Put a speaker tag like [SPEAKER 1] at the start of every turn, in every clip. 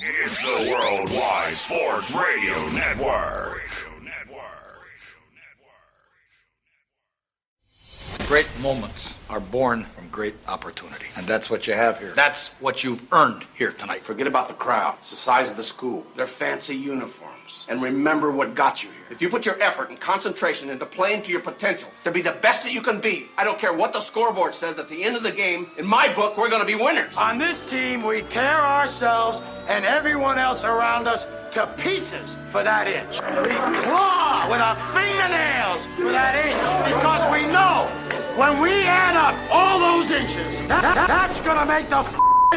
[SPEAKER 1] It's the Worldwide Sports Radio Network.
[SPEAKER 2] Great moments are born from great opportunity. And that's what you have here. That's what you've earned here tonight.
[SPEAKER 3] Forget about the crowd. It's the size of the school. Their fancy uniforms. And remember what got you here. If you put your effort and concentration into playing to your potential, to be the best that you can be, I don't care what the scoreboard says at the end of the game, in my book, we're going to be winners.
[SPEAKER 4] On this team, we tear ourselves and everyone else around us to pieces for that inch. We claw with our fingernails for that inch because we know when we add up all those inches, that's going to make the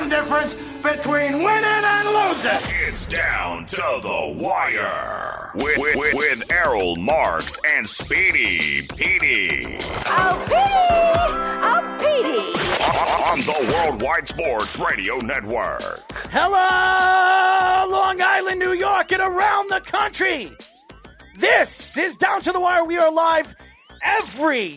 [SPEAKER 4] difference between winning and losing.
[SPEAKER 1] It's down to the wire with Errol Marks and Speedy Petey.
[SPEAKER 5] Oh, Petey! Oh, Petey!
[SPEAKER 1] On the Worldwide Sports Radio Network.
[SPEAKER 6] Hello, Long Island, New York, and around the country. This is Down to the Wire. We are live every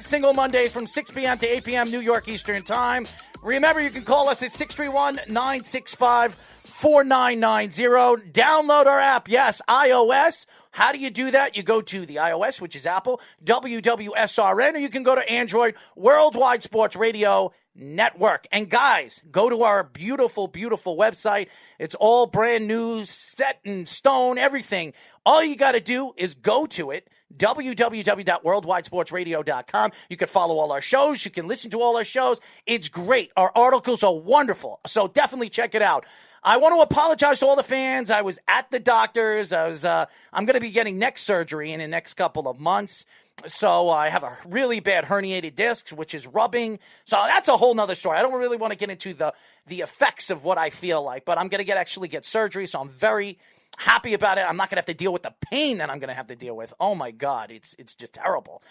[SPEAKER 6] single Monday from 6 p.m. to 8 p.m. New York Eastern Time. Remember, you can call us at 631-965-4990. Download our app. Yes, iOS. How do you do that? You go to the iOS, which is Apple, WWSRN, or you can go to Android, Worldwide Sports Radio Network. And guys, go to our beautiful, beautiful website. It's all brand new, set in stone, everything. All you got to do is go to it, www.worldwidesportsradio.com. You can follow all our shows. You can listen to all our shows. It's great. Our articles are wonderful. So definitely check it out. I want to apologize to all the fans. I was at the doctor's. I'm going to be getting neck surgery in the next couple of months. So I have a really bad herniated disc, which is rubbing. So that's a whole nother story. I don't really want to get into the effects of what I feel like, but I'm going to actually get surgery. So I'm very happy about it. I'm not going to have to deal with the pain that I'm going to have to deal with. Oh my God, it's just terrible.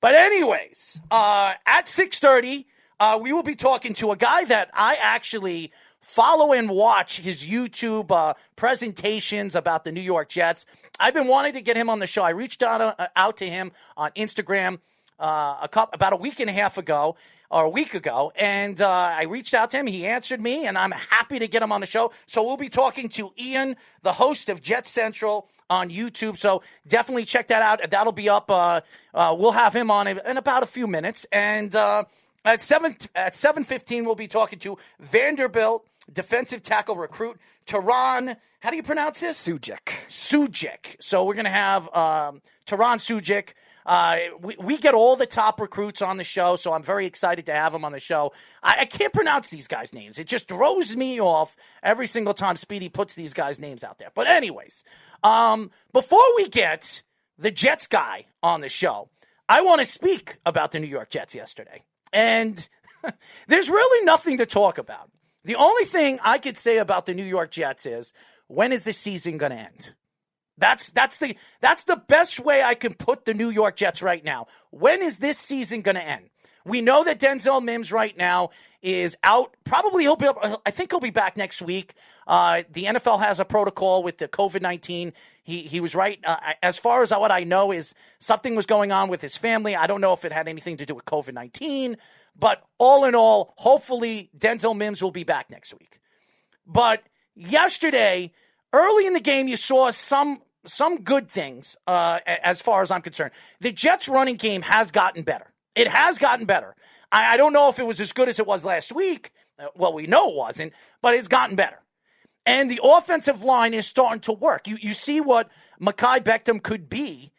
[SPEAKER 6] But anyways, at 6:30, we will be talking to a guy that I actually follow and watch his YouTube presentations about the New York Jets. I've been wanting to get him on the show. I reached out to him on Instagram about a week and a half ago, or a week ago, and I reached out to him. He answered me, and I'm happy to get him on the show. So we'll be talking to Ian, the host of Jet Central on YouTube. So definitely check that out. That'll be up. We'll have him on in about a few minutes. And at 7:15, we'll be talking to Vanderbilt defensive tackle recruit Terion. How do you pronounce this? Sugick. So we're going to have Terion Sugick. We get all the top recruits on the show, so I'm very excited to have him on the show. I can't pronounce these guys' names. It just throws me off every single time Speedy puts these guys' names out there. But anyways, before we get the Jets guy on the show, I want to speak about the New York Jets yesterday. And there's really nothing to talk about. The only thing I could say about the New York Jets is, when is this season going to end? That's the best way I can put the New York Jets right now. When is this season going to end? We know that Denzel Mims right now is out. Probably I think he'll be back next week. The NFL has a protocol with the COVID-19. He was right. As far as what I know is something was going on with his family. I don't know if it had anything to do with COVID-19. But all in all, hopefully Denzel Mims will be back next week. But yesterday, early in the game, you saw some good things as far as I'm concerned. The Jets' running game has gotten better. It has gotten better. I don't know if it was as good as it was last week. Well, we know it wasn't, but it's gotten better. And the offensive line is starting to work. You see what Mekhi Becton could be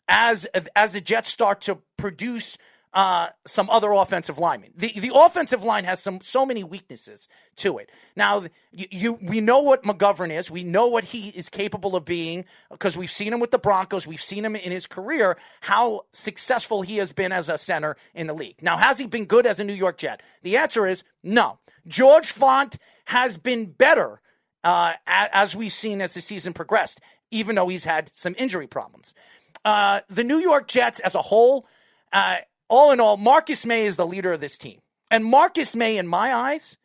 [SPEAKER 6] as the Jets start to produce some other offensive linemen. The offensive line has so many weaknesses to it. Now, we know what McGovern is. We know what he is capable of being because we've seen him with the Broncos. We've seen him in his career, how successful he has been as a center in the league. Now, has he been good as a New York Jet? The answer is no. George Font has been better as we've seen as the season progressed, even though he's had some injury problems. The New York Jets as a whole, all in all, Marcus May is the leader of this team. And Marcus May, in my eyes,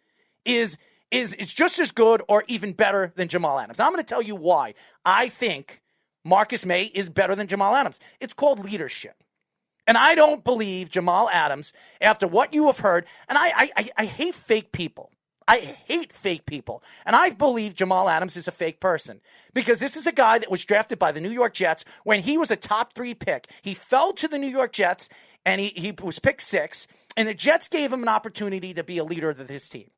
[SPEAKER 6] is just as good or even better than Jamal Adams. I'm going to tell you why I think Marcus May is better than Jamal Adams. It's called leadership. And I don't believe Jamal Adams, after what you have heard, and I hate fake people. I hate fake people. And I believe Jamal Adams is a fake person because this is a guy that was drafted by the New York Jets when he was a top 3 pick. He fell to the New York Jets, and he was picked 6, and the Jets gave him an opportunity to be a leader of his team.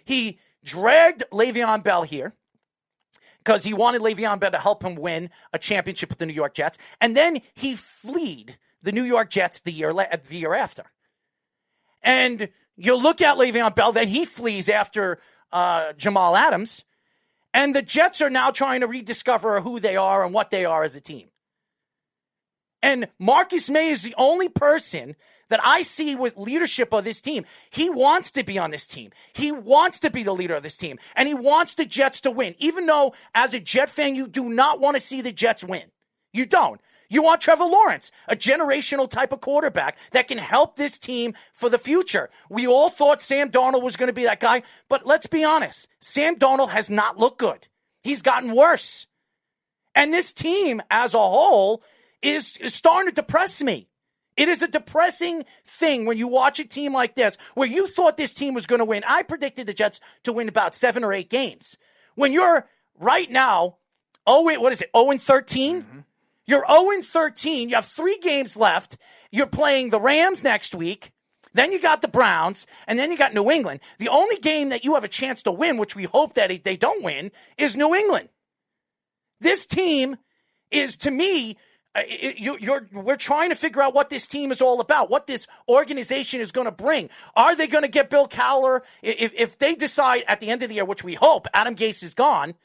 [SPEAKER 6] He dragged Le'Veon Bell here because he wanted Le'Veon Bell to help him win a championship with the New York Jets, and then he fleed the New York Jets the year after. And you look at Le'Veon Bell, then he flees after Jamal Adams, and the Jets are now trying to rediscover who they are and what they are as a team. And Marcus May is the only person that I see with leadership of this team. He wants to be on this team. He wants to be the leader of this team, and he wants the Jets to win, even though as a Jet fan, you do not want to see the Jets win. You don't. You want Trevor Lawrence, a generational type of quarterback that can help this team for the future. We all thought Sam Darnold was going to be that guy, but let's be honest. Sam Darnold has not looked good. He's gotten worse. And this team as a whole is starting to depress me. It is a depressing thing when you watch a team like this where you thought this team was going to win. I predicted the Jets to win about 7 or 8 games. When you're right now, 0-13? Mm-hmm. You're 0-13. You have 3 games left. You're playing the Rams next week. Then you got the Browns, and then you got New England. The only game that you have a chance to win, which we hope that they don't win, is New England. This team is, to me, we're trying to figure out what this team is all about, what this organization is going to bring. Are they going to get Bill Cowher? If they decide at the end of the year, which we hope, Adam Gase is gone,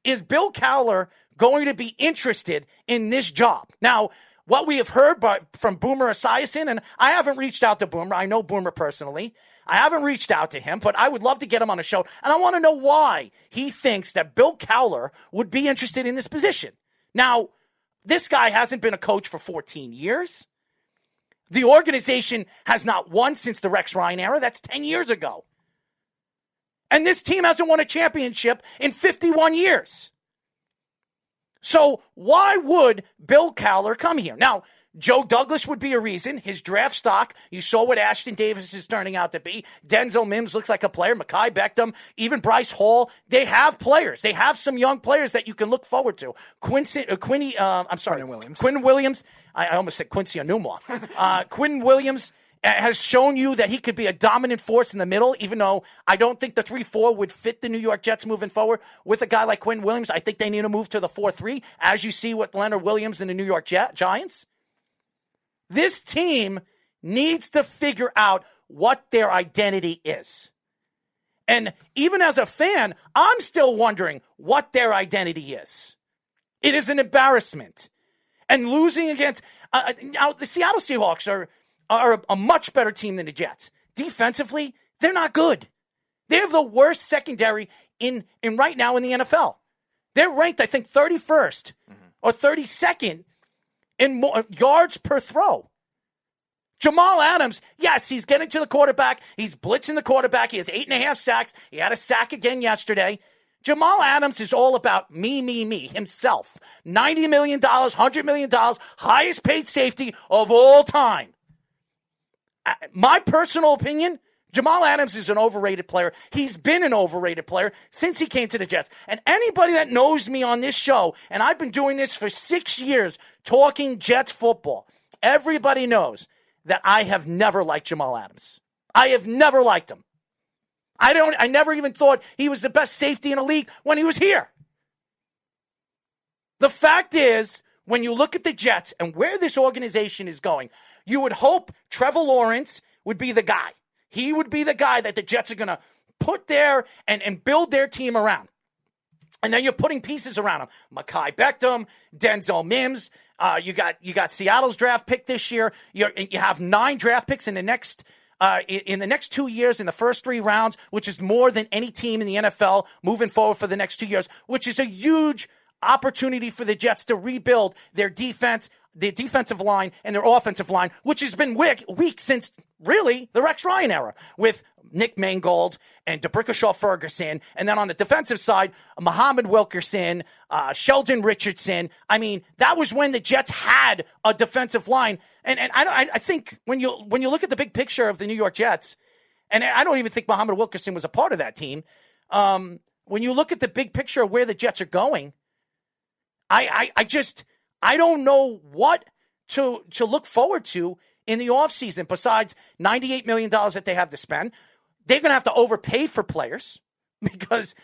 [SPEAKER 6] is Bill Cowher going to be interested in this job? Now, what we have heard from Boomer Esiason, and I haven't reached out to Boomer. I know Boomer personally. I haven't reached out to him, but I would love to get him on a show, and I want to know why he thinks that Bill Cowher would be interested in this position. Now, this guy hasn't been a coach for 14 years. The organization has not won since the Rex Ryan era. That's 10 years ago. And this team hasn't won a championship in 51 years. So why would Bill Cowher come here? Now, Joe Douglas would be a reason. His draft stock, you saw what Ashton Davis is turning out to be. Denzel Mims looks like a player. Mekhi Beckham, even Bryce Hall. They have players. They have some young players that you can look forward to. Quinn Williams. I almost said Quincy Enunwa. Quinn Williams has shown you that he could be a dominant force in the middle, even though I don't think the 3-4 would fit the New York Jets moving forward. With a guy like Quinn Williams, I think they need to move to the 4-3, as you see with Leonard Williams and the New York Giants. This team needs to figure out what their identity is. And even as a fan, I'm still wondering what their identity is. It is an embarrassment. And losing against now the Seattle Seahawks are a much better team than the Jets. Defensively, they're not good. They have the worst secondary in right now in the NFL. They're ranked, I think, 31st or 32nd in yards per throw. Jamal Adams, yes, he's getting to the quarterback. He's blitzing the quarterback. He has 8.5 sacks. He had a sack again yesterday. Jamal Adams is all about me, himself. $90 million, $100 million, highest paid safety of all time. My personal opinion, Jamal Adams is an overrated player. He's been an overrated player since he came to the Jets. And anybody that knows me on this show, and I've been doing this for 6 years, talking Jets football, everybody knows that I have never liked Jamal Adams. I have never liked him. I never even thought he was the best safety in the league when he was here. The fact is, when you look at the Jets and where this organization is going, you would hope Trevor Lawrence would be the guy. He would be the guy that the Jets are going to put there and build their team around. And then you're putting pieces around him. Mekhi Beckham, Denzel Mims. You got Seattle's draft pick this year. You have 9 draft picks in the next 2 years in the first 3 rounds, which is more than any team in the NFL moving forward for the next 2 years, which is a huge opportunity for the Jets to rebuild their defense, their defensive line, and their offensive line, which has been weak since really the Rex Ryan era with Nick Mangold and DeBrickashaw Ferguson. And then on the defensive side, Muhammad Wilkerson, Sheldon Richardson. I mean, that was when the Jets had a defensive line. And I think when you look at the big picture of the New York Jets, And I don't even think Muhammad Wilkerson was a part of that team. When you look at the big picture of where the Jets are going, I don't know what to look forward to in the offseason besides $98 million that they have to spend. They're going to have to overpay for players because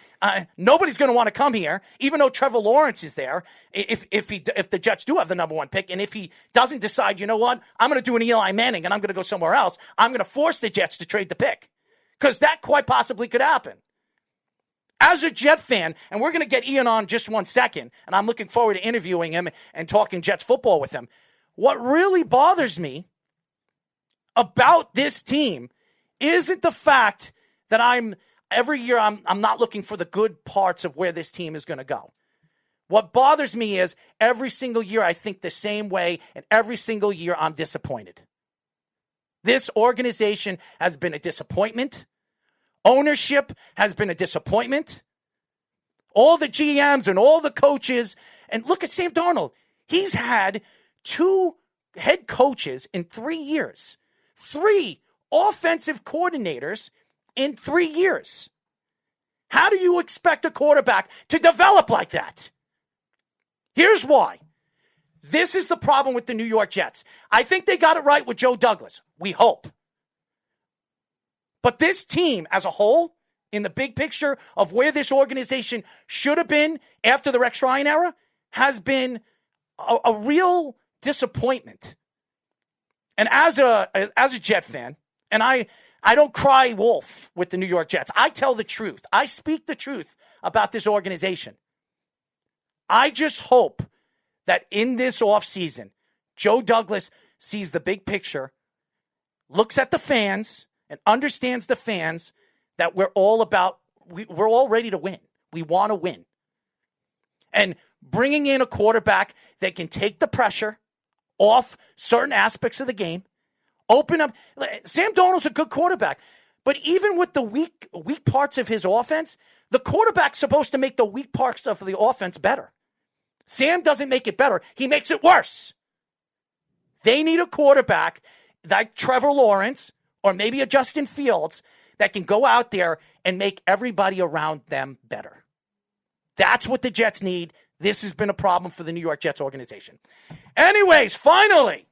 [SPEAKER 6] nobody's going to want to come here, even though Trevor Lawrence is there, if the Jets do have the number one pick, and if he doesn't decide, you know what, I'm going to do an Eli Manning and I'm going to go somewhere else, I'm going to force the Jets to trade the pick because that quite possibly could happen. As a Jet fan, and we're going to get Ian on just 1 second, and I'm looking forward to interviewing him and talking Jets football with him. What really bothers me about this team isn't the fact that every year I'm not looking for the good parts of where this team is going to go. What bothers me is every single year I think the same way, and every single year I'm disappointed. This organization has been a disappointment. Ownership has been a disappointment. All the GMs and all the coaches. And look at Sam Darnold. He's had 2 head coaches in 3 years. 3 offensive coordinators in 3 years. How do you expect a quarterback to develop like that? Here's why. This is the problem with the New York Jets. I think they got it right with Joe Douglas. We hope. But this team as a whole, in the big picture of where this organization should have been after the Rex Ryan era, has been a real disappointment. And as a Jet fan, and I don't cry wolf with the New York Jets. I tell the truth. I speak the truth about this organization. I just hope that in this offseason, Joe Douglas sees the big picture, looks at the fans, and understands the fans that we're all ready to win. We want to win. And bringing in a quarterback that can take the pressure off certain aspects of the game, open up. Sam Darnold's a good quarterback, but even with the weak parts of his offense, the quarterback's supposed to make the weak parts of the offense better. Sam doesn't make it better. He makes it worse. They need a quarterback like Trevor Lawrence or maybe a Justin Fields that can go out there and make everybody around them better. That's what the Jets need. This has been a problem for the New York Jets organization. Anyways, finally,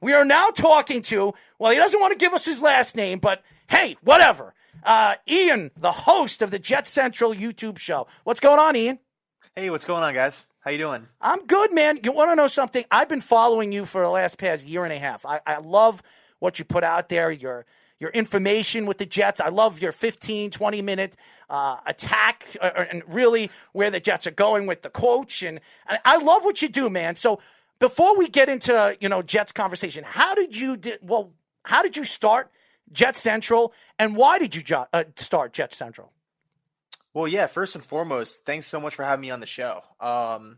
[SPEAKER 6] we are now talking to, well, he doesn't want to give us his last name, but hey, whatever. Ian, the host of the Jet Central YouTube show. What's going on, Ian?
[SPEAKER 7] Hey, what's going on, guys? How you doing?
[SPEAKER 6] I'm good, man. You want to know something? I've been following you for the past year and a half. I love what you put out there, your information with the Jets. I love your 15, 20-minute attack and really where the Jets are going with the coach. And I love what you do, man. So before we get into, Jets conversation, how did you start Jet Central, and why did you start Jet Central?
[SPEAKER 7] Well, yeah, first and foremost, thanks so much for having me on the show. To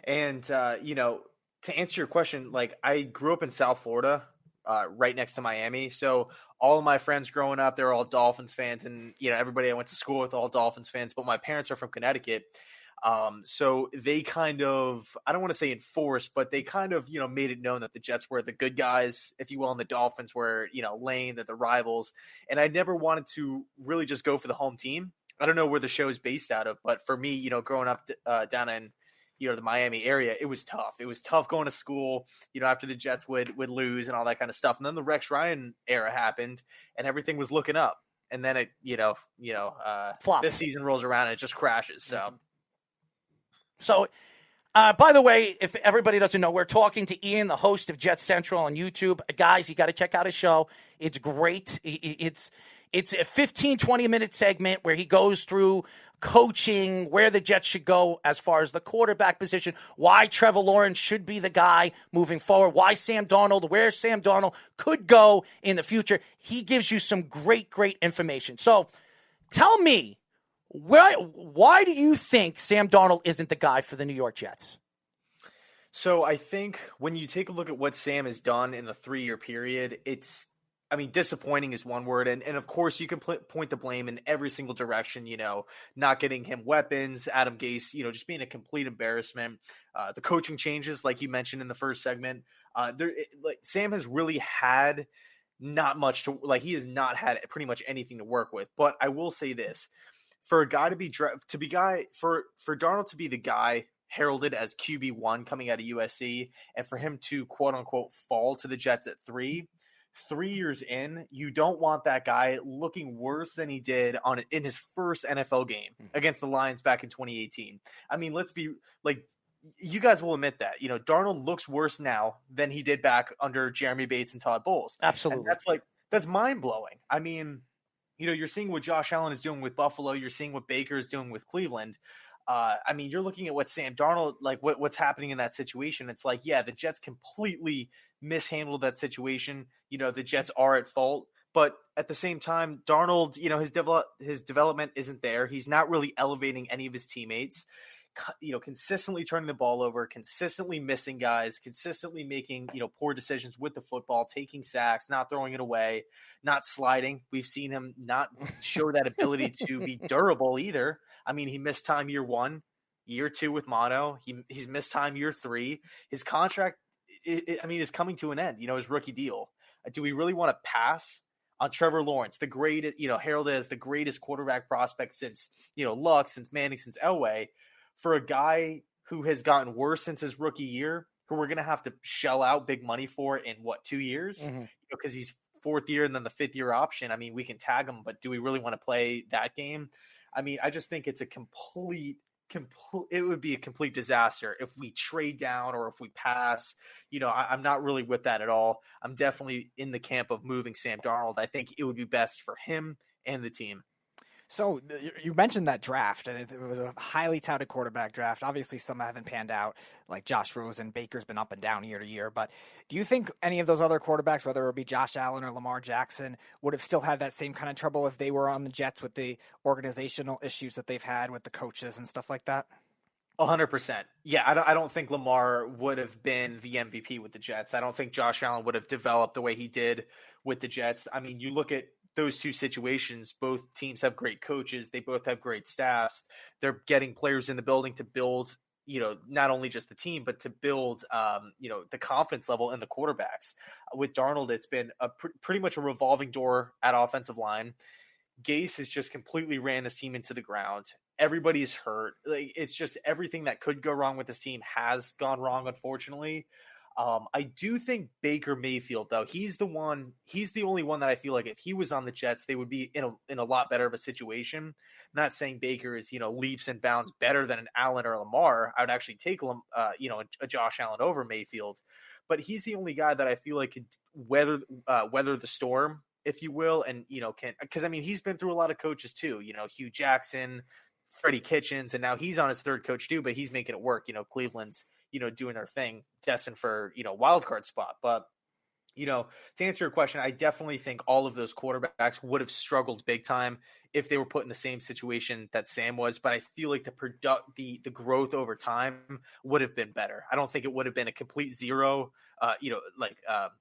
[SPEAKER 7] answer your question, I grew up in South Florida, right next to Miami. So all of my friends growing up, they're all Dolphins fans, and everybody I went to school with all Dolphins fans. But my parents are from Connecticut, so they kind of, I don't want to say enforced, but they kind of made it known that the Jets were the good guys, if you will, and the Dolphins were lame, that the rivals. And I never wanted to really just go for the home team. I don't know where the show is based out of, but for me, growing up down in the Miami area, it was tough. It was tough going to school, after the Jets would lose and all that kind of stuff. And then the Rex Ryan era happened and everything was looking up. And then it, this season rolls around and it just crashes.
[SPEAKER 6] So, by the way, if everybody doesn't know, we're talking to Ian, the host of Jet Central on YouTube. Guys, you got to check out his show. It's great. It's a 15, 20-minute segment where he goes through coaching, where the Jets should go as far as the quarterback position, why Trevor Lawrence should be the guy moving forward, why Sam Darnold, where Sam Darnold could go in the future. He gives you some great, great information. So tell me, why do you think Sam Darnold isn't the guy for the New York Jets?
[SPEAKER 7] So I think when you take a look at what Sam has done in the 3-year period, disappointing is one word. And of course, you can point the blame in every single direction, not getting him weapons, Adam Gase, just being a complete embarrassment. The coaching changes, like you mentioned in the first segment, Sam has really had not much to like. He has not had pretty much anything to work with. But I will say this: for a guy for Darnold to be the guy heralded as QB1 coming out of USC, and for him to quote unquote fall to the Jets at 3 years in, you don't want that guy looking worse than he did in his first NFL game against the Lions back in 2018. I mean, let's be like, you guys will admit that, Darnold looks worse now than he did back under Jeremy Bates and Todd Bowles.
[SPEAKER 6] Absolutely.
[SPEAKER 7] And that's mind blowing. I mean, you're seeing what Josh Allen is doing with Buffalo. You're seeing what Baker is doing with Cleveland. I mean, you're looking at what Sam Darnold, like what's happening in that situation. It's like, yeah, the Jets completely mishandled that situation. The Jets are at fault, but at the same time, Darnold, his development isn't there. He's not really elevating any of his teammates. Consistently turning the ball over, consistently missing guys, consistently making, poor decisions with the football, taking sacks, not throwing it away, not sliding. We've seen him not show that ability to be durable either. I mean, he missed time year 1, year 2 with mono. He's missed time year 3. His contract, is coming to an end, his rookie deal. Do we really want to pass on Trevor Lawrence, the greatest, heralded as the greatest quarterback prospect since, Luck, since Manning, since Elway, for a guy who has gotten worse since his rookie year, who we're going to have to shell out big money for in 2 years? Because he's 4th year and then the 5th year option. I mean, we can tag him, but do we really want to play that game? I mean, I just think it's a it would be a complete disaster if we trade down or if we pass. I'm not really with that at all. I'm definitely in the camp of moving Sam Darnold. I think it would be best for him and the team.
[SPEAKER 8] So you mentioned that draft, and it was a highly touted quarterback draft. Obviously, some haven't panned out, like Josh Rosen. Baker's been up and down year to year. But do you think any of those other quarterbacks, whether it be Josh Allen or Lamar Jackson, would have still had that same kind of trouble if they were on the Jets with the organizational issues that they've had with the coaches and stuff like that?
[SPEAKER 7] 100%. Yeah, I don't think Lamar would have been the MVP with the Jets. I don't think Josh Allen would have developed the way he did with the Jets. I mean, you look at those two situations, both teams have great coaches. They both have great staffs. They're getting players in the building to build, not only just the team, but to build, the confidence level in the quarterbacks. With Darnold, it's been pretty much a revolving door at offensive line. Gase has just completely ran this team into the ground. Everybody's hurt. Like, it's just everything that could go wrong with this team has gone wrong, unfortunately. I do think Baker Mayfield, though, he's the only one that I feel like if he was on the Jets, they would be in a lot better of a situation. I'm not saying Baker is, leaps and bounds better than an Allen or Lamar. I would actually take a Josh Allen over Mayfield, but he's the only guy that I feel like could weather the storm, if you will. And, because I mean, he's been through a lot of coaches too, Hugh Jackson, Freddie Kitchens, and now he's on his third coach too, but he's making it work. Cleveland's, doing their thing, destined for, wild card spot. But, to answer your question, I definitely think all of those quarterbacks would have struggled big time if they were put in the same situation that Sam was. But I feel like the growth over time would have been better. I don't think it would have been a complete zero,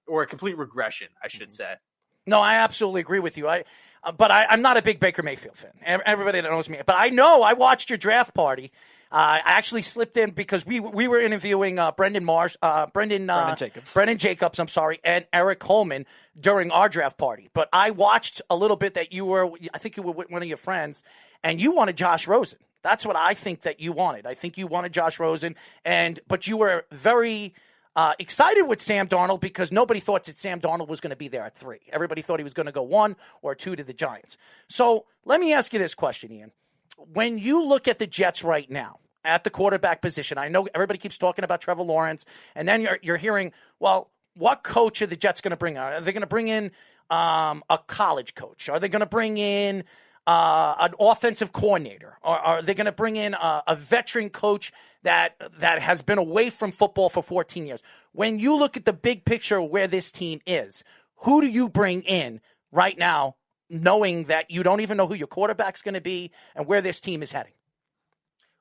[SPEAKER 7] or a complete regression, I should say.
[SPEAKER 6] No, I absolutely agree with you. But I'm not a big Baker Mayfield fan. Everybody that knows me, but I watched your draft party. I actually slipped in because we were interviewing Brendan Jacobs, and Eric Coleman during our draft party. But I watched a little bit that I think you were with one of your friends, and you wanted Josh Rosen. That's what I think that you wanted. I think you wanted Josh Rosen, but you were very excited with Sam Darnold because nobody thought that Sam Darnold was going to be there at 3. Everybody thought he was going to go 1 or 2 to the Giants. So let me ask you this question, Ian. When you look at the Jets right now at the quarterback position, I know everybody keeps talking about Trevor Lawrence, and then you're hearing, well, what coach are the Jets going to bring on? Are they going to bring in a college coach? Are they going to bring in an offensive coordinator? Or are they going to bring in a veteran coach that has been away from football for 14 years? When you look at the big picture of where this team is, who do you bring in right now, knowing that you don't even know who your quarterback's going to be and where this team is heading?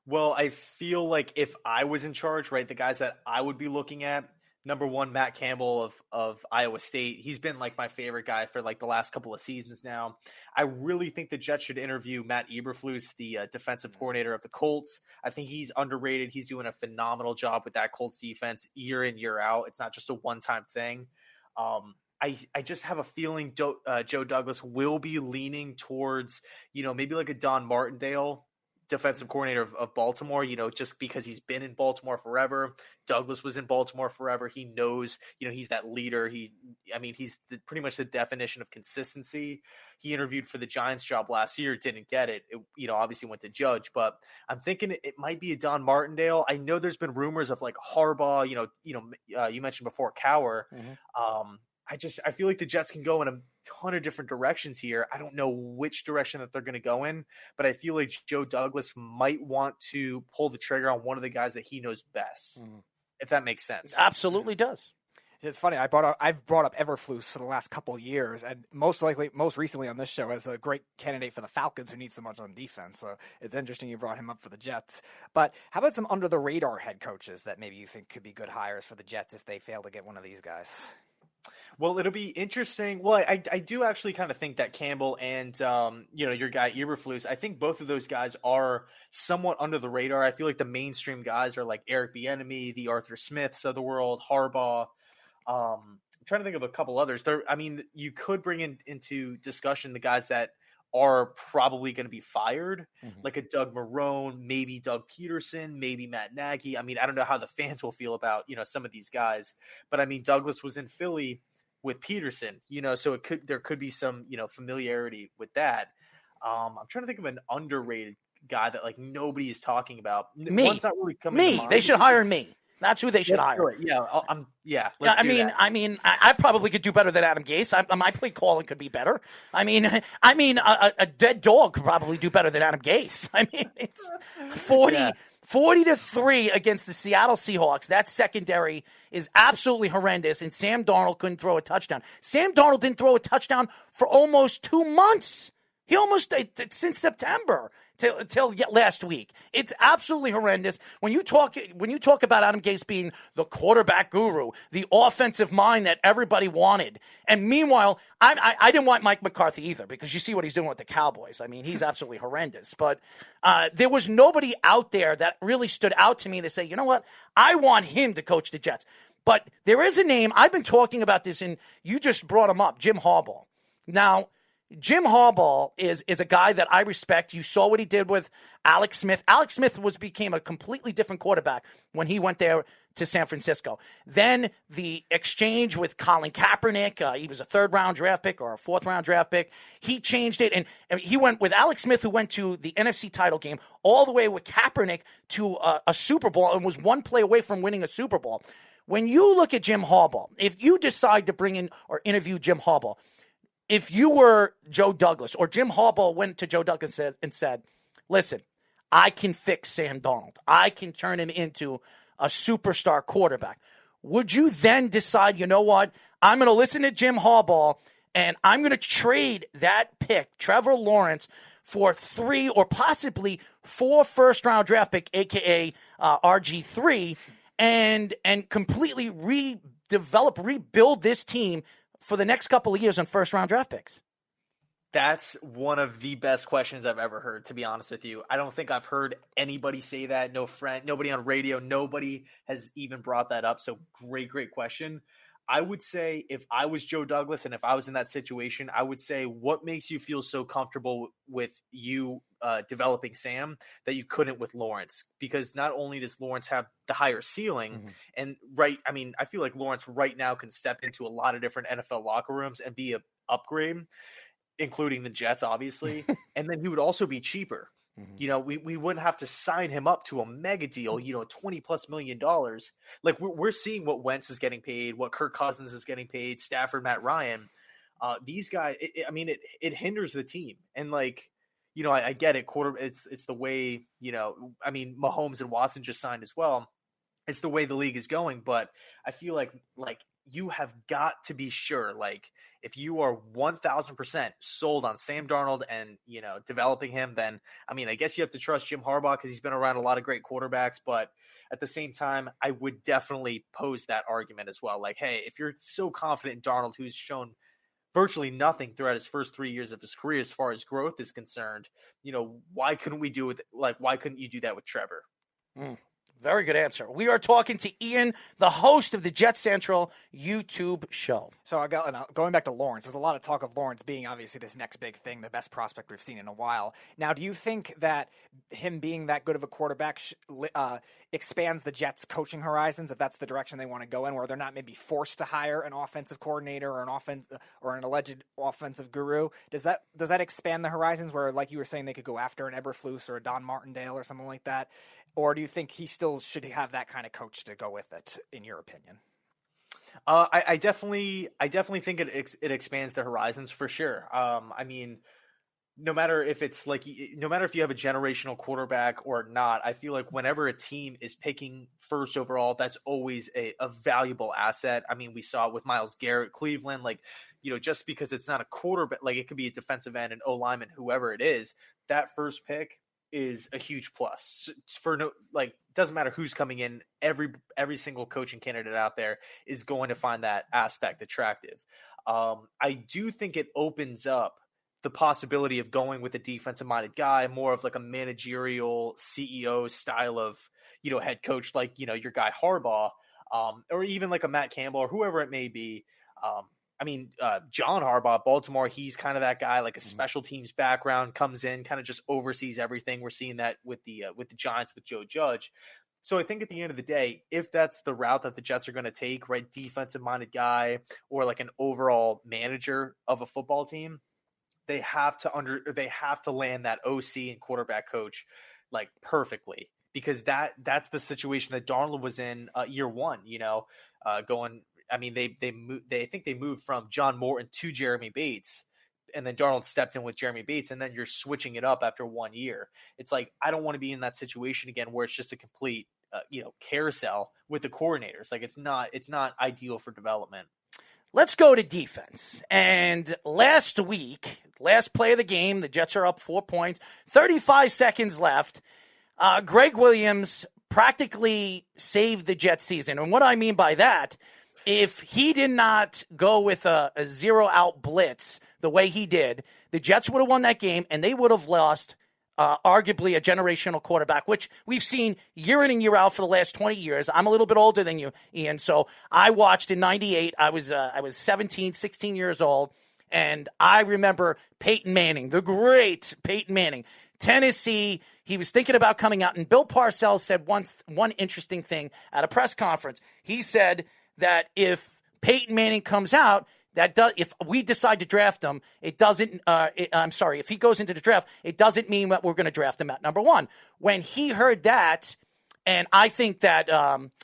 [SPEAKER 7] Well, I feel like if I was in charge, right, the guys that I would be looking at, number one, Matt Campbell of Iowa State. He's been like my favorite guy for like the last couple of seasons now. I really think the Jets should interview Matt Eberflus, the defensive coordinator of the Colts. I think he's underrated. He's doing a phenomenal job with that Colts defense year in, year out. It's not just a one-time thing. I just have a feeling Joe Douglas will be leaning towards, maybe like a Don Martindale defensive coordinator of Baltimore, just because he's been in Baltimore forever. Douglas was in Baltimore forever. He knows, he's that leader. He's pretty much the definition of consistency. He interviewed for the Giants job last year, didn't get it. Obviously went to Judge, but I'm thinking it might be a Don Martindale. I know there's been rumors of like Harbaugh, you mentioned before Cowher. Mm-hmm. I feel like the Jets can go in a ton of different directions here. I don't know which direction that they're going to go in, but I feel like Joe Douglas might want to pull the trigger on one of the guys that he knows best, if that makes sense.
[SPEAKER 6] Absolutely does.
[SPEAKER 8] It's funny. I've brought up Eberflus for the last couple of years, and most recently on this show as a great candidate for the Falcons who need so much on defense. So it's interesting you brought him up for the Jets. But how about some under the radar head coaches that maybe you think could be good hires for the Jets if they fail to get one of these guys?
[SPEAKER 7] Well, it'll be interesting. Well, I do actually kind of think that Campbell and, your guy Eberflus, I think both of those guys are somewhat under the radar. I feel like the mainstream guys are like Eric Bieniemy, the Arthur Smiths of the world, Harbaugh. I'm trying to think of a couple others. You could bring into discussion the guys that are probably going to be fired, like a Doug Marrone, maybe Doug Peterson, maybe Matt Nagy. I don't know how the fans will feel about, some of these guys, but Douglas was in Philly with Peterson, so there could be some, familiarity with that. I'm trying to think of an underrated guy that like nobody is talking about.
[SPEAKER 6] Me.
[SPEAKER 7] One's not really coming to mind.
[SPEAKER 6] They should hire me. That's who they should hire.
[SPEAKER 7] Yeah.
[SPEAKER 6] I probably could do better than Adam Gase. My play calling could be better. A dead dog could probably do better than Adam Gase. It's 40-3 against the Seattle Seahawks. That secondary is absolutely horrendous, and Sam Darnold couldn't throw a touchdown. Sam Darnold didn't throw a touchdown for almost 2 months. He almost since September till last week. It's absolutely horrendous. When you talk about Adam Gase being the quarterback guru, the offensive mind that everybody wanted, and meanwhile, I didn't want Mike McCarthy either because you see what he's doing with the Cowboys. He's absolutely horrendous. But there was nobody out there that really stood out to me to say, you know what, I want him to coach the Jets. But there is a name I've been talking about this, and you just brought him up, Jim Harbaugh. Now, Jim Harbaugh is a guy that I respect. You saw what he did with Alex Smith. Alex Smith became a completely different quarterback when he went there to San Francisco. Then the exchange with Colin Kaepernick, he was a 3rd-round draft pick or a 4th-round draft pick. He changed it, and he went with Alex Smith, who went to the NFC title game, all the way with Kaepernick to a Super Bowl and was one play away from winning a Super Bowl. When you look at Jim Harbaugh, if you decide to bring in or interview Jim Harbaugh, if you were Joe Douglas or Jim Harbaugh went to Joe Douglas and said, listen, I can fix Sam Darnold. I can turn him into a superstar quarterback. Would you then decide, you know what, I'm going to listen to Jim Harbaugh and I'm going to trade that pick, Trevor Lawrence, for 3 or possibly 4 first-round draft pick, a.k.a. RG3, and completely rebuild this team for the next couple of years on first-round draft picks?
[SPEAKER 7] That's one of the best questions I've ever heard, to be honest with you. I don't think I've heard anybody say that. No friend, nobody on radio, nobody has even brought that up. So great question. I would say if I was Joe Douglas and if I was in that situation, I would say, what makes you feel so comfortable with you developing Sam that you couldn't with Lawrence? Because not only does Lawrence have the higher ceiling, and I feel like Lawrence right now can step into a lot of different NFL locker rooms and be an upgrade, including the Jets, obviously. And then he would also be cheaper. We wouldn't have to sign him up to a mega deal, $20+ million. Like we're seeing what Wentz is getting paid, what Kirk Cousins is getting paid, Stafford, Matt Ryan. These guys, it hinders the team. And I get it. It's the way, Mahomes and Watson just signed as well. It's the way the league is going. But I feel like you have got to be sure, if you are 1,000% sold on Sam Darnold and, developing him, then, I guess you have to trust Jim Harbaugh because he's been around a lot of great quarterbacks. But at the same time, I would definitely pose that argument as well. Hey, if you're so confident in Darnold, who's shown virtually nothing throughout his first 3 years of his career as far as growth is concerned, why couldn't you do that with Trevor?
[SPEAKER 6] Very good answer. We are talking to Ian, the host of the Jet Central YouTube show.
[SPEAKER 8] So going back to Lawrence, there's a lot of talk of Lawrence being obviously this next big thing, the best prospect we've seen in a while. Now, do you think that him being that good of a quarterback expands the Jets' coaching horizons, if that's the direction they want to go in, where they're not maybe forced to hire an offensive coordinator or an alleged offensive guru? Does that expand the horizons where, like you were saying, they could go after an Eberflus or a Don Martindale or something like that? Or do you think he still should have that kind of coach to go with it, in your opinion?
[SPEAKER 7] I definitely think it expands the horizons for sure. I mean, no matter if you have a generational quarterback or not, I feel like whenever a team is picking first overall, that's always a valuable asset. I mean, we saw it with Myles Garrett, Cleveland, just because it's not a quarterback, like it could be a defensive end, an O-lineman, whoever it is, that first pick is a huge plus doesn't matter who's coming in. Every single coaching candidate out there is going to find that aspect attractive. I do think it opens up the possibility of going with a defensive minded guy, more of like a managerial CEO style of, head coach, like, your guy Harbaugh, or even like a Matt Campbell or whoever it may be. John Harbaugh, Baltimore, he's kind of that guy, like a special teams background, comes in, kind of just oversees everything. We're seeing that with the Giants with Joe Judge. So I think at the end of the day, if that's the route that the Jets are going to take, right, defensive minded guy or like an overall manager of a football team, they have to land that OC and quarterback coach like perfectly, because that's the situation that Darnold was in year one, going. I mean, they think they moved from John Morton to Jeremy Bates, and then Darnold stepped in with Jeremy Bates, and then you're switching it up after 1 year. It's like, I don't want to be in that situation again where it's just a complete, carousel with the coordinators. Like, it's not ideal for development.
[SPEAKER 6] Let's go to defense. And last week, last play of the game, the Jets are up 4 points, 35 seconds left. Greg Williams practically saved the Jets season. And what I mean by that, if he did not go with a zero-out blitz the way he did, the Jets would have won that game, and they would have lost arguably a generational quarterback, which we've seen year in and year out for the last 20 years. I'm a little bit older than you, Ian, so I watched in 98. I was 17, 16 years old, and I remember Peyton Manning, the great Peyton Manning, Tennessee. He was thinking about coming out, and Bill Parcells said one interesting thing at a press conference. He said that if Peyton Manning comes out, if we decide to draft him, it doesn't. If he goes into the draft, it doesn't mean that we're going to draft him at number one. When he heard that, and I think that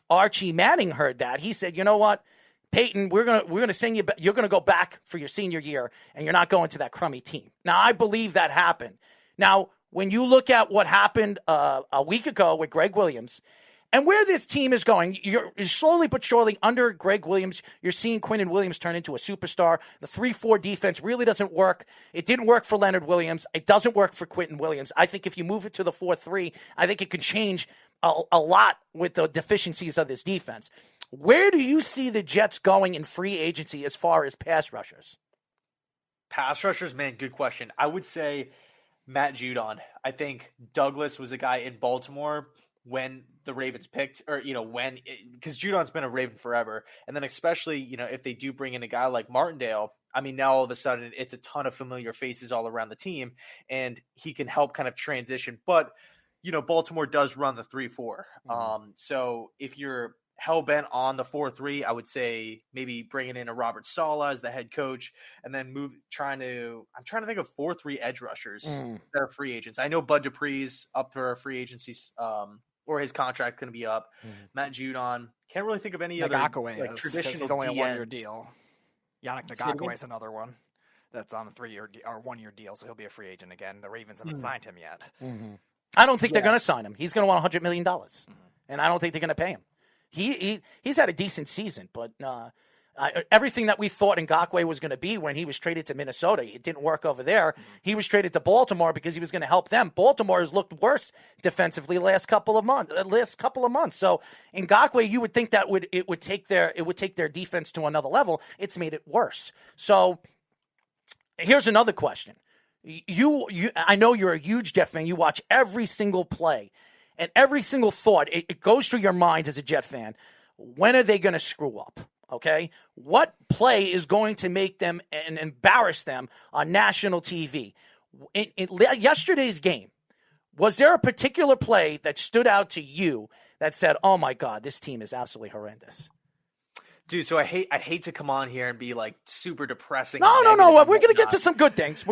[SPEAKER 6] Archie Manning heard that, he said, "You know what, Peyton, we're gonna send you. You're going to go back for your senior year, and you're not going to that crummy team." Now, I believe that happened. Now, when you look at what happened a week ago with Greg Williams, and where this team is going, you're slowly but surely under Greg Williams, you're seeing Quinnen Williams turn into a superstar. The 3-4 defense really doesn't work. It didn't work for Leonard Williams. It doesn't work for Quinnen Williams. I think if you move it to the 4-3, I think it could change a lot with the deficiencies of this defense. Where do you see the Jets going in free agency as far as pass rushers?
[SPEAKER 7] Pass rushers, man, good question. I would say Matt Judon. I think Douglas was a guy in Baltimore when the Ravens picked, or, because Judon's been a Raven forever. And then especially, if they do bring in a guy like Martindale, I mean, now all of a sudden it's a ton of familiar faces all around the team, and he can help kind of transition. But, Baltimore does run the 3-4. So if you're hell-bent on the 4-3, I would say maybe bringing in a Robert Saleh as the head coach, and then I'm trying to think of 4-3 edge rushers that are free agents. I know Bud Dupree's up for free agencies, or his contract going to be up. Matt Judon. Can't really think of any other traditional.
[SPEAKER 8] He's only a 1-year deal. Yannick Ngakoue is another one that's on a 3-year or 1-year deal, so he'll be a free agent again. The Ravens haven't signed him yet.
[SPEAKER 6] I don't think they're going to sign him. He's going to want $100 million, and I don't think they're going to pay him. He's had a decent season, but everything that we thought Ngakoue was going to be when he was traded to Minnesota, it didn't work over there. He was traded to Baltimore because he was going to help them. Baltimore has looked worse defensively last couple of months. So Ngakoue, you would think that it would take their defense to another level. It's made it worse. So here's another question. I know you're a huge Jet fan. You watch every single play. And every single thought, it goes through your mind as a Jet fan. When are they going to screw up? Okay? What play is going to make them and embarrass them on national TV? In yesterday's game, was there a particular play that stood out to you that said, oh my God, this team is absolutely horrendous?
[SPEAKER 7] Dude, so I hate to come on here and be like super depressing.
[SPEAKER 6] No. We're going to get to some good things.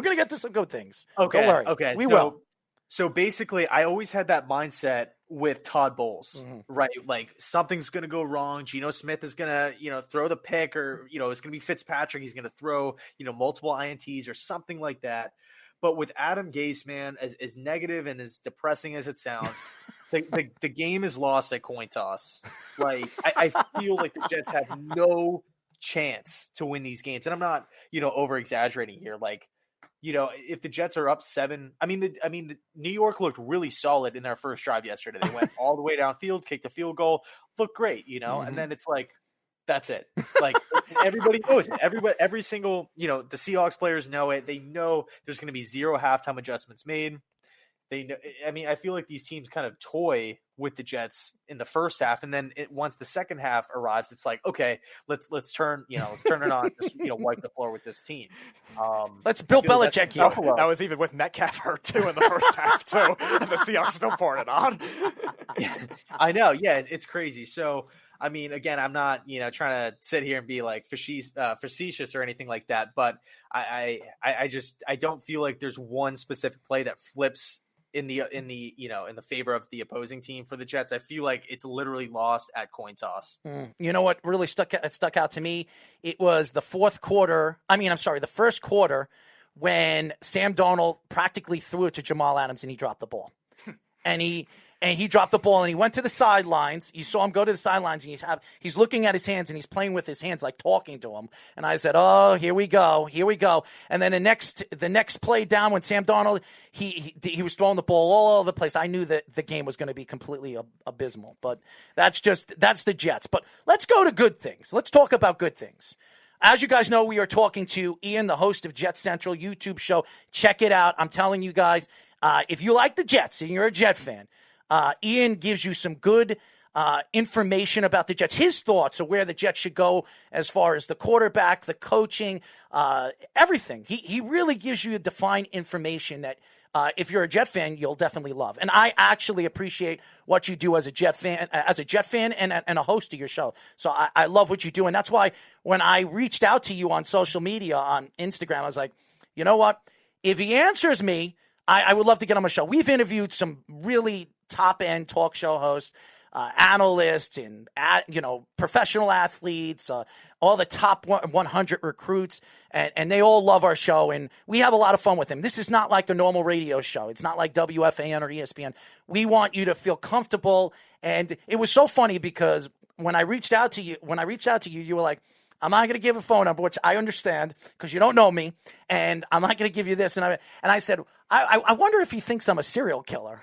[SPEAKER 6] Okay. Don't worry.
[SPEAKER 7] Okay.
[SPEAKER 6] We will.
[SPEAKER 7] So basically, I always had that mindset with Todd Bowles, right? Like something's going to go wrong. Geno Smith is going to, throw the pick, or, it's going to be Fitzpatrick. He's going to throw, multiple INTs or something like that. But with Adam Gase, man, as negative and as depressing as it sounds, the game is lost at coin toss. Like I feel like the Jets have no chance to win these games, and I'm not, over exaggerating here. Like, if the Jets are up 7, the New York looked really solid in their first drive yesterday. They went all the way downfield, kicked a field goal, looked great, and then it's like, that's it. Like everybody knows it. Every single, the Seahawks players know it. They know there's going to be 0 halftime adjustments made. They know, I feel like these teams kind of toy with the Jets in the first half, and then once the second half arrives, it's like, okay, let's turn it on, just, wipe the floor with this team.
[SPEAKER 6] Let's Bill Belichick here.
[SPEAKER 8] That was even with Metcalf hurt too in the first half too, and the Seahawks still poured it on.
[SPEAKER 7] Yeah, I know. Yeah, it's crazy. So, again, I'm not, trying to sit here and be like facetious or anything like that, but I don't feel like there's one specific play that flips in the favor of the opposing team for the Jets. I feel like it's literally lost at coin toss.
[SPEAKER 6] You know what really stuck out to me? It was the first quarter when Sam Darnold practically threw it to Jamal Adams and he dropped the ball. And he dropped the ball and he went to the sidelines. You saw him go to the sidelines and he's looking at his hands and he's playing with his hands, like talking to him. And I said, oh, here we go. And then the next play down, when Sam Darnold, he was throwing the ball all over the place. I knew that the game was going to be completely abysmal, but that's the Jets. But let's go to good things. Let's talk about good things. As you guys know, we are talking to Ian, the host of Jet Central YouTube show. Check it out. I'm telling you guys, if you like the Jets and you're a Jet fan, Ian gives you some good information about the Jets, his thoughts of where the Jets should go as far as the quarterback, the coaching, everything. He really gives you defined information that if you're a Jet fan, you'll definitely love. And I actually appreciate what you do as a Jet fan and a host of your show. So I love what you do. And that's why when I reached out to you on social media, on Instagram, I was like, you know what? If he answers me, I would love to get on my show. We've interviewed some really top-end talk show hosts, analysts, and professional athletes, all the top 100 recruits, and they all love our show, and we have a lot of fun with them. This is not like a normal radio show. It's not like WFAN or ESPN. We want you to feel comfortable, and it was so funny because when I reached out to you, you were like, I'm not going to give a phone number, which I understand because you don't know me, and I'm not going to give you this. And I said, I wonder if he thinks I'm a serial killer.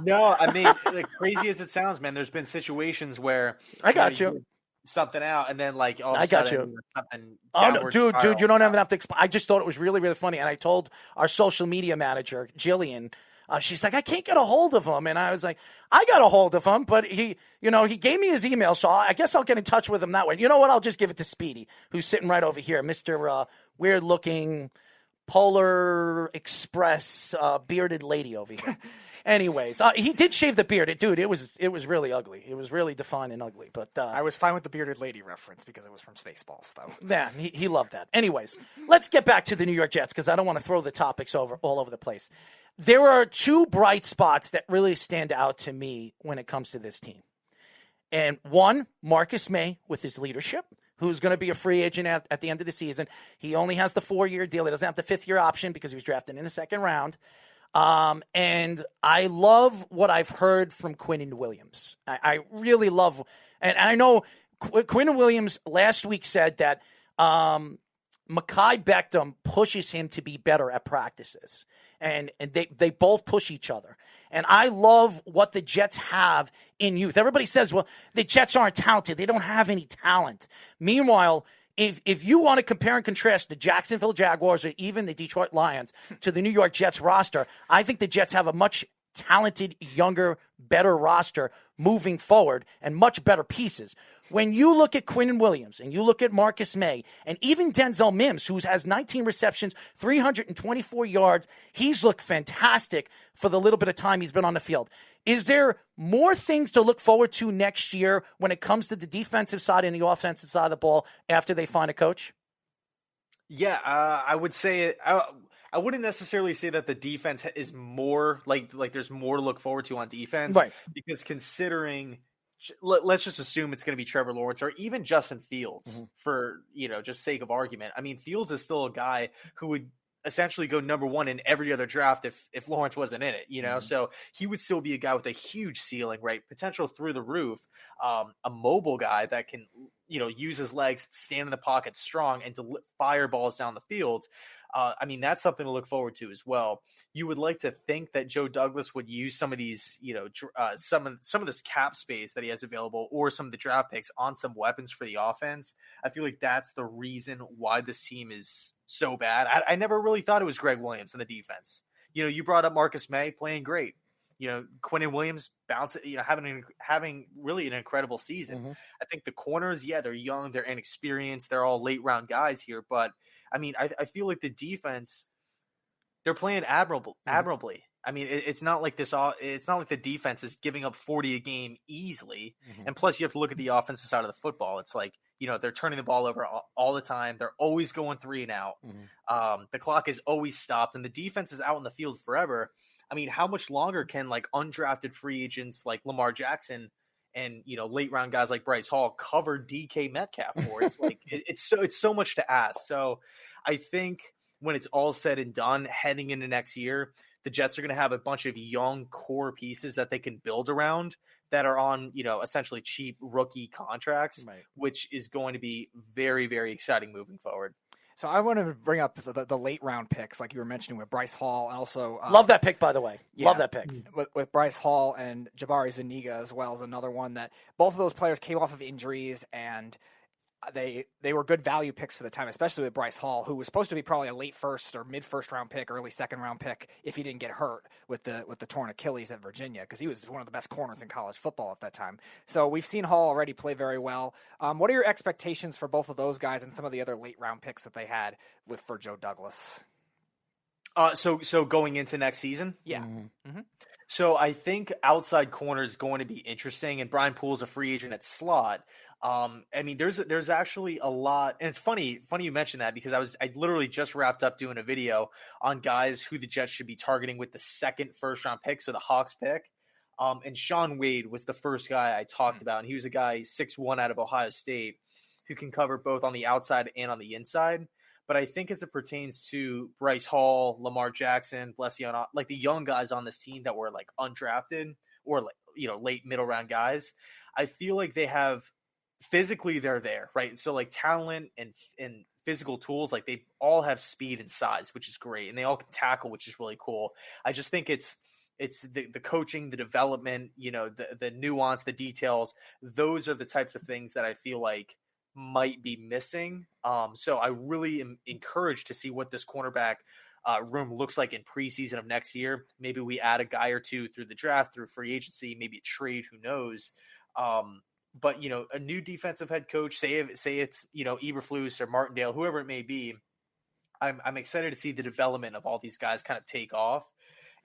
[SPEAKER 7] No, like, crazy as it sounds, man, there's been situations where
[SPEAKER 6] I got you.
[SPEAKER 7] Something out, and then like all of
[SPEAKER 6] I
[SPEAKER 7] a
[SPEAKER 6] got
[SPEAKER 7] sudden,
[SPEAKER 6] you.
[SPEAKER 7] Something
[SPEAKER 6] dude, you don't even have to explain. I just thought it was really, really funny, and I told our social media manager, Jillian. She's like, I can't get a hold of him. And I was like, I got a hold of him, but he gave me his email. So I guess I'll get in touch with him that way. You know what? I'll just give it to Speedy, who's sitting right over here. Mr. Weird looking Polar Express bearded lady over here. Anyways, he did shave the beard. Dude, it was really ugly. It was really defined and ugly. But
[SPEAKER 8] I was fine with the bearded lady reference because it was from Spaceballs, though.
[SPEAKER 6] Yeah, he loved that. Anyways, let's get back to the New York Jets because I don't want to throw the topics all over the place. There are two bright spots that really stand out to me when it comes to this team. And one, Marcus May with his leadership, who's going to be a free agent at the end of the season. He only has the 4-year deal. He doesn't have the 5th-year option because he was drafted in the second round. And I love what I've heard from Quinnen Williams. I really love, and I know Quinnen Williams last week said that Mekhi Beckham pushes him to be better at practices. And they both push each other. And I love what the Jets have in youth. Everybody says, well, the Jets aren't talented. They don't have any talent. Meanwhile, if you want to compare and contrast the Jacksonville Jaguars or even the Detroit Lions to the New York Jets roster, I think the Jets have a much talented, younger, better roster moving forward and much better pieces. When you look at Quinnen Williams and you look at Marcus May and even Denzel Mims, who has 19 receptions, 324 yards, he's looked fantastic for the little bit of time he's been on the field. Is there more things to look forward to next year when it comes to the defensive side and the offensive side of the ball after they find a coach?
[SPEAKER 7] Yeah, I would say I wouldn't necessarily say that the defense is more like there's more to look forward to on defense,
[SPEAKER 6] right?
[SPEAKER 7] Because considering, let's just assume it's going to be Trevor Lawrence or even Justin Fields for just sake of argument. I mean, Fields is still a guy who would essentially go number one in every other draft if Lawrence wasn't in it, so he would still be a guy with a huge ceiling, right? Potential through the roof, a mobile guy that can, use his legs, stand in the pocket strong and to fire balls down the field. I mean, that's something to look forward to as well. You would like to think that Joe Douglas would use some of these, some of this cap space that he has available or some of the draft picks on some weapons for the offense. I feel like that's the reason why this team is so bad. I never really thought it was Greg Williams in the defense. You brought up Marcus May playing great. Quinnen Williams having really an incredible season. I think the corners, they're young, they're inexperienced, they're all late round guys here, but I mean, I feel like the defense, they're playing admirably. I mean, it's not like it's not like the defense is giving up 40 a game easily. And plus, you have to look at the offensive side of the football. It's like, they're turning the ball over all the time. They're always going 3 and out. The clock is always stopped, and the defense is out in the field forever. I mean, how much longer can undrafted free agents like Lamar Jackson and late round guys like Bryce Hall cover DK Metcalf for? It's like it's so much to ask. So I think when it's all said and done, heading into next year, the Jets are going to have a bunch of young core pieces that they can build around that are on essentially cheap rookie contracts, right, which is going to be very, very exciting moving forward.
[SPEAKER 8] So I want to bring up the late round picks, like you were mentioning with Bryce Hall, and also
[SPEAKER 6] love that pick, by the way. Love that pick
[SPEAKER 8] with Bryce Hall and Jabari Zuniga as well as another one that both of those players came off of injuries, and they were good value picks for the time, especially with Bryce Hall, who was supposed to be probably a late first or mid first round pick, early second round pick if he didn't get hurt with the torn Achilles at Virginia, because he was one of the best corners in college football at that time. So we've seen Hall already play very well. What are your expectations for both of those guys and some of the other late round picks that they had for Joe Douglas?
[SPEAKER 7] So going into next season,
[SPEAKER 8] yeah.
[SPEAKER 7] So I think outside corner is going to be interesting, and Brian Poole's a free agent at slot. I mean, there's actually a lot, and it's funny you mentioned that, because I literally just wrapped up doing a video on guys who the Jets should be targeting with the second first round pick, so the Hawks pick. And Sean Wade was the first guy I talked about, and he was a guy 6'1" out of Ohio State who can cover both on the outside and on the inside. But I think as it pertains to Bryce Hall, Lamar Jackson, Blesian, like the young guys on this team that were undrafted or late middle round guys, I feel like they have physically they're there, right? So talent and physical tools, they all have speed and size, which is great, and they all can tackle, which is really cool. I just think it's the coaching, the development, the nuance, the details. Those are the types of things that I feel like might be missing. So I really am encouraged to see what this cornerback room looks like in preseason of next year. Maybe we add a guy or two through the draft, through free agency, maybe a trade, who knows? But a new defensive head coach, say it's Eberflus or Martindale, whoever it may be, I'm excited to see the development of all these guys kind of take off,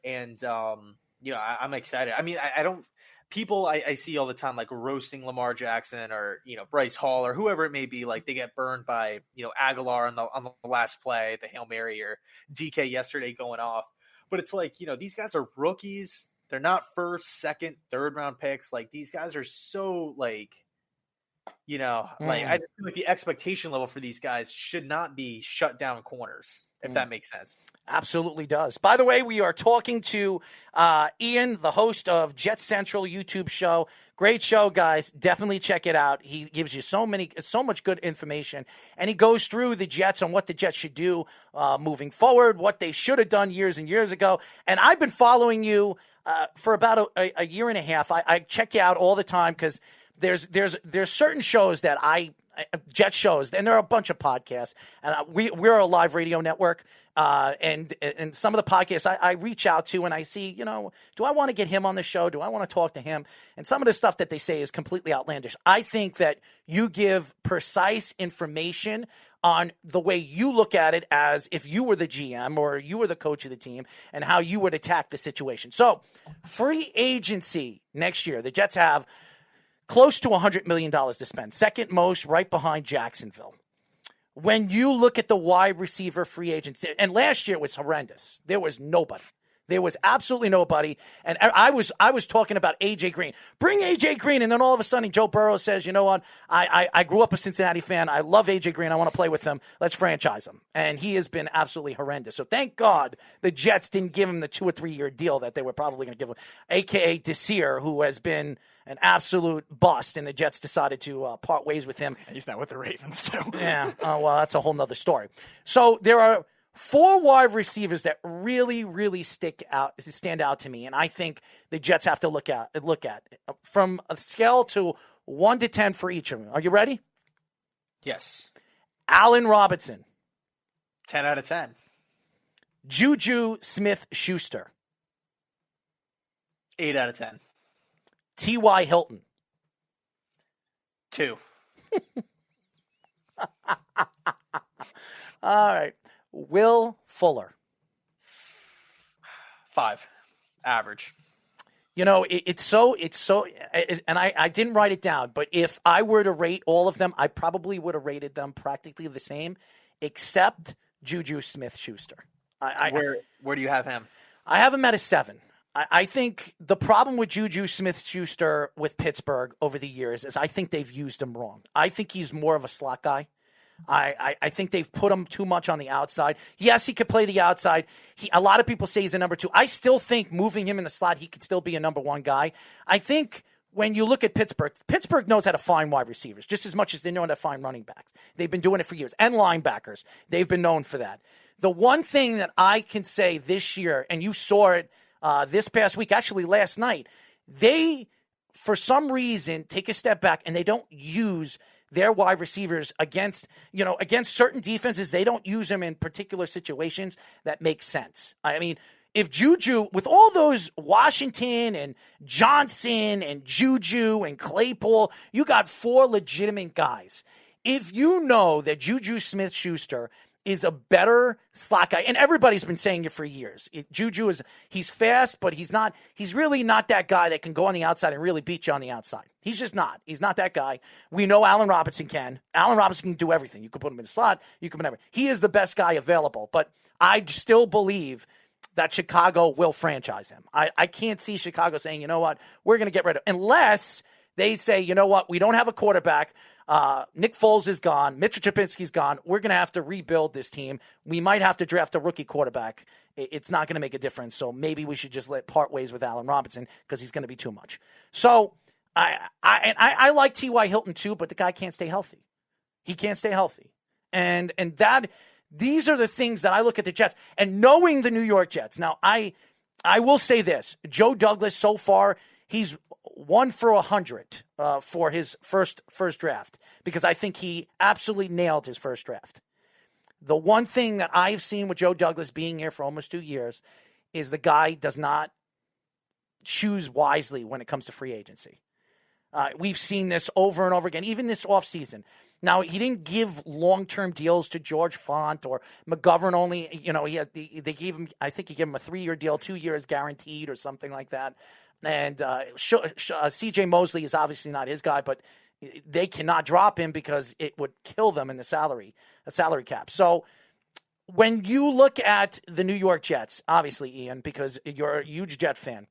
[SPEAKER 7] and I'm excited. I mean, I don't. People I see all the time roasting Lamar Jackson or Bryce Hall or whoever it may be, they get burned by Aguilar on the last play, the Hail Mary, or DK yesterday going off. But it's these guys are rookies. They're not first, second, third round picks. These guys are so I feel like the expectation level for these guys should not be shut down corners, if that makes sense.
[SPEAKER 6] Absolutely does. By the way, we are talking to Ian, the host of Jet Central YouTube show. Great show, guys. Definitely check it out. He gives you so much good information, and he goes through the Jets and what the Jets should do moving forward, what they should have done years and years ago. And I've been following you for about a year and a half. I check you out all the time because there's certain shows that Jet shows, and there are a bunch of podcasts, and we're a live radio network. and some of the podcasts I reach out to and I see, do I want to get him on the show? Do I want to talk to him? And some of the stuff that they say is completely outlandish. I think that you give precise information on the way you look at it as if you were the GM or you were the coach of the team and how you would attack the situation. So free agency next year, the Jets have close to $100 million to spend, second most right behind Jacksonville. When you look at the wide receiver free agency, and last year was horrendous. There was nobody. There was absolutely nobody. And I was talking about A.J. Green. Bring A.J. Green. And then all of a sudden, Joe Burrow says, you know what? I grew up a Cincinnati fan. I love A.J. Green. I want to play with him. Let's franchise him. And he has been absolutely horrendous. So thank God the Jets didn't give him the 2 or 3 year deal that they were probably going to give him, a.k.a. Desir, who has been an absolute bust, and the Jets decided to part ways with him.
[SPEAKER 8] He's not with the Ravens, too.
[SPEAKER 6] Yeah, well, that's a whole nother story. So there are 4 wide receivers that really, really stand out to me, and I think the Jets have to look at from a scale to 1 to 10 for each of them. Are you ready?
[SPEAKER 7] Yes.
[SPEAKER 6] Allen Robinson.
[SPEAKER 7] 10 out of 10.
[SPEAKER 6] Juju Smith-Schuster.
[SPEAKER 7] 8 out of 10.
[SPEAKER 6] T.Y. Hilton.
[SPEAKER 7] 2.
[SPEAKER 6] All right. Will Fuller.
[SPEAKER 7] 5. Average.
[SPEAKER 6] It's so, and I didn't write it down, but if I were to rate all of them, I probably would have rated them practically the same, except Juju Smith-Schuster.
[SPEAKER 7] Where do you have him?
[SPEAKER 6] I have him at a 7. I think the problem with Juju Smith-Schuster with Pittsburgh over the years is I think they've used him wrong. I think he's more of a slot guy. I think they've put him too much on the outside. Yes, he could play the outside. A lot of people say he's a number 2. I still think moving him in the slot, he could still be a number 1 guy. I think when you look at Pittsburgh knows how to find wide receivers just as much as they know how to find running backs. They've been doing it for years. And linebackers. They've been known for that. The one thing that I can say this year, and you saw it this past week, actually last night, they, for some reason, take a step back and they don't use their wide receivers against certain defenses. They don't use them in particular situations that make sense. I mean, if Juju, with all those Washington and Johnson and Juju and Claypool, you got 4 legitimate guys. If you know that Juju Smith-Schuster is a better slot guy, and everybody's been saying it for years. Juju he's fast, but he's really not that guy that can go on the outside and really beat you on the outside. He's just not. He's not that guy. We know Allen Robinson can. Allen Robinson can do everything. You can put him in the slot. You can put him everything. He is the best guy available, but I still believe that Chicago will franchise him. I can't see Chicago saying, you know what, we're going to get rid of him, unless they say, you know what, we don't have a quarterback. Nick Foles is gone. Mitchell Trubisky's gone. We're going to have to rebuild this team. We might have to draft a rookie quarterback. It's not going to make a difference. So maybe we should just part ways with Allen Robinson because he's going to be too much. So I like T.Y. Hilton too, but the guy can't stay healthy. He can't stay healthy. And these are the things that I look at the Jets and knowing the New York Jets. Now, I will say this. Joe Douglas, so far, he's 1 for 100 for his first draft because I think he absolutely nailed his first draft. The one thing that I've seen with Joe Douglas being here for almost 2 years is the guy does not choose wisely when it comes to free agency. We've seen this over and over again, even this offseason. Now, he didn't give long-term deals to George Font or McGovern only. They gave him, I think he gave him a 3-year deal, 2 years guaranteed or something like that. And C.J. Mosley is obviously not his guy, but they cannot drop him because it would kill them in the salary cap. So when you look at the New York Jets, obviously, Ian, because you're a huge Jet fan,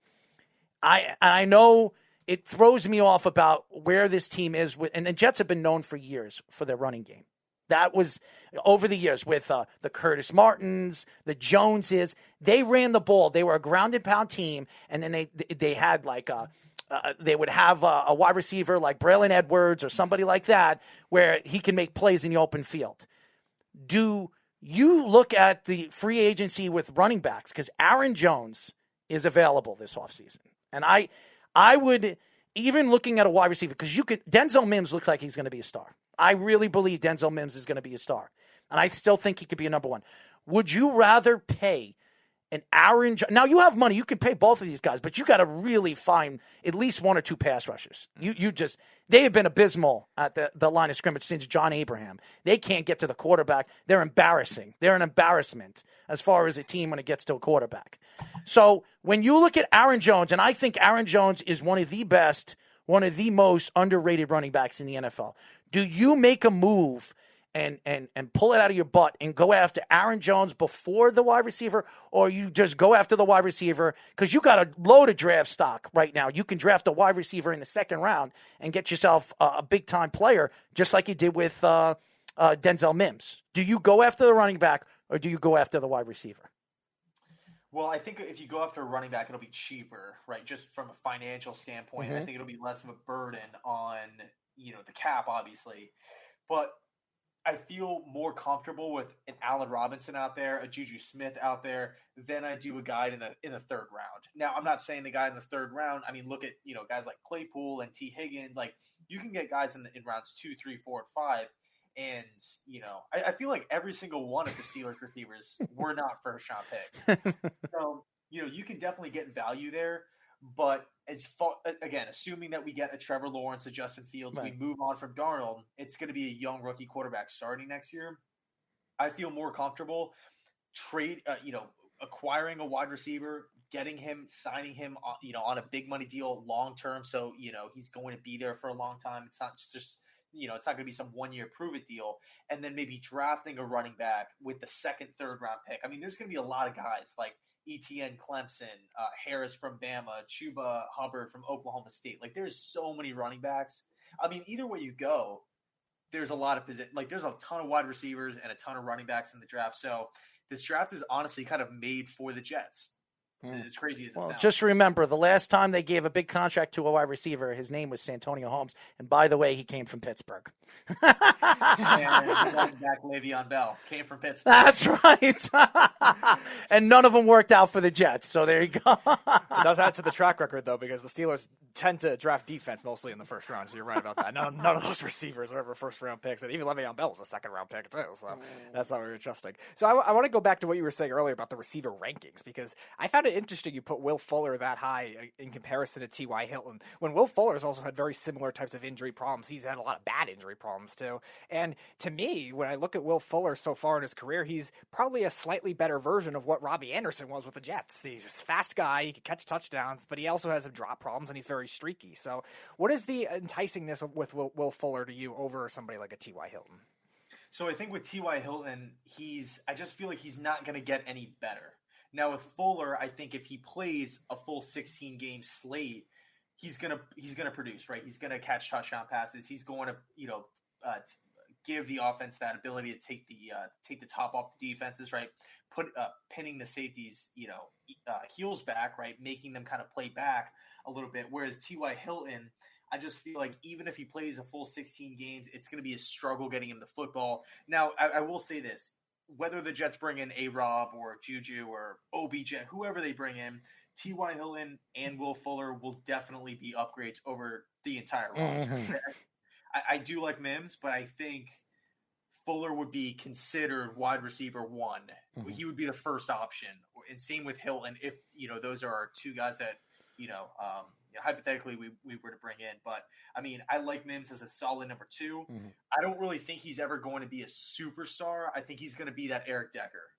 [SPEAKER 6] I know it throws me off about where this team is. And the Jets have been known for years for their running game. That was over the years with the Curtis Martins, the Joneses. They ran the ball. They were a ground and pound team, and then they had they would have a wide receiver like Braylon Edwards or somebody like that where he can make plays in the open field. Do you look at the free agency with running backs? Because Aaron Jones is available this offseason, and I would, even looking at a wide receiver, because Denzel Mims looks like he's going to be a star. I really believe Denzel Mims is going to be a star. And I still think he could be a number 1. would you rather pay an Aaron Now, you have money. You can pay both of these guys, but you got to really find at least one or two pass rushers. They have been abysmal at the line of scrimmage since John Abraham. They can't get to the quarterback. They're embarrassing. They're an embarrassment as far as a team when it gets to a quarterback. So when you look at Aaron Jones, and I think Aaron Jones is one of the best, one of the most underrated running backs in the NFL, do you make a move and pull it out of your butt and go after Aaron Jones before the wide receiver, or you just go after the wide receiver because you got a load of draft stock right now? You can draft a wide receiver in the second round and get yourself a big-time player, just like you did with Denzel Mims. Do you go after the running back, or do you go after the wide receiver?
[SPEAKER 7] Well, I think if you go after a running back, it'll be cheaper, right? Just from a financial standpoint, I think it'll be less of a burden on, the cap, obviously. But I feel more comfortable with an Allen Robinson out there, a Juju Smith out there, than I do a guy in the third round. Now, I'm not saying the guy in the third round. I mean, look at guys like Claypool and T. Higgins. Like, you can get guys in rounds 2, 3, 4, and 5. And, I feel like every single one of the Steelers receivers were not first-round picks. So, you can definitely get value there. But assuming that we get a Trevor Lawrence, a Justin Fields, we move on from Darnold, it's going to be a young rookie quarterback starting next year. I feel more comfortable acquiring a wide receiver, getting him, signing him, on a big money deal long-term. So, he's going to be there for a long time. It's not just it's not going to be some 1-year prove-it deal, and then maybe drafting a running back with the second, third-round pick. I mean, there's going to be a lot of guys like Etienne Clemson, Harris from Bama, Chuba Hubbard from Oklahoma State. Like, there's so many running backs. I mean, either way you go, there's a lot of position. Like, there's a ton of wide receivers and a ton of running backs in the draft. So this draft is honestly kind of made for the Jets. As crazy as it sounds. Just
[SPEAKER 6] remember, the last time they gave a big contract to a wide receiver, his name was Santonio Holmes. And by the way, he came from Pittsburgh.
[SPEAKER 7] And back Le'Veon Bell came from Pittsburgh.
[SPEAKER 6] That's right. And none of them worked out for the Jets. So there you go.
[SPEAKER 8] It does add to the track record, though, because the Steelers tend to draft defense mostly in the first round. So you're right about that. None of those receivers are ever first-round picks. And even Le'Veon Bell was a second-round pick, too. So that's not very interesting. So I want to go back to what you were saying earlier about the receiver rankings, because I found it interesting you put Will Fuller that high in comparison to T.Y. Hilton, when Will Fuller's also had very similar types of injury problems. He's had a lot of bad injury problems, too. And to me, when I look at Will Fuller so far in his career, he's probably a slightly better version of what Robbie Anderson was with the Jets. He's a fast guy, he can catch touchdowns, but he also has some drop problems, and he's very streaky. So what is the enticingness with Will Fuller to you over somebody like a T.Y. Hilton?
[SPEAKER 7] So I think with T.Y. Hilton, I just feel like he's not going to get any better. Now with Fuller, I think if he plays a full 16-game slate, he's gonna produce, right? He's gonna catch touchdown passes. He's going to give the offense that ability to take the top off the defenses, right? Pinning the safeties, heels back, right? Making them kind of play back a little bit. Whereas T.Y. Hilton, I just feel like even if he plays a full 16 games, it's going to be a struggle getting him the football. Now, I will say this. Whether the Jets bring in A-Rob or Juju or OBJ, whoever they bring in, T.Y. Hilton and Will Fuller will definitely be upgrades over the entire roster. I do like Mims, but I think Fuller would be considered wide receiver 1. He would be the first option. And same with Hilton if, those are our two guys that, hypothetically we were to bring in. But, I mean, I like Mims as a solid number 2. I don't really think he's ever going to be a superstar. I think he's going to be that Eric Decker,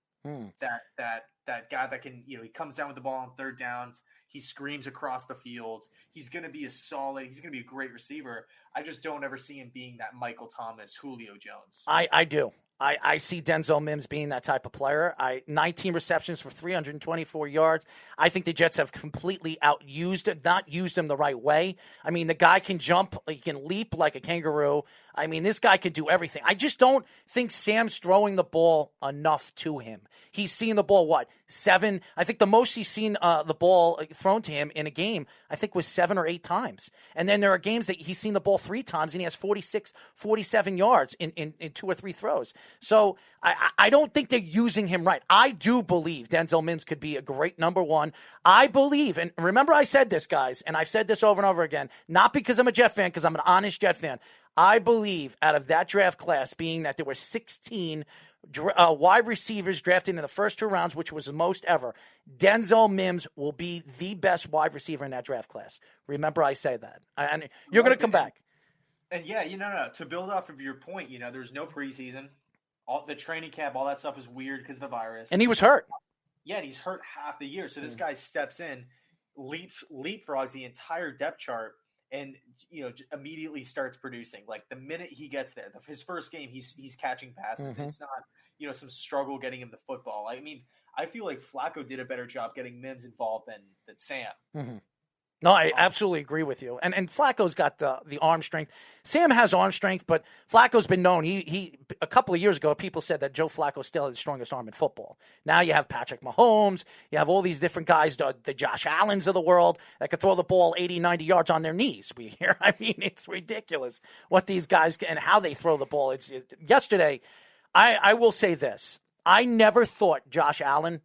[SPEAKER 7] that guy that can, he comes down with the ball on third downs. He screams across the field. He's going to be he's going to be a great receiver. I just don't ever see him being that Michael Thomas, Julio Jones.
[SPEAKER 6] I do. I see Denzel Mims being that type of player. 19 receptions for 324 yards. I think the Jets have completely not used him the right way. I mean, the guy can jump, he can leap like a kangaroo. I mean, this guy could do everything. I just don't think Sam's throwing the ball enough to him. He's seen the ball, 7? I think the most he's seen the ball thrown to him in a game, I think, was 7 or 8 times. And then there are games that he's seen the ball 3 times, and he has 46, 47 yards in 2 or 3 throws. So I don't think they're using him right. I do believe Denzel Mims could be a great number 1. I believe, and remember I said this, guys, and I've said this over and over again, not because I'm a Jet fan, because I'm an honest Jet fan. I believe out of that draft class, being that there were 16 wide receivers drafted in the first 2 rounds, which was the most ever. Denzel Mims will be the best wide receiver in that draft class. Remember, I say that. And you're going to come back.
[SPEAKER 7] And yeah, no. To build off of your point, there's no preseason. All the training camp, all that stuff is weird because of the virus.
[SPEAKER 6] And he was hurt.
[SPEAKER 7] Yeah, and he's hurt half the year. So this guy steps in, leapfrogs the entire depth chart, and immediately starts producing. Like the minute he gets there, his first game, he's catching passes. Mm-hmm. It's not some struggle getting him the football. I mean, I feel like Flacco did a better job getting Mims involved than Sam.
[SPEAKER 6] Mm-hmm. No, I absolutely agree with you. And Flacco's got the arm strength. Sam has arm strength, but Flacco's been known. He a couple of years ago, people said that Joe Flacco still had the strongest arm in football. Now you have Patrick Mahomes. You have all these different guys, the Josh Allens of the world, that could throw the ball 80, 90 yards on their knees. I mean, it's ridiculous what these guys and how they throw the ball. Yesterday, I will say this. I never thought Josh Allen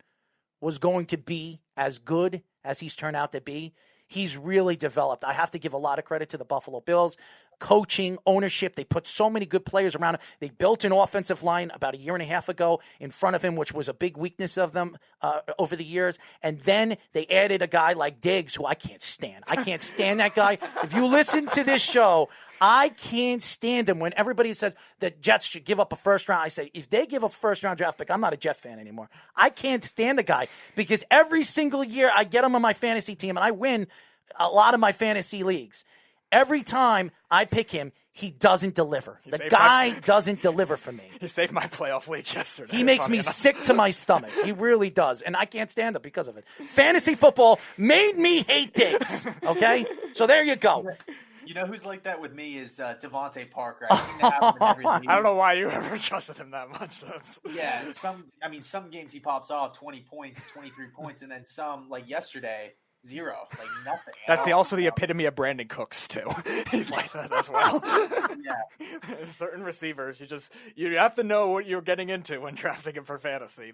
[SPEAKER 6] was going to be as good as he's turned out to be. He's really developed. I have to give a lot of credit to the Buffalo Bills. Coaching, ownership, they put so many good players around him. They built an offensive line about 1.5 years ago in front of him, which was a big weakness of them over the years. And then they added a guy like Diggs, who I can't stand. I can't stand that guy. If you listen to this show, I can't stand him. When everybody says that Jets should give up a first round, I say, if they give up a first round draft pick, I'm not a Jet fan anymore. I can't stand the guy because every single year I get him on my fantasy team and I win a lot of my fantasy leagues. Every time I pick him, he doesn't deliver. The guy doesn't deliver for me.
[SPEAKER 8] He saved my playoff league yesterday.
[SPEAKER 6] He makes me sick to my stomach. He really does. And I can't stand it because of it. Fantasy football made me hate Diggs. Okay? So there you go.
[SPEAKER 7] You know who's like that with me is Devontae Parker. I
[SPEAKER 8] don't know why you ever trusted him that much.
[SPEAKER 7] Yeah, some games he pops off 20 points, 23 points, and then some, like yesterday, 0, like nothing.
[SPEAKER 8] That's also the epitome of Brandon Cooks too. He's like that as well.
[SPEAKER 7] Yeah,
[SPEAKER 8] certain receivers, you have to know what you're getting into when drafting him for fantasy.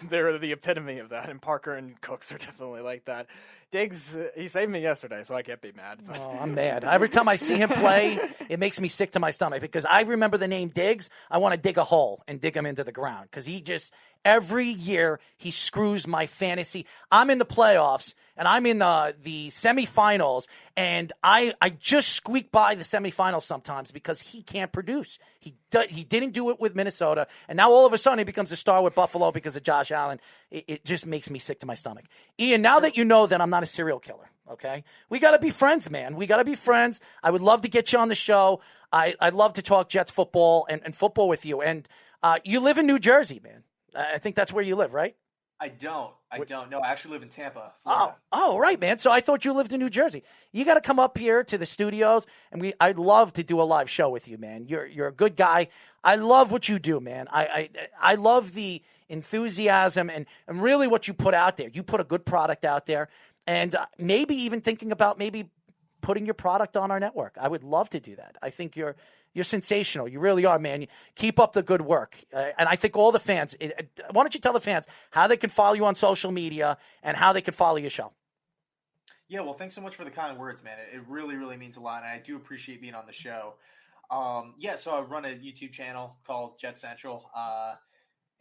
[SPEAKER 8] They're the epitome of that, and Parker and Cooks are definitely like that. Diggs, he saved me yesterday, so I can't be mad.
[SPEAKER 6] Oh, I'm mad. Every time I see him play, it makes me sick to my stomach because I remember the name Diggs. I want to dig a hole and dig him into the ground because every year he screws my fantasy. I'm in the playoffs and I'm in the semifinals, and I just squeak by the semifinals sometimes because he can't produce. He didn't do it with Minnesota, and now all of a sudden he becomes a star with Buffalo because of Josh Allen. It just makes me sick to my stomach. Ian, now that you know that I'm not a serial killer, okay? We got to be friends, man. We got to be friends. I would love to get you on the show. I'd love to talk Jets football and football with you. And you live in New Jersey, man. I think that's where you live, right?
[SPEAKER 7] I don't. No, I actually live in Tampa, Florida.
[SPEAKER 6] Oh, right, man. So I thought you lived in New Jersey. You got to come up here to the studios, and I'd love to do a live show with you, man. You're a good guy. I love what you do, man. I love the enthusiasm and really what you put out there. You put a good product out there, and maybe even thinking about maybe putting your product on our network. I would love to do that. I think you're sensational. You really are, man. Keep up the good work. And I think all the fans, why don't you tell the fans how they can follow you on social media and how they can follow your show?
[SPEAKER 7] Yeah, well, thanks so much for the kind words, man. It really, really means a lot, and I do appreciate being on the show. So I run a YouTube channel called Jet Central.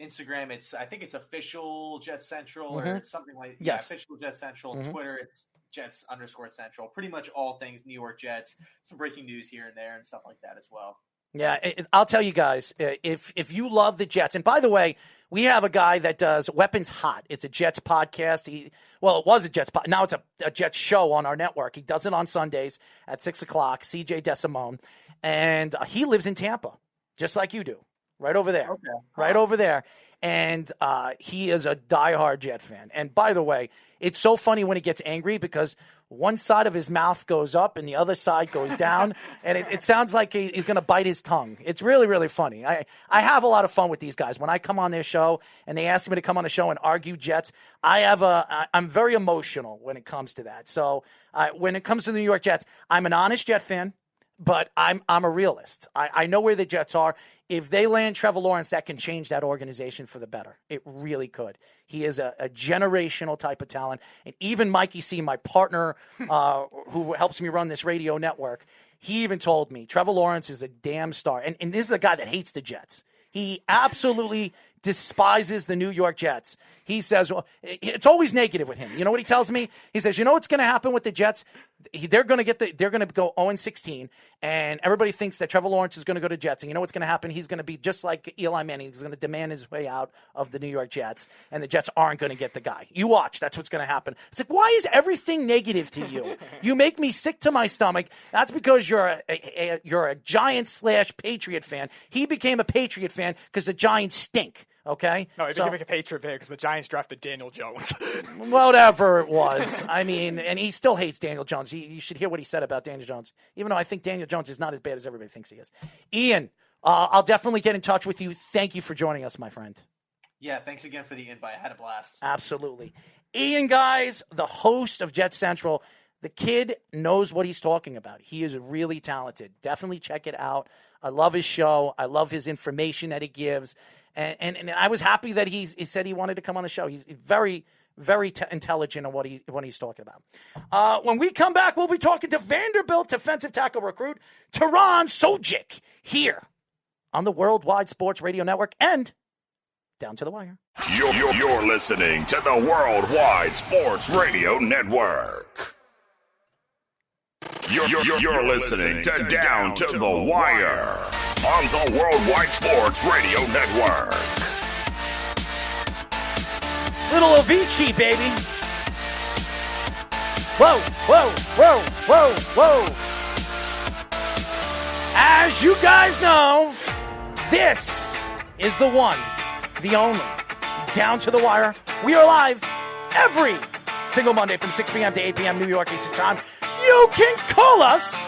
[SPEAKER 7] Instagram, I think it's official Jet Central or it's something like official Jet Central. Mm-hmm. Twitter, it's Jets_Central. Pretty much all things New York Jets. Some breaking news here and there and stuff like that as well.
[SPEAKER 6] Yeah, I'll tell you guys, if you love the Jets, and by the way, we have a guy that does Weapons Hot. It's a Jets podcast. It was a Jets podcast. Now it's a Jets show on our network. He does it on Sundays at 6 o'clock, CJ DeSimone. And he lives in Tampa, just like you do, right over there. Okay. Right over there. And he is a diehard Jet fan. And by the way, it's so funny when he gets angry because one side of his mouth goes up and the other side goes down. And it sounds like he's going to bite his tongue. It's really, really funny. I have a lot of fun with these guys. When I come on their show and they ask me to come on the show and argue Jets, I'm very emotional when it comes to that. So when it comes to the New York Jets, I'm an honest Jet fan. But I'm a realist. I know where the Jets are. If they land Trevor Lawrence, that can change that organization for the better. It really could. He is a generational type of talent. And even Mikey C., my partner who helps me run this radio network, he even told me Trevor Lawrence is a damn star. And this is a guy that hates the Jets. He absolutely despises the New York Jets. He says, well, it's always negative with him. You know what he tells me? He says, you know what's going to happen with the Jets? They're going to go 0-16, and everybody thinks that Trevor Lawrence is going to go to Jets. And you know what's going to happen? He's going to be just like Eli Manning. He's going to demand his way out of the New York Jets, and the Jets aren't going to get the guy. You watch. That's what's going to happen. It's like, why is everything negative to you? You make me sick to my stomach. That's because you're a Giants/Patriot fan. He became a Patriot fan because the Giants stink. Okay?
[SPEAKER 8] No, he became a Patriot fan because the Giants drafted Daniel Jones.
[SPEAKER 6] Whatever it was. I mean, and he still hates Daniel Jones. You should hear what he said about Daniel Jones, even though I think Daniel Jones is not as bad as everybody thinks he is. Ian, I'll definitely get in touch with you. Thank you for joining us, my friend.
[SPEAKER 7] Yeah, thanks again for the invite. I had a blast.
[SPEAKER 6] Absolutely. Ian, guys, the host of Jet Central, the kid knows what he's talking about. He is really talented. Definitely check it out. I love his show. I love his information that he gives. And I was happy that he said he wanted to come on the show. He's very, very intelligent on what he's talking about. When we come back, we'll be talking to Vanderbilt defensive tackle recruit Terion Sugick here on the Worldwide Sports Radio Network and Down to the Wire.
[SPEAKER 1] You're listening to the Worldwide Sports Radio Network. You're listening to Down to the Wire on the Worldwide Sports Radio Network.
[SPEAKER 6] Little Avicii, baby. Whoa, whoa, whoa, whoa, whoa. As you guys know, this is the one, the only, Down to the Wire. We are live every single Monday from 6 p.m. to 8 p.m. New York Eastern Time. You can call us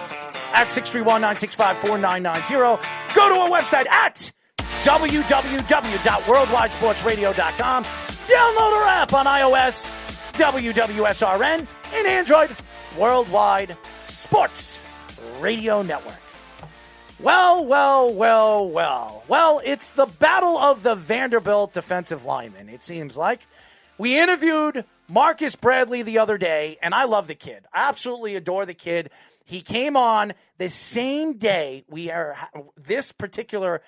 [SPEAKER 6] at 631-965-4990. Go to our website at www.worldwidesportsradio.com. Download our app on iOS, WWSRN, and Android, Worldwide Sports Radio Network. Well, it's the battle of the Vanderbilt defensive linemen, it seems like. We interviewed Marcus Bradley the other day, and I love the kid. I absolutely adore the kid. He came on the same day this particular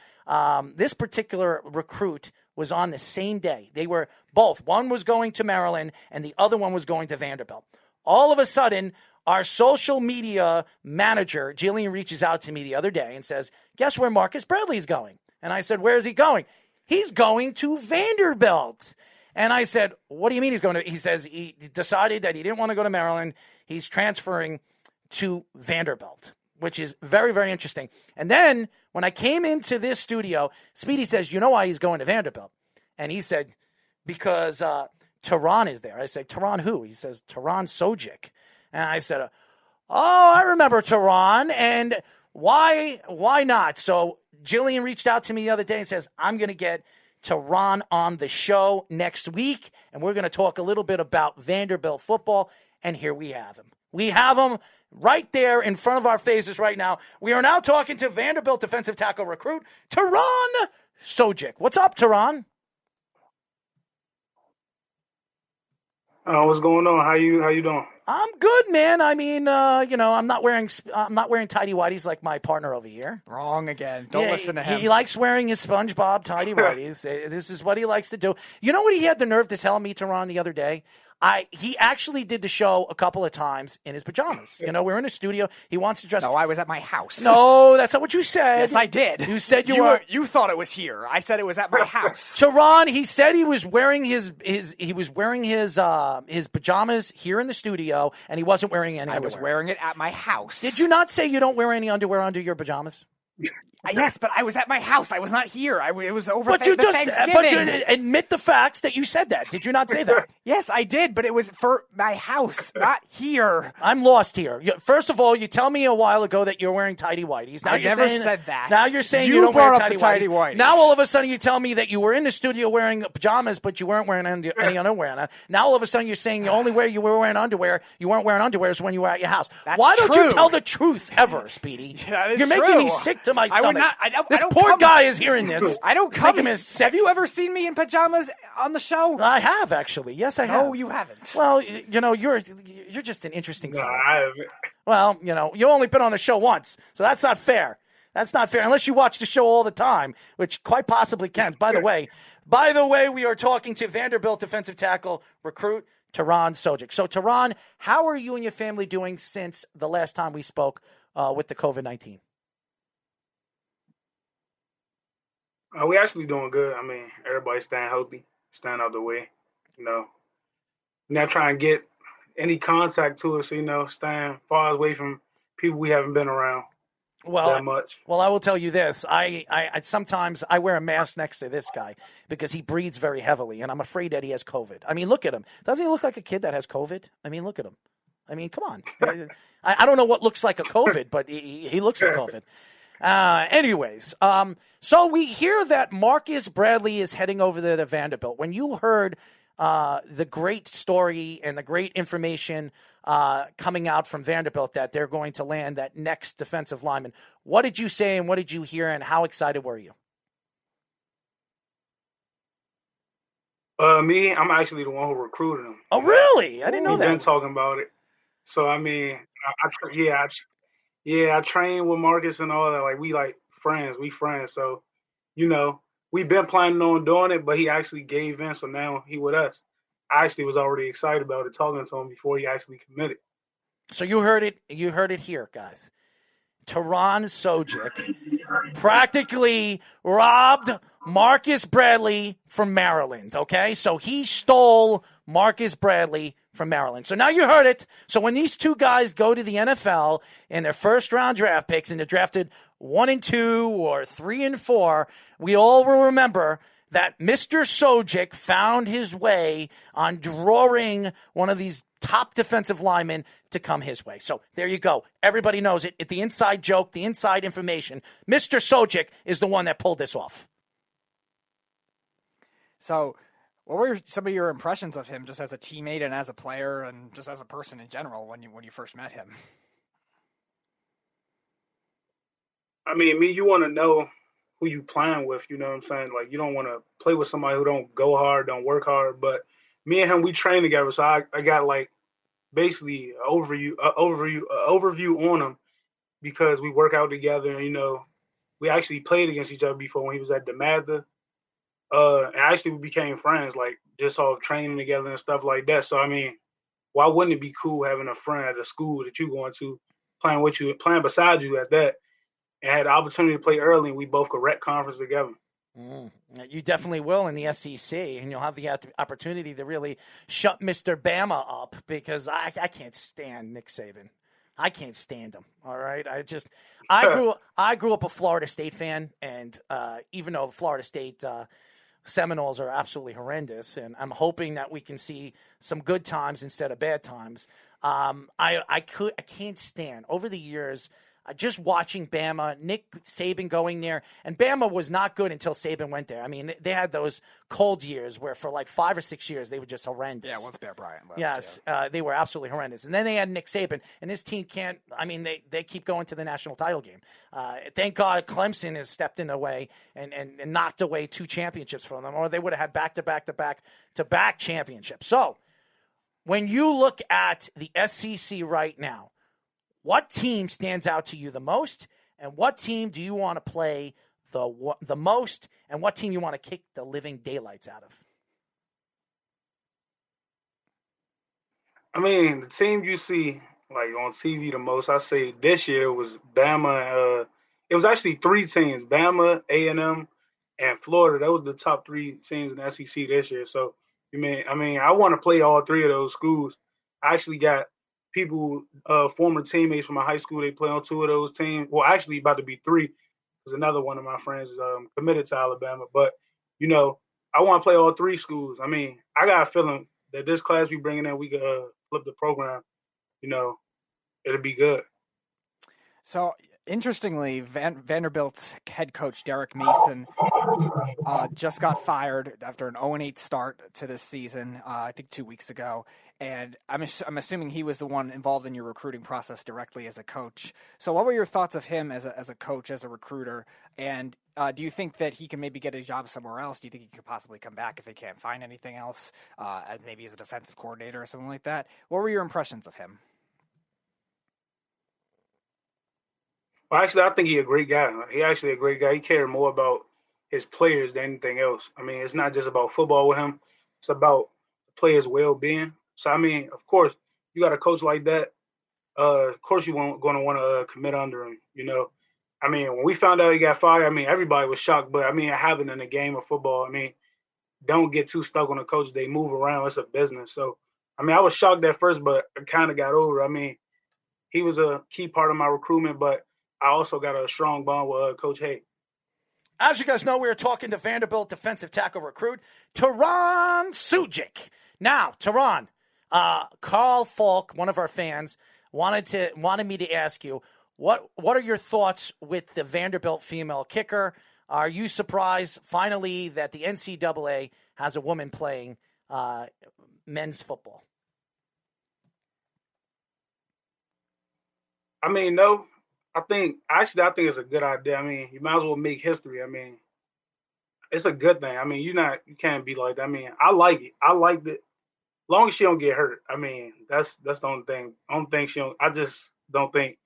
[SPEAKER 6] recruit was on the same day. They were both. One was going to Maryland, and the other one was going to Vanderbilt. All of a sudden, our social media manager, Jillian, reaches out to me the other day and says, guess where Marcus Bradley's going? And I said, where is he going? He's going to Vanderbilt. And I said, what do you mean he's going to? He says he decided that he didn't want to go to Maryland. He's transferring to Vanderbilt, which is very, very interesting. And then when I came into this studio, Speedy says, you know why he's going to Vanderbilt? And he said, because Terion is there. I said, Terion who? He says, Terion Sugick. And I said, oh, I remember Terion. And why not? So Jillian reached out to me the other day and says, I'm going to get Terion on the show next week, and we're going to talk a little bit about Vanderbilt football, and here we have him. We have him right there in front of our faces right now. We are now talking to Vanderbilt defensive tackle recruit Terion Sugick. What's up, Terion?
[SPEAKER 9] What's going on? How you doing?
[SPEAKER 6] I'm good, man. I mean, I'm not wearing tidy whities like my partner over here.
[SPEAKER 8] Wrong again. Don't listen to him.
[SPEAKER 6] He likes wearing his SpongeBob tidy whities. This is what he likes to do. You know what he had the nerve to tell me, Terion, the other day? He actually did the show a couple of times in his pajamas. You know, we're in a studio. He wants to dress.
[SPEAKER 8] No, I was at my house.
[SPEAKER 6] No, that's not what you said.
[SPEAKER 8] Yes, I did.
[SPEAKER 6] You said you were.
[SPEAKER 8] You thought it was here. I said it was at my house.
[SPEAKER 6] Terion, he said he was wearing his pajamas here in the studio, and he wasn't wearing any underwear.
[SPEAKER 8] I was wearing it at my house.
[SPEAKER 6] Did you not say you don't wear any underwear under your pajamas?
[SPEAKER 8] Yes, but I was at my house. I was not here. It was over Thanksgiving.
[SPEAKER 6] But you admit the facts that you said that. Did you not say that?
[SPEAKER 8] Yes, I did, but it was for my house, not here.
[SPEAKER 6] I'm lost here. First of all, you tell me a while ago that you're wearing tidy whities. Now
[SPEAKER 8] I never said that.
[SPEAKER 6] Now you're saying you don't wear tidy
[SPEAKER 8] whities.
[SPEAKER 6] Now all of a sudden you tell me that you were in the studio wearing pajamas, but you weren't wearing any underwear. Now all of a sudden you're saying the only way you were wearing underwear, you weren't wearing underwear is when you were at your house.
[SPEAKER 8] That's
[SPEAKER 6] Why don't
[SPEAKER 8] true.
[SPEAKER 6] you tell the truth ever, Speedy?
[SPEAKER 8] That is
[SPEAKER 6] You're making
[SPEAKER 8] true.
[SPEAKER 6] me sick to my stomach.
[SPEAKER 8] This
[SPEAKER 6] poor guy is hearing this.
[SPEAKER 8] I don't come.
[SPEAKER 6] Have
[SPEAKER 8] you ever seen me in pajamas on the show?
[SPEAKER 6] I have, actually. Yes, I have.
[SPEAKER 8] No, you haven't.
[SPEAKER 6] Well, you're just an interesting fellow.
[SPEAKER 9] I haven't.
[SPEAKER 6] Well, you only been on the show once, so that's not fair. That's not fair unless you watch the show all the time, which quite possibly can. By the way, we are talking to Vanderbilt defensive tackle recruit Terion Sugick. So, Terion, how are you and your family doing since the last time we spoke with the COVID-19?
[SPEAKER 9] We actually doing good. I mean, everybody's staying healthy, staying out the way. You know, not trying to get any contact to us. You know, staying far away from people we haven't been around that much.
[SPEAKER 6] Well, I will tell you this. I sometimes I wear a mask next to this guy because he breathes very heavily, and I'm afraid that he has COVID. I mean, look at him. Doesn't he look like a kid that has COVID? I mean, look at him. I mean, come on. I don't know what looks like a COVID, but he looks like COVID. Anyways, so we hear that Marcus Bradley is heading over there to Vanderbilt. When you heard the great story and the great information coming out from Vanderbilt that they're going to land that next defensive lineman, what did you say and what did you hear and how excited were you?
[SPEAKER 9] Me, I'm actually the one who recruited him.
[SPEAKER 6] Oh, really? I didn't know that.
[SPEAKER 9] We've been talking about it. So, I mean, I train with Marcus and all that. Like, we friends. We friends. So, you know, we've been planning on doing it, but he actually gave in. So now he with us. I actually was already excited about it, talking to him before he actually committed.
[SPEAKER 6] So you heard it here, guys. Terion Sugick practically robbed Marcus Bradley from Maryland, okay? So he stole Marcus Bradley from Maryland. So now you heard it. So when these two guys go to the NFL and their first-round draft picks and they're drafted 1 and 2 or 3 and 4, we all will remember that Mr. Sugick found his way on drawing one of these top defensive linemen to come his way. So there you go. Everybody knows it. It's the inside joke, the inside information. Mr. Sugick is the one that pulled this off.
[SPEAKER 8] So what were some of your impressions of him just as a teammate and as a player and just as a person in general when you first met him?
[SPEAKER 9] I mean, you want to know who you playing with, you know what I'm saying? Like, you don't want to play with somebody who don't go hard, don't work hard. But me and him, we train together, so I got like basically an overview on him because we work out together. And, you know, we actually played against each other before when he was at DeMatha. And actually we became friends, like just off training together and stuff like that. So I mean, why wouldn't it be cool having a friend at a school that you're going to playing beside you at that? And had the opportunity to play early, and we both could rec conference together.
[SPEAKER 6] You definitely will in the SEC, and you'll have the opportunity to really shut Mr. Bama up because I can't stand Nick Saban. I can't stand him. All right, I grew up a Florida State fan, and even though Florida State Seminoles are absolutely horrendous, and I'm hoping that we can see some good times instead of bad times. I can't stand over the years. Just watching Bama, Nick Saban going there, and Bama was not good until Saban went there. I mean, they had those cold years where for like 5 or 6 years they were just horrendous.
[SPEAKER 8] Yeah, once Bear Bryant left.
[SPEAKER 6] Yes, they were absolutely horrendous. And then they had Nick Saban, and his team can't – I mean, they keep going to the national title game. Thank God Clemson has stepped in the way and knocked away 2 championships from them, or they would have had back-to-back championships. So when you look at the SEC right now, what team stands out to you the most, and what team do you want to play the most, and what team you want to kick the living daylights out of?
[SPEAKER 9] I mean, the team you see like on TV the most, I say this year was Bama. It was actually 3 teams: Bama, A&M, and Florida. That was the top 3 teams in the SEC this year. So, I want to play all 3 of those schools. I actually got people, former teammates from my high school, they play on 2 of those teams. Well, actually about to be 3, because another one of my friends is committed to Alabama. But, you know, I want to play all 3 schools. I mean, I got a feeling that this class we bringing in, we could flip the program. You know, it'll be good.
[SPEAKER 8] So, interestingly, Vanderbilt's head coach, Derek Mason, just got fired after an 0-8 start to this season, I think 2 weeks ago. And I'm assuming he was the one involved in your recruiting process directly as a coach. So what were your thoughts of him as a coach, as a recruiter? And do you think that he can maybe get a job somewhere else? Do you think he could possibly come back if he can't find anything else, maybe as a defensive coordinator or something like that? What were your impressions of him?
[SPEAKER 9] Well, actually, I think he's a great guy. He actually a great guy. He cared more about his players than anything else. I mean, it's not just about football with him. It's about the players' well-being. So, I mean, of course, you got a coach like that. Of course, you won't going to want to commit under him. You know, I mean, when we found out he got fired, I mean, everybody was shocked. But I mean, it happened in a game of football. I mean, don't get too stuck on the coach. They move around. It's a business. So, I mean, I was shocked at first, but I kind of got over it. I mean, he was a key part of my recruitment, but I also got a strong bond with Coach Hay.
[SPEAKER 6] As you guys know, we are talking to Vanderbilt defensive tackle recruit Terion Sugick. Now, Terion, Carl Falk, one of our fans, wanted me to ask you what are your thoughts with the Vanderbilt female kicker? Are you surprised finally that the NCAA has a woman playing men's football?
[SPEAKER 9] I mean, no. I think it's a good idea. I mean, you might as well make history. I mean, it's a good thing. I mean, you can't be like that. I mean, I like it. I liked it. As long as she don't get hurt. I mean, that's the only thing. I just don't think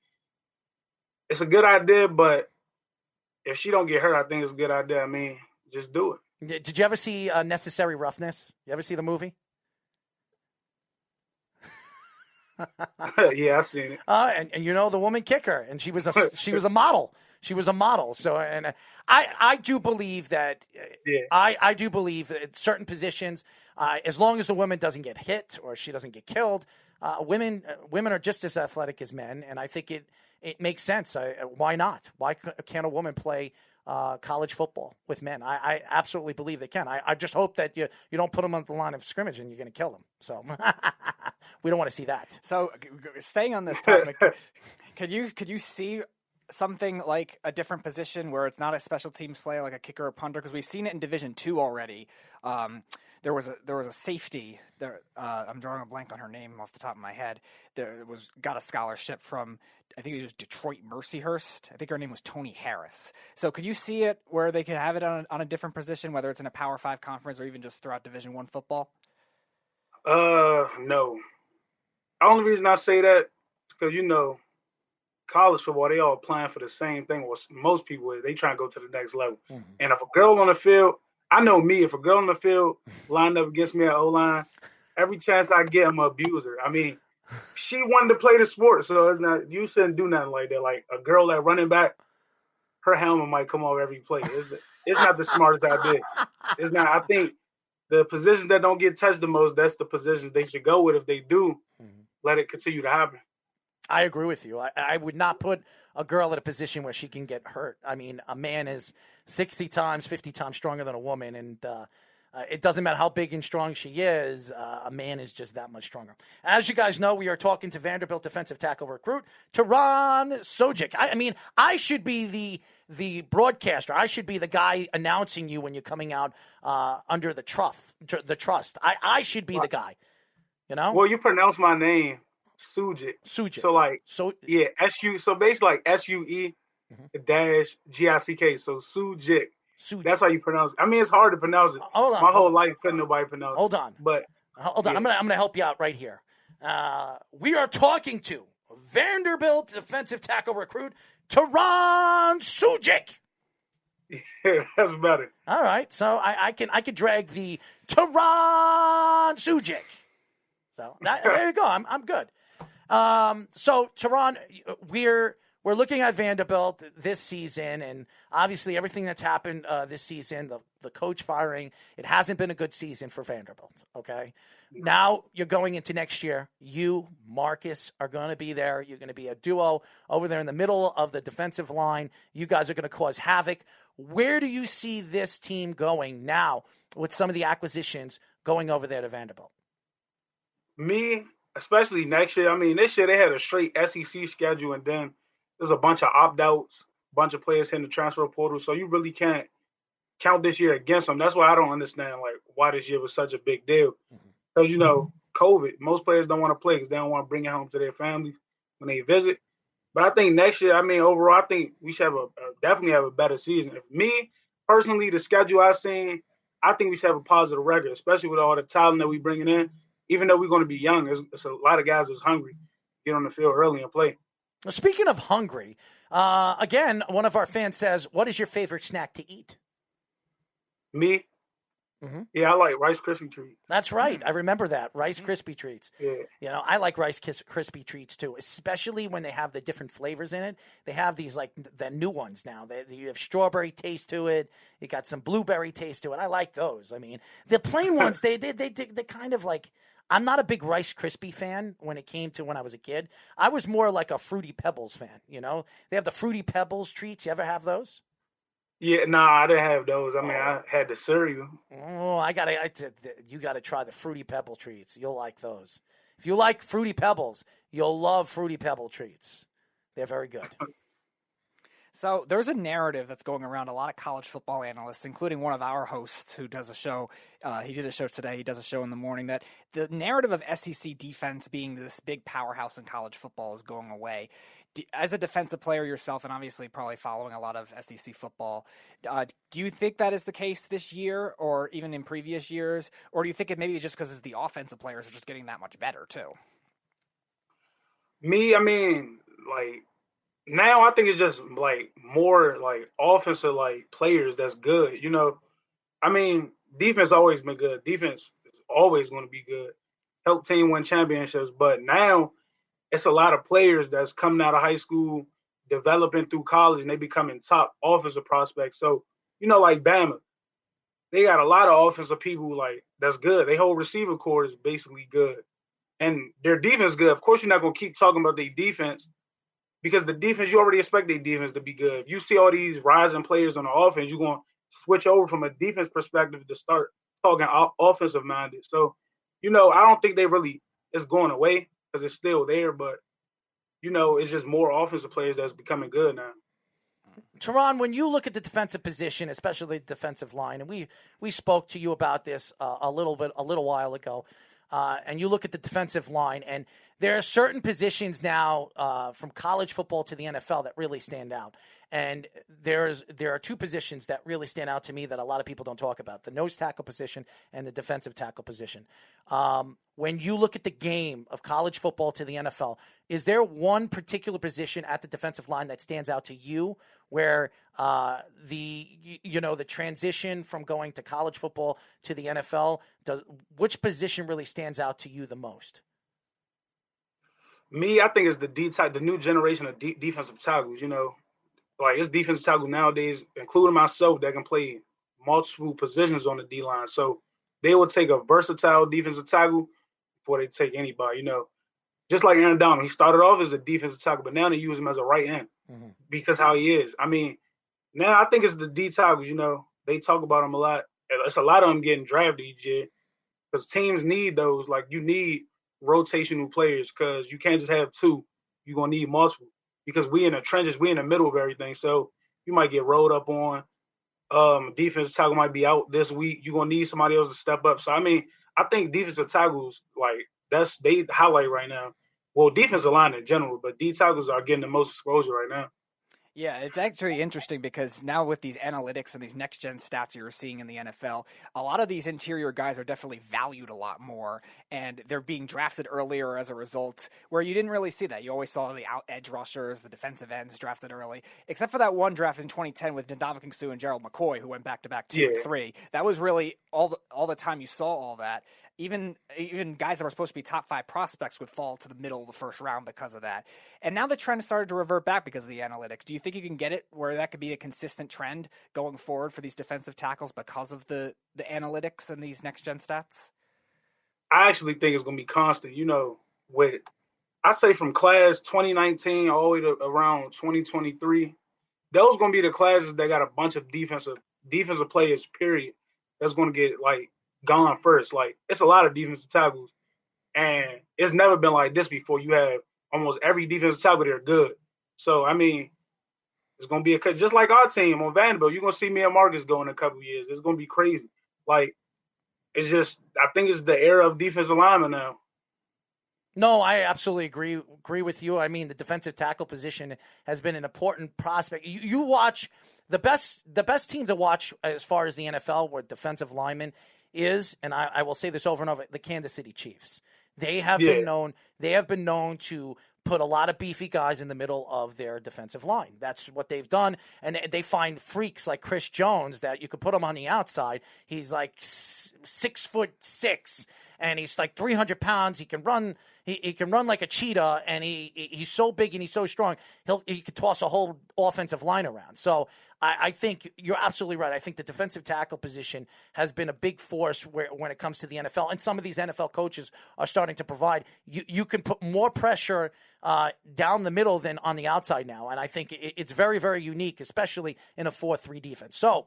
[SPEAKER 9] it's a good idea, but if she don't get hurt, I think it's a good idea. I mean, just do
[SPEAKER 6] it. Did you ever see Necessary Roughness? You ever see the movie?
[SPEAKER 9] Yeah, I seen it.
[SPEAKER 6] And you know the woman kicker, and she was a model. She was a model. So, and I do believe that. Yeah. I do believe that certain positions, as long as the woman doesn't get hit or she doesn't get killed, women are just as athletic as men, and I think it makes sense. Why not? Why can't a woman play college football with men? I absolutely believe they can. I just hope that you don't put them on the line of scrimmage and you're going to kill them. So we don't want to see that.
[SPEAKER 8] So staying on this topic, could you see something like a different position where it's not a special teams player like a kicker or punter? Because we've seen it in Division II already. There was a safety there. I'm drawing a blank on her name off the top of my head. Got a scholarship from, I think it was Detroit Mercyhurst. I think her name was Tony Harris. So could you see it where they could have it on a different position, whether it's in a Power 5 conference or even just throughout Division I football?
[SPEAKER 9] No. The only reason I say that is because, college football, they all applying for the same thing. Or most people, they trying to go to the next level. Mm-hmm. And if a girl on the field, I know me, if a girl on the field lined up against me at O-line, every chance I get, I'm going to abuse her. I mean, she wanted to play the sport, so you shouldn't do nothing like that. Like a girl at running back, her helmet might come off every play. It's not the smartest idea. It's not. I think the positions that don't get touched the most, that's the positions they should go with. If they do, let it continue to happen.
[SPEAKER 6] I agree with you. I would not put a girl in a position where she can get hurt. I mean, a man is 60 times, 50 times stronger than a woman, and it doesn't matter how big and strong she is. A man is just that much stronger. As you guys know, we are talking to Vanderbilt defensive tackle recruit Terion Sugick. I mean, I should be the broadcaster. I should be the guy announcing you when you're coming out under the trust. I should be the guy.
[SPEAKER 9] Well, you pronounce my name Sugick. So yeah, SU. So basically like SUE dash GICK. So Sugick. That's how you pronounce it. I mean, it's hard to pronounce it.
[SPEAKER 6] Hold on.
[SPEAKER 9] My whole life couldn't nobody pronounce it.
[SPEAKER 6] Hold on. Yeah. I'm gonna help you out right here. We are talking to Vanderbilt defensive tackle recruit Terion Sugick.
[SPEAKER 9] Yeah, that's better.
[SPEAKER 6] All right, so I can drag the Terion Sugick. So there you go. I'm good. So Terion, we're looking at Vanderbilt this season, and obviously everything that's happened this season, the coach firing, it hasn't been a good season for Vanderbilt. Okay, now you're going into next year. You, Marcus, are going to be there. You're going to be a duo over there in the middle of the defensive line. You guys are going to cause havoc. Where do you see this team going now with some of the acquisitions going over there to Vanderbilt?
[SPEAKER 9] Me, especially next year. I mean, this year they had a straight SEC schedule, and then there's a bunch of opt-outs, a bunch of players hitting the transfer portal, so you really can't count this year against them. That's why I don't understand, why this year was such a big deal. Because, COVID, most players don't want to play because they don't want to bring it home to their families when they visit. But I think next year, I mean, overall, I think we should definitely have a better season. If me, personally, the schedule I've seen, I think we should have a positive record, especially with all the talent that we bringing in. Even though we're going to be young, there's a lot of guys that's hungry, get on the field early and play.
[SPEAKER 6] Well, speaking of hungry, again, one of our fans says, what is your favorite snack to eat?
[SPEAKER 9] Me?
[SPEAKER 6] Mm-hmm.
[SPEAKER 9] Yeah, I like Rice Krispie treats.
[SPEAKER 6] That's right. I remember that. Rice Krispie treats.
[SPEAKER 9] Yeah.
[SPEAKER 6] You know, I like Rice Krispie treats too, especially when they have the different flavors in it. They have these like the new ones now. You have strawberry taste to it. You got some blueberry taste to it. I like those. I mean, the plain ones, they kind of like, I'm not a big Rice Krispie fan when it came to when I was a kid. I was more like a Fruity Pebbles fan, you know? They have the Fruity Pebbles treats. You ever have those?
[SPEAKER 9] Yeah, nah, I didn't have those. I mean, I had the cereal.
[SPEAKER 6] Oh, you gotta try the Fruity Pebble treats. You'll like those. If you like Fruity Pebbles, you'll love Fruity Pebble treats. They're very good.
[SPEAKER 8] So there's a narrative that's going around a lot of college football analysts, including one of our hosts who does a show. He did a show today. He does a show in the morning that the narrative of SEC defense being this big powerhouse in college football is going away. As a defensive player yourself, and obviously probably following a lot of SEC football, do you think that is the case this year or even in previous years? Or do you think it maybe just because the offensive players are just getting that much better too?
[SPEAKER 9] Me, I mean, like, now I think it's just like more like offensive like players that's good. You know, I mean, defense always been good. Defense is always going to be good. Help team win championships. But now it's a lot of players that's coming out of high school, developing through college, and they becoming top offensive prospects. So, you know, like Bama, they got a lot of offensive people like that's good. Their whole receiver core is basically good. And their defense is good. Of course, you're not going to keep talking about their defense because the defense, you already expect their defense to be good. If you see all these rising players on the offense, you're going to switch over from a defense perspective to start talking offensive minded. So, you know, I don't think they really is going away because it's still there, but, you know, it's just more offensive players that's becoming good now.
[SPEAKER 6] Terion, when you look at the defensive position, especially the defensive line, and we spoke to you about this a little while ago, and you look at the defensive line, and there are certain positions now from college football to the NFL that really stand out. And there are two positions that really stand out to me that a lot of people don't talk about: the nose tackle position and the defensive tackle position. When you look at the game of college football to the NFL, is there one particular position at the defensive line that stands out to you where the transition from going to college football to the NFL, which position really stands out to you the most?
[SPEAKER 9] Me, I think it's the new generation of defensive tackles. You know, like it's defensive tackle nowadays, including myself, that can play multiple positions on the D line. So they will take a versatile defensive tackle before they take anybody. You know, just like Aaron Donald, he started off as a defensive tackle, but now they use him as a right end because how he is. I mean, now I think it's the D tackles. You know, they talk about them a lot. It's a lot of them getting drafted each year because teams need those. Like you need rotational players because you can't just have two. You're gonna need multiple because we in the trenches, we in the middle of everything. So you might get rolled up on. Defensive tackle might be out this week. You're gonna need somebody else to step up. So I mean, I think defensive tackles they highlight right now. Well, defensive line in general, but D tackles are getting the most exposure right now.
[SPEAKER 8] Yeah, it's actually interesting because now with these analytics and these next-gen stats you're seeing in the NFL, a lot of these interior guys are definitely valued a lot more, and they're being drafted earlier as a result, where you didn't really see that. You always saw the edge rushers, the defensive ends drafted early, except for that one draft in 2010 with Ndamukong Suh and Gerald McCoy, who went back-to-back 2 and 3. That was really all the time you saw all that. Even guys that were supposed to be top 5 prospects would fall to the middle of the first round because of that. And now the trend started to revert back because of the analytics. Do you think you can get it where that could be a consistent trend going forward for these defensive tackles because of the analytics and these next-gen stats?
[SPEAKER 9] I actually think it's going to be constant. You know, I say from class 2019 all the way to around 2023, those going to be the classes that got a bunch of defensive players, period, that's going to get, gone first. It's a lot of defensive tackles, and it's never been like this before. You have almost every defensive tackle there good. So I mean, it's gonna be just like our team on Vanderbilt. You're gonna see me and Marcus go in a couple of years. It's gonna be crazy. It's just I think it's the era of defensive lineman now.
[SPEAKER 6] No, I absolutely agree with you. I mean, the defensive tackle position has been an important prospect. You watch the best team to watch as far as the NFL where defensive linemen is, and I will say this over and over, the Kansas City Chiefs. They have been known to put a lot of beefy guys in the middle of their defensive line. That's what they've done. And they find freaks like Chris Jones that you could put him on the outside. He's like 6'6", and he's like 300 pounds. He can run. He can run like a cheetah, and he's so big and he's so strong. He could toss a whole offensive line around. So I think you're absolutely right. I think the defensive tackle position has been a big force when it comes to the NFL, and some of these NFL coaches are starting to provide. You can put more pressure down the middle than on the outside now, and I think it's very, very unique, especially in a 4-3 defense. So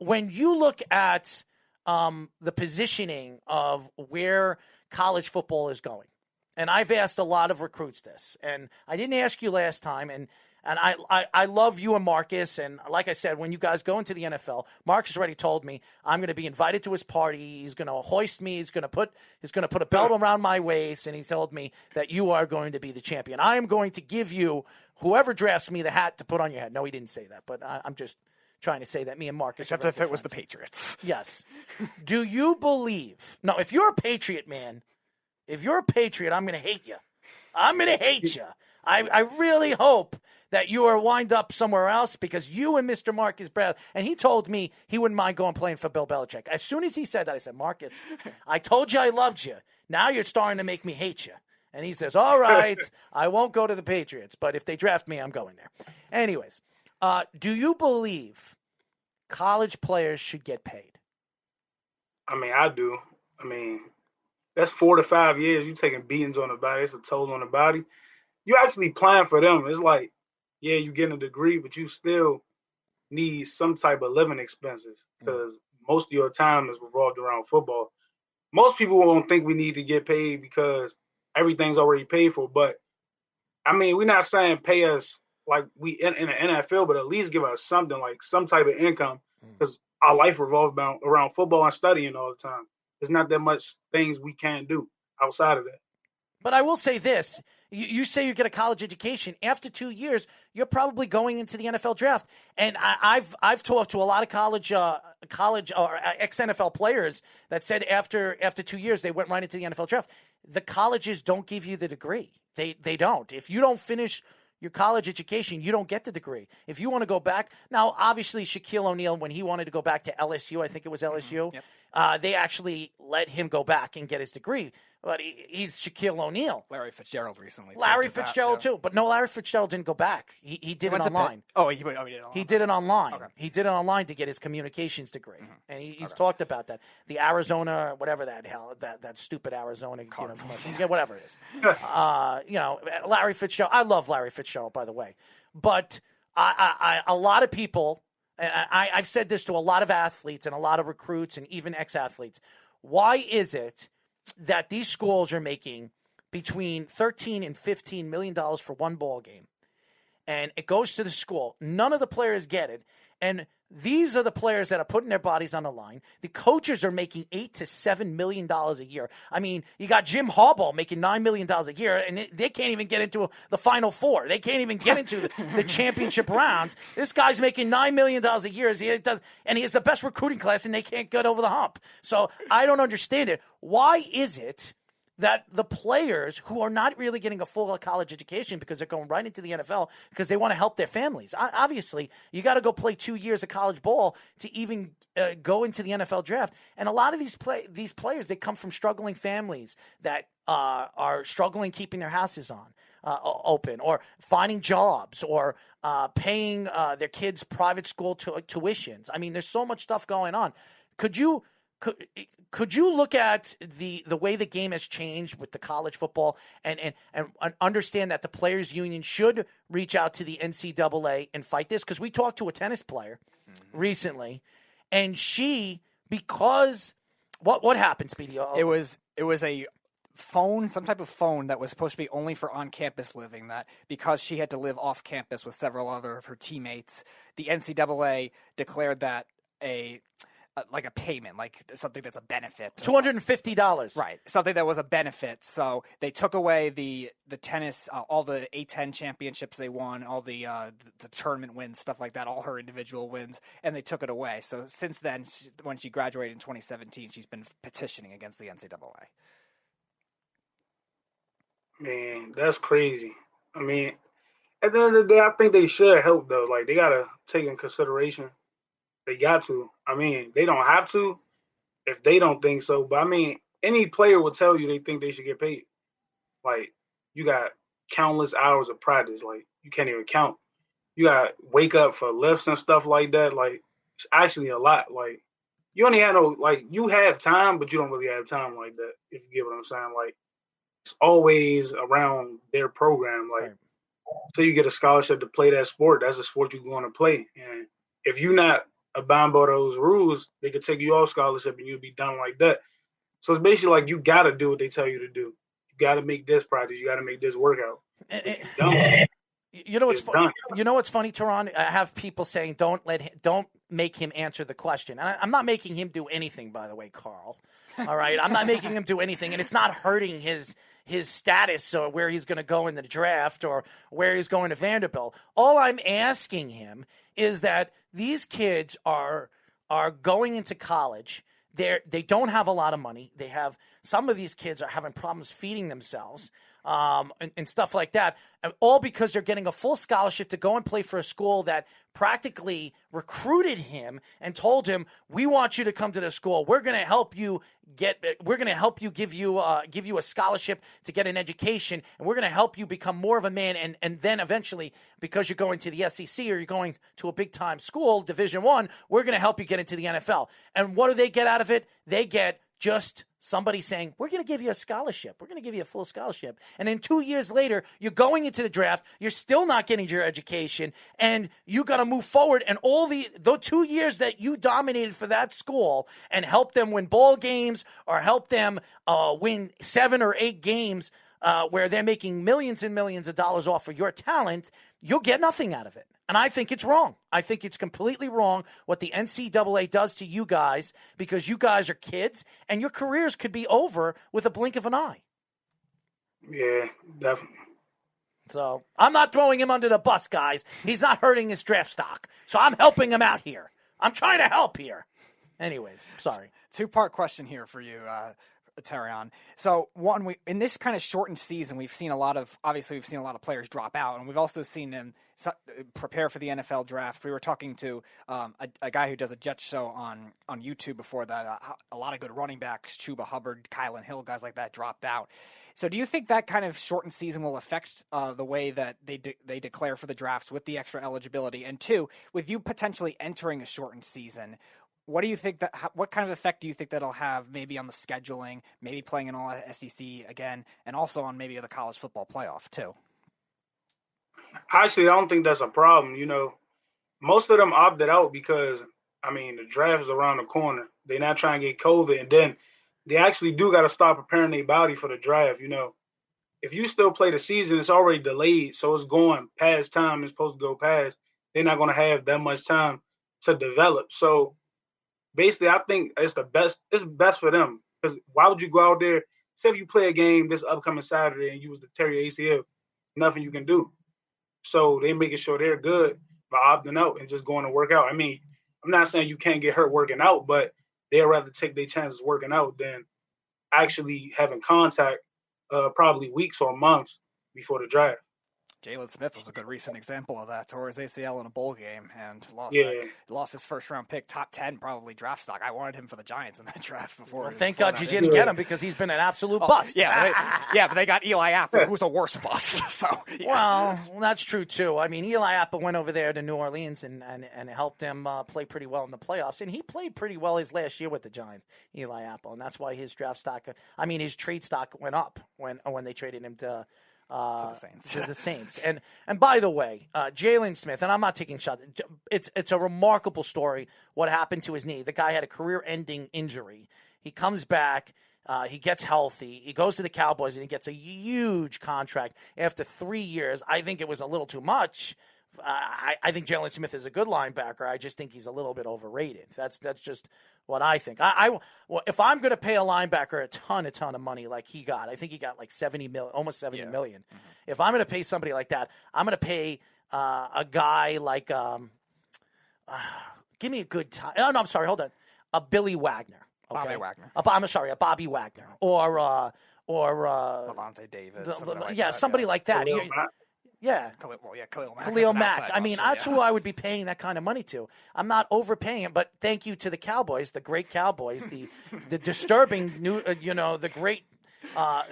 [SPEAKER 6] when you look at the positioning of where college football is going, and I've asked a lot of recruits this, and I didn't ask you last time, and I love you and Marcus, and like I said, when you guys go into the NFL, Marcus already told me I'm going to be invited to his party. He's going to hoist me. He's going to put a belt around my waist, and he told me that you are going to be the champion. I am going to give you, whoever drafts me, the hat to put on your head. No, he didn't say that, but I'm just trying to say that me and Marcus.
[SPEAKER 8] Except if it was the Patriots.
[SPEAKER 6] Yes. Do you believe? No, if you're a Patriot, man, if you're a Patriot, I'm going to hate you. I'm going to hate you. I really hope that you are wind up somewhere else, because you and Mr. Marcus Bradley, and he told me he wouldn't mind going playing for Bill Belichick. As soon as he said that, I said, Marcus, I told you I loved you. Now you're starting to make me hate you. And he says, all right, I won't go to the Patriots, but if they draft me, I'm going there. Anyways, do you believe college players should get paid?
[SPEAKER 9] I mean, I do. I mean, that's 4 to 5 years. You taking beatings on the body. It's a toll on the body. You actually playing for them. It's like, yeah, you getting a degree, but you still need some type of living expenses, because most of your time is revolved around football. Most people won't think we need to get paid because everything's already paid for. But, I mean, we're not saying pay us like we in the NFL, but at least give us something, like some type of income, because our life revolves around football and studying all the time. There's not that much things we can't do outside of that.
[SPEAKER 6] But I will say this. You say you get a college education. After 2 years, you're probably going into the NFL draft. And I've talked to a lot of college or ex-NFL players that said after 2 years, they went right into the NFL draft. The colleges don't give you the degree. They don't. If you don't finish your college education, you don't get the degree. If you want to go back, now obviously Shaquille O'Neal, when he wanted to go back to LSU, I think it was LSU, they actually let him go back and get his degree. But he's Shaquille O'Neal.
[SPEAKER 8] Larry Fitzgerald recently.
[SPEAKER 6] Larry Fitzgerald too, but no, Larry Fitzgerald didn't go back. He did it online.
[SPEAKER 8] He did it online.
[SPEAKER 6] He did it online.
[SPEAKER 8] Okay.
[SPEAKER 6] He did it online to get his communications degree, and he's talked about that. The Arizona, whatever that stupid Arizona, whatever it is. Larry Fitzgerald. I love Larry Fitzgerald, by the way, but a lot of people, and I've said this to a lot of athletes and a lot of recruits and even ex-athletes. Why is it that these schools are making between $13 and $15 million for one ball game, and it goes to the school? None of the players get it, and these are the players that are putting their bodies on the line. The coaches are making $8 to $7 million a year. I mean, you got Jim Harbaugh making $9 million a year, and they can't even get into the Final Four. They can't even get into the championship rounds. This guy's making $9 million a year, and he has the best recruiting class, and they can't get over the hump. So I don't understand it. Why is it that the players who are not really getting a full college education because they're going right into the NFL because they want to help their families? Obviously, you got to go play 2 years of college ball to even go into the NFL draft. And a lot of these players, they come from struggling families that are struggling keeping their houses open, or finding jobs, or paying their kids' private school tuitions. I mean, there's so much stuff going on. Could you look at the way the game has changed with the college football and understand that the players union should reach out to the NCAA and fight this? Because we talked to a tennis player recently, and what happened, Speedy?
[SPEAKER 8] It was a phone, some type of phone that was supposed to be only for on-campus living, that because she had to live off-campus with several other of her teammates, the NCAA declared that like a payment, like something that's a benefit.
[SPEAKER 6] $250.
[SPEAKER 8] Right. Something that was a benefit. So they took away the tennis, all the A10 championships they won, all the tournament wins, stuff like that, all her individual wins, and they took it away. So since then, when she graduated in 2017, she's been petitioning against the NCAA.
[SPEAKER 9] Man, that's crazy. I mean, at the end of the day, I think they should help though. Like they gotta take in consideration. They got to. I mean, they don't have to if they don't think so. But I mean, any player will tell you they think they should get paid. Like you got countless hours of practice. Like you can't even count. You got wake up for lifts and stuff like that. Like it's actually a lot. Like you only have no like you have time, but you don't really have time like that. If you get what I'm saying. Like it's always around their program. Like so you get a scholarship to play that sport. That's a sport you're going to play. And if you're not abiding by those rules, they could take you off scholarship and you'll be done like that. So it's basically like you got to do what they tell you to do. You got to make this practice. You got to make this workout.
[SPEAKER 6] You know what's funny? You know what's funny, Terion? I have people saying don't make him answer the question. And I'm not making him do anything, by the way, Carl. All right, I'm not making him do anything, and it's not hurting his status or where he's going to go in the draft or where he's going to Vanderbilt. All I'm asking him is that these kids are going into college. They don't have a lot of money. Some of these kids are having problems feeding themselves. And stuff like that, all because they're getting a full scholarship to go and play for a school that practically recruited him and told him, "We want you to come to the school. We're going to help you give you a scholarship to get an education, and we're going to help you become more of a man. And then eventually, because you're going to the SEC or you're going to a big time school, Division I, we're going to help you get into the NFL." And what do they get out of it? They get just somebody saying, "We're going to give you a scholarship. We're going to give you a full scholarship." And then 2 years later, you're going into the draft. You're still not getting your education, and you got to move forward. And all the 2 years that you dominated for that school and helped them win ball games or help them win 7 or 8 games where they're making millions and millions of dollars off of your talent, you'll get nothing out of it. And I think it's wrong. I think it's completely wrong what the NCAA does to you guys because you guys are kids and your careers could be over with a blink of an eye.
[SPEAKER 9] Yeah, definitely.
[SPEAKER 6] So I'm not throwing him under the bus, guys. He's not hurting his draft stock. So I'm helping him out here. I'm trying to help here. Anyways, sorry.
[SPEAKER 8] 2-part question here for you, Terion. So one, in this kind of shortened season, we've seen a lot of players drop out, and we've also seen them prepare for the NFL draft. We were talking to a guy who does a Jets show on YouTube before that. A lot of good running backs, Chuba Hubbard, Kylan Hill, guys like that dropped out. So do you think that kind of shortened season will affect the way that they declare for the drafts with the extra eligibility? And 2, with you potentially entering a shortened season, what do you think what kind of effect do you think that'll have maybe on the scheduling, maybe playing in all SEC again, and also on maybe the college football playoff too?
[SPEAKER 9] Actually, I don't think that's a problem. You know, most of them opted out because, I mean, the draft is around the corner. They're not trying to get COVID, and then they actually do got to start preparing their body for the draft. You know, if you still play the season, it's already delayed, so it's going past time it's supposed to go past. They're not going to have that much time to develop. So basically, I think it's the best. It's best for them because why would you go out there? Say if you play a game this upcoming Saturday and you was to tear your ACL, nothing you can do. So they making sure they're good by opting out and just going to work out. I mean, I'm not saying you can't get hurt working out, but they'd rather take their chances working out than actually having contact probably weeks or months before the draft.
[SPEAKER 8] Jalen Smith was a good recent example of that. Tore his ACL in a bowl game and lost his first-round pick, top 10 probably draft stock. I wanted him for the Giants in that draft before.
[SPEAKER 6] Well, thank God you didn't get him because he's been an absolute bust.
[SPEAKER 8] But they got Eli Apple, who's a worse bust. So
[SPEAKER 6] well, that's true too. I mean, Eli Apple went over there to New Orleans and helped him play pretty well in the playoffs, and he played pretty well his last year with the Giants, Eli Apple, and that's why his draft stock, his trade stock went up when they traded him to the Saints. And by the way, Jalen Smith, and I'm not taking shots. It's a remarkable story what happened to his knee. The guy had a career-ending injury. He comes back. He gets healthy. He goes to the Cowboys, and he gets a huge contract after 3 years. I think it was a little too much. I think Jalen Smith is a good linebacker. I just think he's a little bit overrated. That's just what I think. If I'm going to pay a linebacker a ton of money like he got, I think he got like almost 70 million. Mm-hmm. If I'm going to pay somebody like that, I'm going to pay a guy like give me a good time. Oh, no, I'm sorry. Hold on. A Billy Wagner. Okay?
[SPEAKER 8] Bobby Wagner.
[SPEAKER 6] A Bobby Wagner, or
[SPEAKER 8] Levante David.
[SPEAKER 6] Somebody like that. Yeah. Khalil Mack. I mean, that's who I would be paying that kind of money to. I'm not overpaying it, but thank you to the Cowboys, the great Cowboys, the disturbing new, the great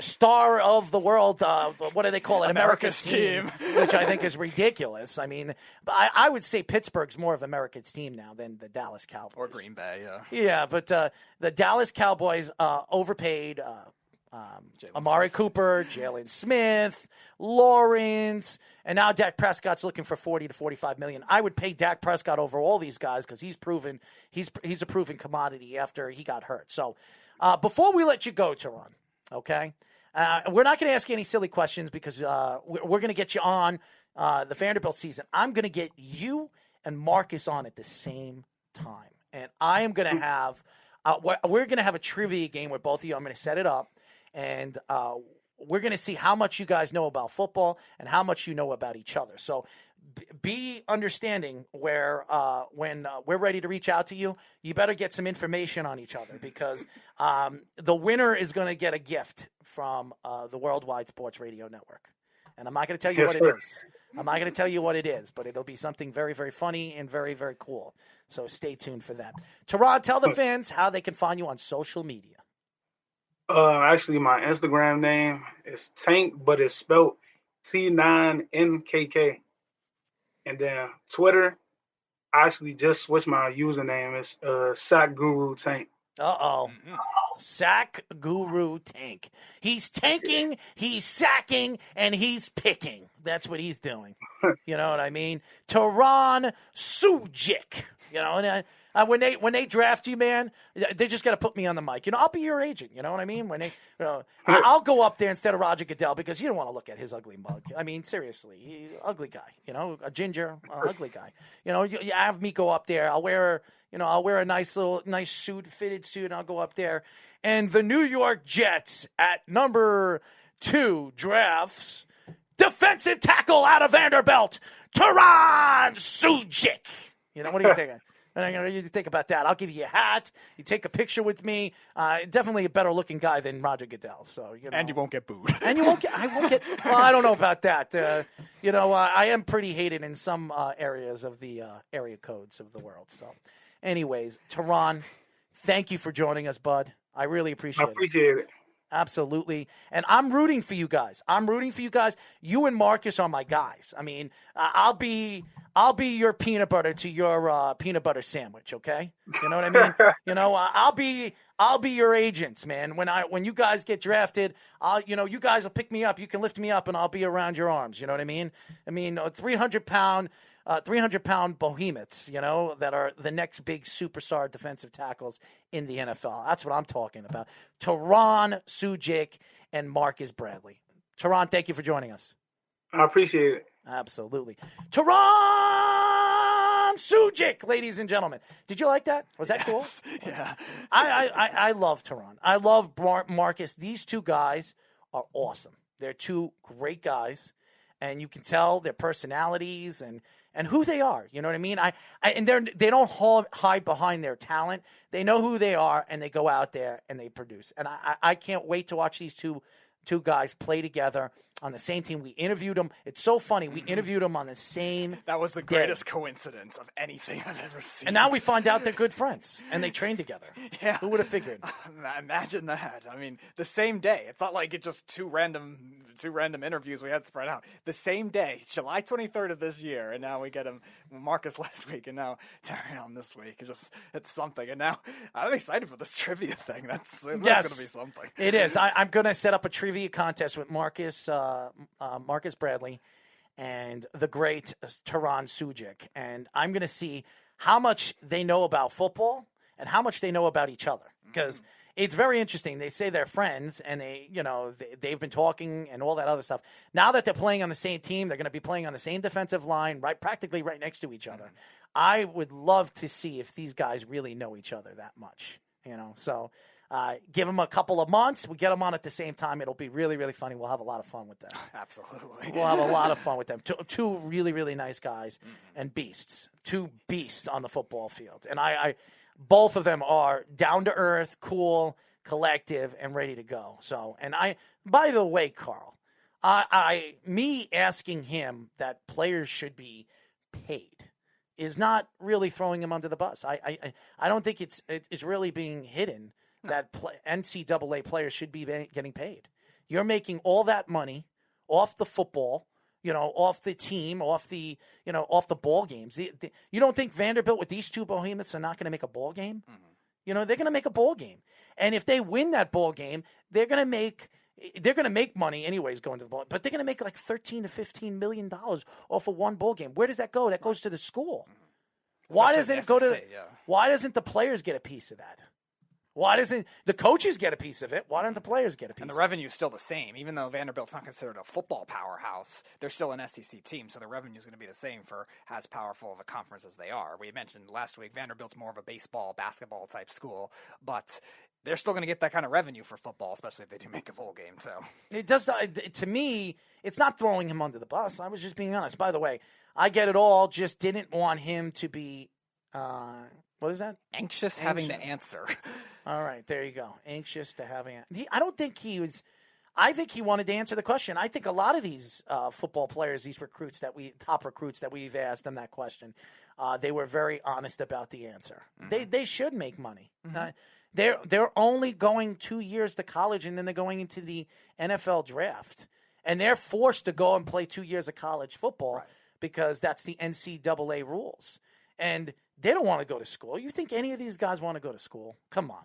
[SPEAKER 6] star of the world. What do they call it? America's team, which I think is ridiculous. I mean, I would say Pittsburgh's more of America's team now than the Dallas Cowboys
[SPEAKER 8] or Green Bay.
[SPEAKER 6] Yeah, but the Dallas Cowboys overpaid. Amari Cooper, Jalen Smith, Lawrence, and now Dak Prescott's looking for 40 to 45 million. I would pay Dak Prescott over all these guys because he's a proven commodity after he got hurt. So before we let you go, Terion, okay, we're not going to ask you any silly questions because we're going to get you on the Vanderbilt season. I'm going to get you and Marcus on at the same time, and I am going to have we're going to have a trivia game with both of you. I'm going to set it up. And we're going to see how much you guys know about football and how much you know about each other. So be understanding where when we're ready to reach out to you, you better get some information on each other because the winner is going to get a gift from the Worldwide Sports Radio Network. And I'm not going to tell you what it is. I'm not going to tell you what it is, but it'll be something very, very funny and very, very cool. So stay tuned for that. Terion, tell the fans how they can find you on social media.
[SPEAKER 9] Actually, my Instagram name is Tank, but it's spelled T9NKK. And then Twitter, I actually just switched my username. It's Sack Guru Tank.
[SPEAKER 6] Sack Guru Tank. He's tanking, he's sacking, and he's picking. That's what he's doing. You know what I mean? Terion Sugick. And when they draft you, man, they just got to put me on the mic. I'll be your agent. You know what I mean? When I'll go up there instead of Roger Goodell because you don't want to look at his ugly mug. I mean, seriously, ugly guy. A ginger, ugly guy. You have me go up there. I'll wear a nice suit, fitted suit, and I'll go up there. And the New York Jets at number 2 drafts defensive tackle out of Vanderbilt, Terion Sugick. What do you think? You think about that. I'll give you a hat. You take a picture with me. Definitely a better looking guy than Roger Goodell. So
[SPEAKER 8] and you won't get booed.
[SPEAKER 6] And you won't get. I won't get. Well, I don't know about that. I am pretty hated in some areas of the area codes of the world. So, anyways, Terion, thank you for joining us, bud. I really appreciate it.
[SPEAKER 9] I appreciate it.
[SPEAKER 6] Absolutely. And I'm rooting for you guys. You and Marcus are my guys. I mean, I'll be your peanut butter to your peanut butter sandwich, okay? You know what I mean? I'll be your agents, man. When you guys get drafted, you guys will pick me up. You can lift me up and I'll be around your arms, you know what I mean? I mean, 300-pound behemoths, that are the next big superstar defensive tackles in the NFL. That's what I'm talking about. Terion Sugick and Marcus Bradley. Terion, thank you for joining us.
[SPEAKER 9] I appreciate it.
[SPEAKER 6] Absolutely. Terion Sugick, ladies and gentlemen. Did you like that? Was that cool?
[SPEAKER 8] Yeah.
[SPEAKER 6] I love Terion. I love Marcus. These two guys are awesome. They're two great guys, and you can tell their personalities and who they are. You know what I mean? They don't hide behind their talent. They know who they are, and they go out there and they produce. And I can't wait to watch these two guys play together on the same team. We interviewed them. It's so funny. We interviewed them on the same
[SPEAKER 8] That was the greatest coincidence of anything I've ever seen.
[SPEAKER 6] And now we find out they're good friends, and they train together.
[SPEAKER 8] Yeah.
[SPEAKER 6] Who would have figured?
[SPEAKER 8] Imagine that. I mean, the same day. It's not like it's just two random interviews we had spread out. The same day, July 23rd of this year, and now we get him, Marcus last week, and now Terion this week. It's something. And now I'm excited for this trivia thing. That's going to be something.
[SPEAKER 6] It is. I'm going to set up a trivia contest with Marcus Bradley and the great Terion Sugick, and I'm going to see how much they know about football and how much they know about each other, because it's very interesting. They say they're friends, and they've been talking and all that other stuff. Now that they're playing on the same team, they're going to be playing on the same defensive line, practically right next to each other. I would love to see if these guys really know each other that much. So. Give them a couple of months. We get them on at the same time. It'll be really, really funny. We'll have a lot of fun with them.
[SPEAKER 8] Absolutely.
[SPEAKER 6] We'll have a lot of fun with them. Two really, really nice guys and beasts. Two beasts on the football field. And both of them are down to earth, cool, collective, and ready to go. So, and by the way, Carl, me asking him that players should be paid is not really throwing him under the bus. I don't think it's really being hidden that NCAA players should be getting paid. You're making all that money off the football, off the team, off the ball games. You don't think Vanderbilt with these two behemoths are not going to make a ball game? Mm-hmm. They're going to make a ball game. And if they win that ball game, they're going to make money anyways going to the ball, but they're going to make like $13 to $15 million off of one bowl game. Where does that go? That goes to the school. Why doesn't it go to? Why doesn't the players get a piece of that? Why doesn't the coaches get a piece of it? Why don't the players get a piece?
[SPEAKER 8] And the revenue is still the same, even though Vanderbilt's not considered a football powerhouse. They're still an SEC team, so the revenue is going to be the same for as powerful of a conference as they are. We mentioned last week Vanderbilt's more of a baseball, basketball type school, but they're still going to get that kind of revenue for football, especially if they do make a bowl game. So
[SPEAKER 6] it does. To me, it's not throwing him under the bus. I was just being honest. By the way, I get it all. Just didn't want him to be. What is that?
[SPEAKER 8] Anxious having to answer.
[SPEAKER 6] All right, there you go. Anxious to having. I don't think he was. I think he wanted to answer the question. I think a lot of these football players, these top recruits that we've asked them that question, they were very honest about the answer. Mm-hmm. They should make money. Mm-hmm. They're only going 2 years to college, and then they're going into the NFL draft, and they're forced to go and play 2 years of college football because that's the NCAA rules. And they don't want to go to school. You think any of these guys want to go to school? Come on.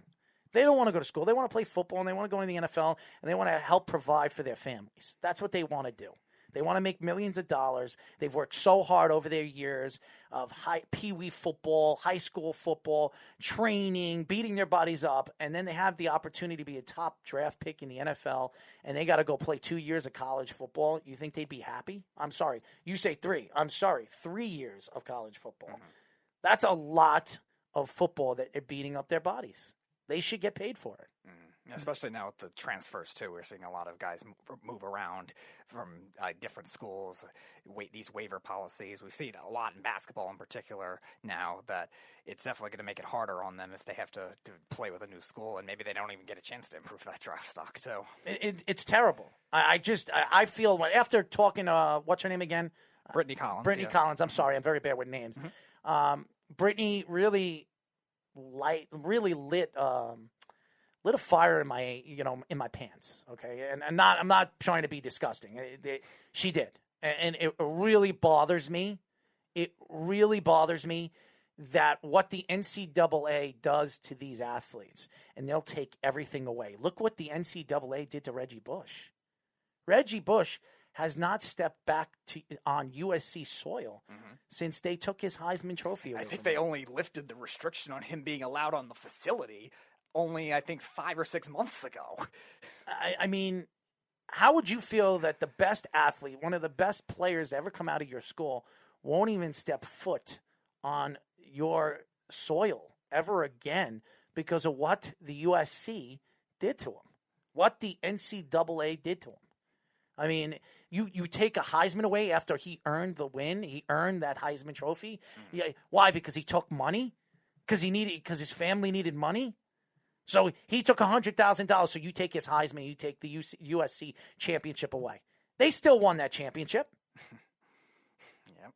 [SPEAKER 6] They don't want to go to school. They want to play football, and they want to go into the NFL, and they want to help provide for their families. That's what they want to do. They want to make millions of dollars. They've worked so hard over their years of pee-wee football, high school football, training, beating their bodies up, and then they have the opportunity to be a top draft pick in the NFL, and they got to go play 2 years of college football. You think they'd be happy? I'm sorry. You say 3. I'm sorry. 3 years of college football. Mm-hmm. That's a lot of football that are beating up their bodies. They should get paid for it.
[SPEAKER 8] Mm-hmm. Especially now with the transfers, too. We're seeing a lot of guys move around from different schools, these waiver policies. We see it a lot in basketball in particular now, that it's definitely going to make it harder on them if they have to play with a new school, and maybe they don't even get a chance to improve that draft stock, too.
[SPEAKER 6] It's terrible. I feel, after talking to, what's her name again?
[SPEAKER 8] Brittany Collins.
[SPEAKER 6] Brittany Collins. I'm sorry. I'm very bad with names. Mm-hmm. Brittany really lit a fire in my pants. Okay, and I'm not trying to be disgusting. She did, and it really bothers me. It really bothers me that what the NCAA does to these athletes, and they'll take everything away. Look what the NCAA did to Reggie Bush. Reggie Bush has not stepped back on USC soil since they took his Heisman Trophy away.
[SPEAKER 8] I think they only lifted the restriction on him being allowed on the facility only, I think, 5 or 6 months ago.
[SPEAKER 6] I mean, how would you feel that the best athlete, one of the best players to ever come out of your school, won't even step foot on your soil ever again because of what the USC did to him, what the NCAA did to him? I mean, you take a Heisman away after he earned the win. He earned that Heisman Trophy. Yeah, why? Because he took money? Because his family needed money? So he took $100,000. So you take his Heisman, you take the USC championship away. They still won that championship.
[SPEAKER 8] Yep.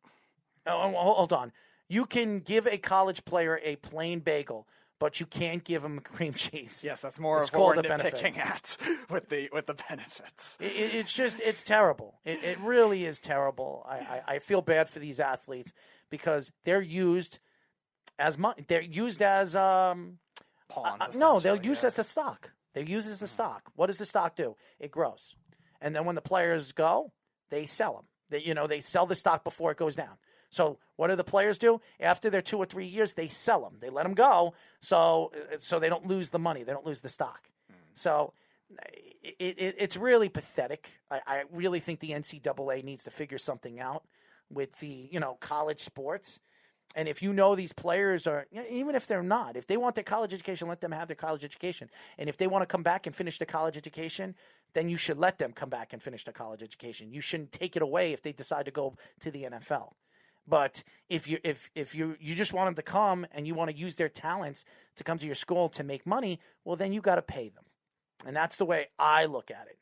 [SPEAKER 6] Oh, hold on. You can give a college player a plain bagel, but you can't give them cream cheese.
[SPEAKER 8] Yes, that's more of what we're nitpicking at with the benefits.
[SPEAKER 6] It's terrible. It really is terrible. I feel bad for these athletes because they're used as
[SPEAKER 8] pawns.
[SPEAKER 6] No, they're used as a stock. They're used as a stock. What does the stock do? It grows, and then when the players go, they sell them. They sell the stock before it goes down. So what do the players do? After their 2 or 3 years, they sell them. They let them go so they don't lose the money. They don't lose the stock. So it's really pathetic. I really think the NCAA needs to figure something out with the college sports. And if these players are, even if they're not, if they want their college education, let them have their college education. And if they want to come back and finish the college education, then you should let them come back and finish the college education. You shouldn't take it away if they decide to go to the NFL. But if you just want them to come and you want to use their talents to come to your school to make money, well, then you got to pay them. And that's the way I look at it.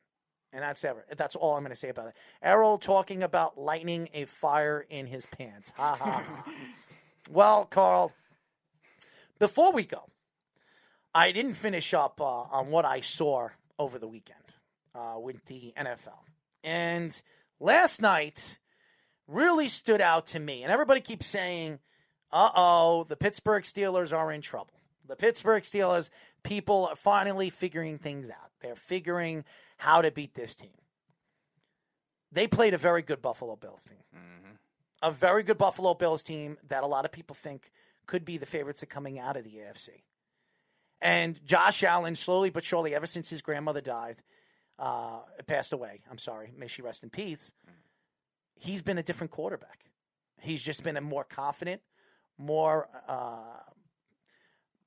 [SPEAKER 6] And that's all I'm going to say about it. Errol talking about lighting a fire in his pants. Ha ha. Well, Carl, before we go, I didn't finish up on what I saw over the weekend with the NFL. And last night really stood out to me. And everybody keeps saying, the Pittsburgh Steelers are in trouble. The Pittsburgh Steelers, people are finally figuring things out. They're figuring how to beat this team. They played a very good Buffalo Bills team. Mm-hmm. A very good Buffalo Bills team that a lot of people think could be the favorites of coming out of the AFC. And Josh Allen, slowly but surely, ever since his grandmother passed away, I'm sorry, may she rest in peace, he's been a different quarterback. He's just been a more confident, more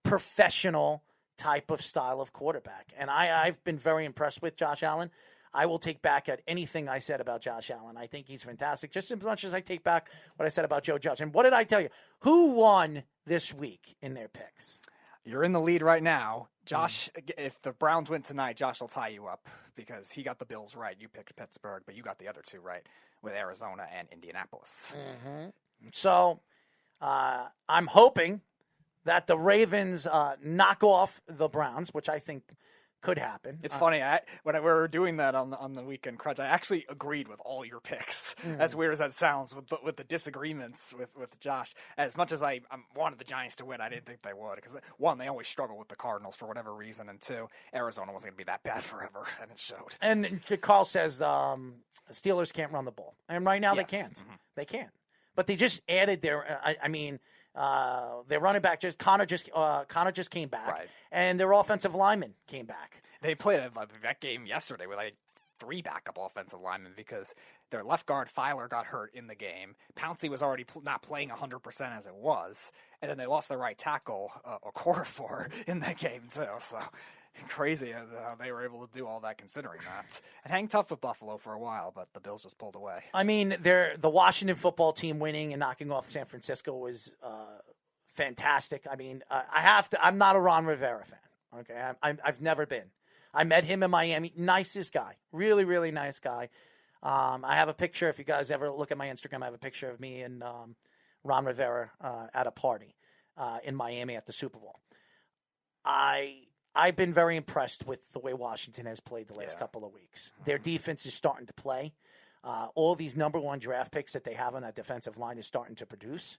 [SPEAKER 6] professional type of style of quarterback. And I've been very impressed with Josh Allen. I will take back at anything I said about Josh Allen. I think he's fantastic, just as much as I take back what I said about Joe Judge. And what did I tell you? Who won this week in their picks?
[SPEAKER 8] You're in the lead right now. Josh, if the Browns win tonight, Josh will tie you up because he got the Bills right. You picked Pittsburgh, but you got the other two right with Arizona and Indianapolis.
[SPEAKER 6] Mm-hmm. So I'm hoping that the Ravens knock off the Browns, which I think could happen.
[SPEAKER 8] It's funny. When we were doing that on the Weekend Crunch, I actually agreed with all your picks. As weird as that sounds, with the disagreements with Josh. As much as I wanted the Giants to win, I didn't think they would. Because, one, they always struggle with the Cardinals for whatever reason. And two, Arizona wasn't going to be that bad forever. And it showed.
[SPEAKER 6] And Carl says Steelers can't run the ball. And right now they can't. Mm-hmm. They can't. But they just added their their running back Connor just came back, right. And their offensive lineman came back.
[SPEAKER 8] They played that game yesterday with 3 backup offensive linemen because their left guard Filer got hurt in the game. Pouncey was already not playing 100% as it was, and then they lost their right tackle Okorafor in that game too. So crazy how they were able to do all that considering that. And hang tough with Buffalo for a while, but the Bills just pulled away.
[SPEAKER 6] I mean, the Washington football team winning and knocking off San Francisco was fantastic. I mean, I'm not a Ron Rivera fan. Okay, I've never been. I met him in Miami. Nicest guy. Really, really nice guy. I have a picture. If you guys ever look at my Instagram, I have a picture of me and Ron Rivera at a party in Miami at the Super Bowl. I've been very impressed with the way Washington has played the last couple of weeks. Their defense is starting to play. All these number 1 draft picks that they have on that defensive line is starting to produce.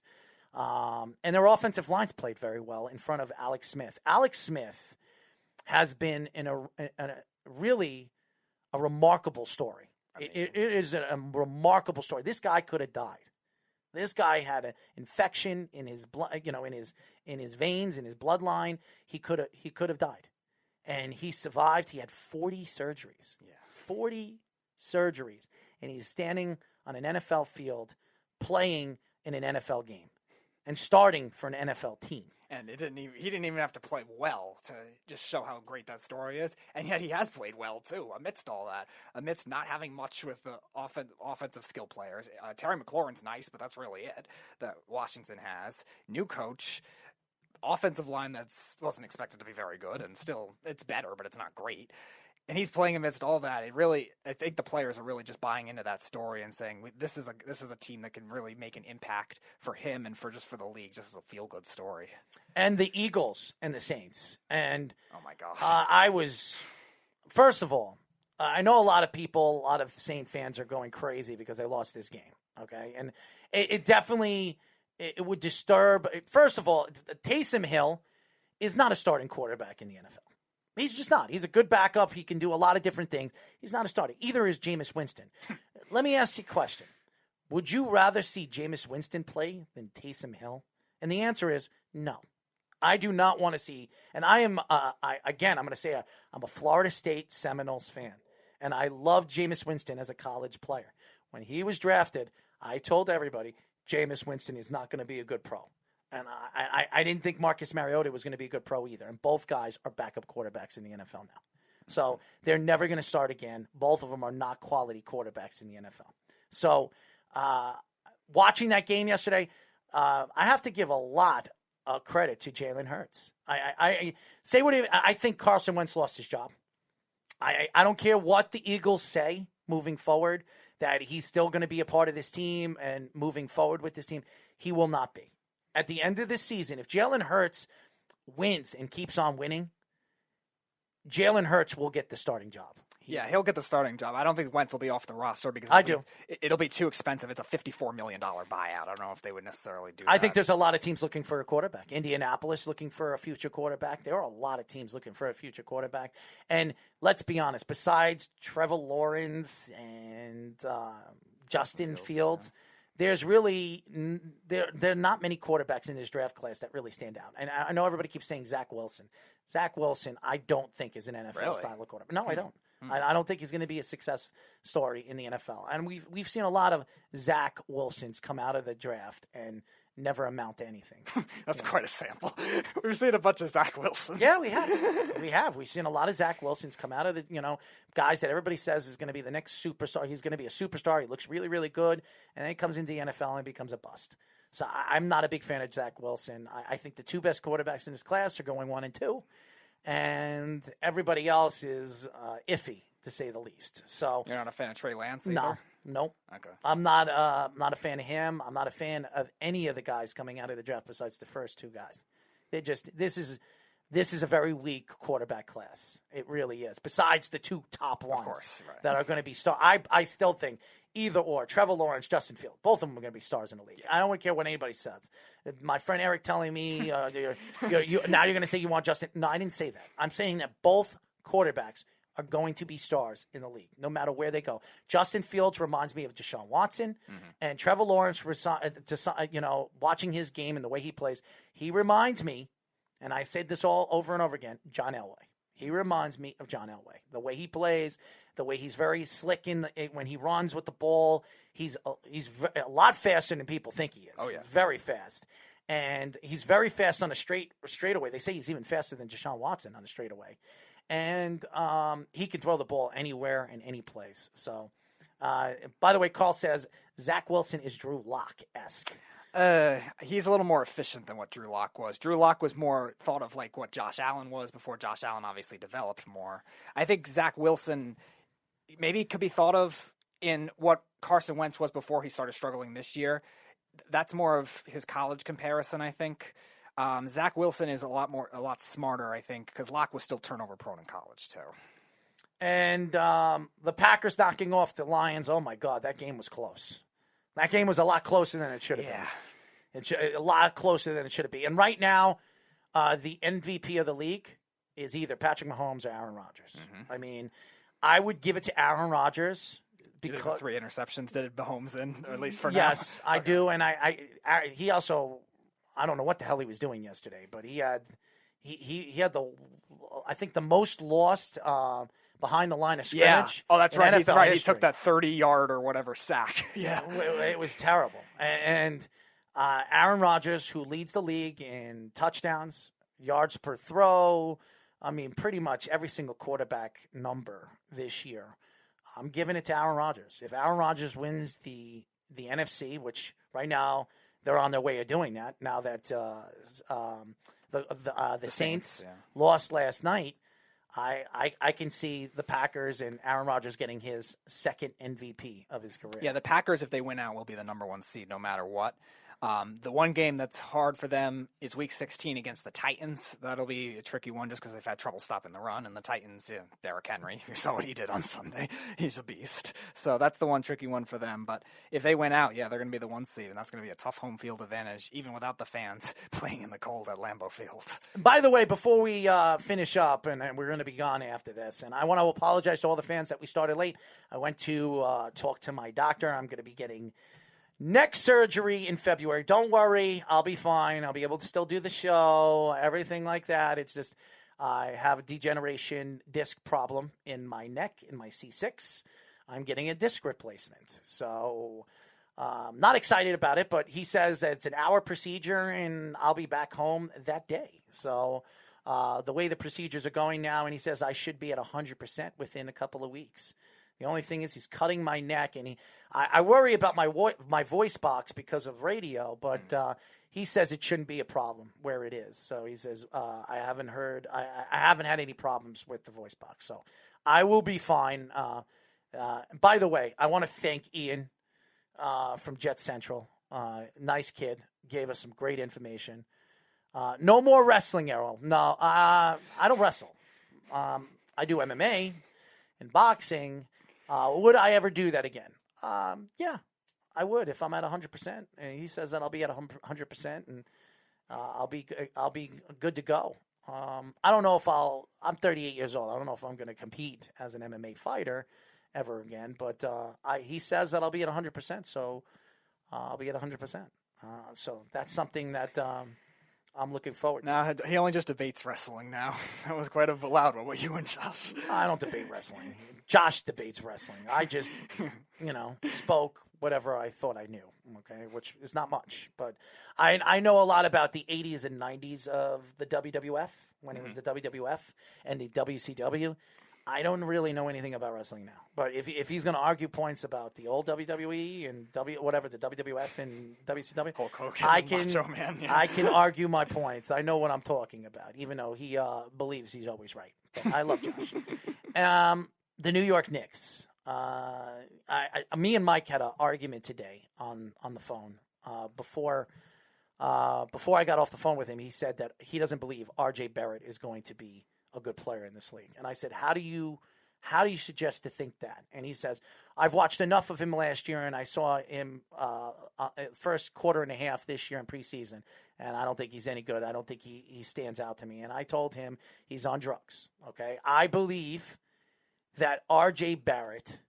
[SPEAKER 6] And their offensive line's played very well in front of Alex Smith. Alex Smith has been in a really remarkable story. It is a remarkable story. This guy could have died. This guy had an infection in his blood, in his veins, in his bloodline. He could have died, and he survived. He had 40 surgeries. 40 surgeries, and he's standing on an NFL field, playing in an NFL game, and starting for an NFL team.
[SPEAKER 8] And he didn't even have to play well to just show how great that story is. And yet he has played well, too, amidst all that. Amidst not having much with the offensive skill players. Terry McLaurin's nice, but that's really it that Washington has. New coach, offensive line that wasn't expected to be very good. And still, it's better, but it's not great. And he's playing amidst all that. I think the players are really just buying into that story and saying this is a team that can really make an impact for him and for the league, just as a feel good story.
[SPEAKER 6] And the Eagles and the Saints. And
[SPEAKER 8] oh my gosh,
[SPEAKER 6] first of all, I know a lot of Saint fans are going crazy because they lost this game. Okay, and it definitely would disturb. First of all, Taysom Hill is not a starting quarterback in the NFL. He's just not. He's a good backup. He can do a lot of different things. He's not a starter. Either is Jameis Winston. Let me ask you a question. Would you rather see Jameis Winston play than Taysom Hill? And the answer is no. I do not want to see. And I am, I'm going to say I'm a Florida State Seminoles fan. And I love Jameis Winston as a college player. When he was drafted, I told everybody, Jameis Winston is not going to be a good pro. And I didn't think Marcus Mariota was going to be a good pro either. And both guys are backup quarterbacks in the NFL now. So they're never going to start again. Both of them are not quality quarterbacks in the NFL. So watching that game yesterday, I have to give a lot of credit to Jalen Hurts. I say what I think Carson Wentz lost his job. I don't care what the Eagles say moving forward, that he's still going to be a part of this team and moving forward with this team. He will not be. At the end of this season, if Jalen Hurts wins and keeps on winning, Jalen Hurts will get the starting job.
[SPEAKER 8] Yeah, he'll get the starting job. I don't think Wentz will be off the roster because it'll be too expensive. It's a $54 million buyout. I don't know if they would necessarily do that.
[SPEAKER 6] I think there's a lot of teams looking for a quarterback. Indianapolis looking for a future quarterback. There are a lot of teams looking for a future quarterback. And let's be honest, besides Trevor Lawrence and Justin Fields, there's really there are not many quarterbacks in this draft class that really stand out. And I know everybody keeps saying Zach Wilson. Zach Wilson, I don't think is an NFL style of quarterback. No, I don't. I don't think he's going to be a success story in the NFL. And we've seen a lot of Zach Wilsons come out of the draft and never amount to anything.
[SPEAKER 8] That's quite a sample. We've seen a bunch of Zach Wilsons.
[SPEAKER 6] Yeah, we have. We've seen a lot of Zach Wilsons come out of the, guys that everybody says is going to be the next superstar. He's going to be a superstar. He looks really, really good. And then he comes into the NFL and becomes a bust. So I'm not a big fan of Zach Wilson. I think the two best quarterbacks in this class are going 1 and 2. And everybody else is iffy, to say the least. So
[SPEAKER 8] you're not a fan of Trey Lance either?
[SPEAKER 6] No.
[SPEAKER 8] Okay.
[SPEAKER 6] I'm not a fan of him. I'm not a fan of any of the guys coming out of the draft besides the first two guys. They just this is a very weak quarterback class. It really is. Besides the two top ones,
[SPEAKER 8] of course, right,
[SPEAKER 6] that are going to be stars. I still think either or, Trevor Lawrence, Justin Fields, both of them are going to be stars in the league. Yeah. I don't care what anybody says. My friend Eric telling me now you're going to say you want Justin. No, I didn't say that. I'm saying that both quarterbacks are going to be stars in the league, no matter where they go. Justin Fields reminds me of Deshaun Watson, and Trevor Lawrence, watching his game and the way he plays, he reminds me, and I said this all over and over again, John Elway. He reminds me of John Elway. The way he plays, the way he's very slick when he runs with the ball. He's a lot faster than people think he is.
[SPEAKER 8] Oh, yeah.
[SPEAKER 6] He's very fast. And he's very fast on a straightaway. They say he's even faster than Deshaun Watson on the straightaway. And he can throw the ball anywhere and any place. So, by the way, Carl says Zach Wilson is Drew Lock-esque.
[SPEAKER 8] He's a little more efficient than what Drew Lock was. Drew Lock was more thought of like what Josh Allen was before Josh Allen obviously developed more. I think Zach Wilson maybe could be thought of in what Carson Wentz was before he started struggling this year. That's more of his college comparison, I think. Zach Wilson is a lot smarter, I think, because Locke was still turnover prone in college too.
[SPEAKER 6] And the Packers knocking off the Lions. Oh my God, that game was close. That game was a lot closer than it should have been. A lot closer than it should have been. And right now, the MVP of the league is either Patrick Mahomes or Aaron Rodgers. I mean, I would give it to Aaron Rodgers because
[SPEAKER 8] the 3 interceptions did Mahomes in, or at least for now.
[SPEAKER 6] Yes, I do. And he also, I don't know what the hell he was doing yesterday, but he had the most lost behind the line of scrimmage.
[SPEAKER 8] Yeah. Oh, that's right.
[SPEAKER 6] NFL
[SPEAKER 8] He took that 30-yard or whatever sack. Yeah.
[SPEAKER 6] It was terrible. And Aaron Rodgers, who leads the league in touchdowns, yards per throw, I mean, pretty much every single quarterback number this year, I'm giving it to Aaron Rodgers. If Aaron Rodgers wins the NFC, which right now they're on their way of doing that, now that the Saints lost last night, I can see the Packers and Aaron Rodgers getting his second MVP of his career.
[SPEAKER 8] Yeah, the Packers, if they win out, will be the number 1 seed no matter what. The one game that's hard for them is Week 16 against the Titans. That'll be a tricky one just because they've had trouble stopping the run. And the Titans, Derrick Henry, you saw what he did on Sunday. He's a beast. So that's the one tricky one for them. But if they win out, they're going to be the 1 seed. And that's going to be a tough home field advantage, even without the fans playing in the cold at Lambeau Field.
[SPEAKER 6] By the way, before we finish up, and we're going to be gone after this, and I want to apologize to all the fans that we started late. I went to talk to my doctor. I'm going to be getting neck surgery in February. Don't worry. I'll be fine. I'll be able to still do the show, everything like that. It's just I have a degeneration disc problem in my neck, in my C6. I'm getting a disc replacement. So not excited about it, but he says that it's an hour procedure and I'll be back home that day. So the way the procedures are going now, and he says I should be at 100% within a couple of weeks. The only thing is he's cutting my neck, and I worry about my voice box because of radio, but he says it shouldn't be a problem where it is. So he says I haven't had any problems with the voice box, so I will be fine. By the way, I want to thank Ian from Jet Central. Nice kid, gave us some great information. No more wrestling, Errol. No, I don't wrestle. I do MMA and boxing. Would I ever do that again? Yeah, I would if I'm at 100%. And he says that I'll be at 100%, and I'll be good to go. I don't know if I'm 38 years old. I don't know if I'm going to compete as an MMA fighter ever again. But he says that I'll be at 100%, so I'll be at 100%. So that's something that I'm looking forward to.
[SPEAKER 8] No, he only just debates wrestling now. That was quite a loud one with you and Josh.
[SPEAKER 6] I don't debate wrestling. Josh debates wrestling. I just, spoke whatever I thought I knew, okay, which is not much. But I know a lot about the 80s and 90s of the WWF, when it was the WWF and the WCW. I don't really know anything about wrestling now. But if he's going to argue points about the old WWE and the WWF and WCW,
[SPEAKER 8] Hulk Hogan, Macho Man, yeah.
[SPEAKER 6] I can argue my points. I know what I'm talking about, even though he believes he's always right. But I love Josh. The New York Knicks. Me and Mike had an argument today on the phone. Before I got off the phone with him, he said that he doesn't believe R.J. Barrett is going to be a good player in this league. And I said, how do you suggest to think that? And he says, I've watched enough of him last year, and I saw him first quarter and a half this year in preseason, and I don't think he's any good. I don't think he stands out to me. And I told him he's on drugs, okay? I believe that R.J. Barrett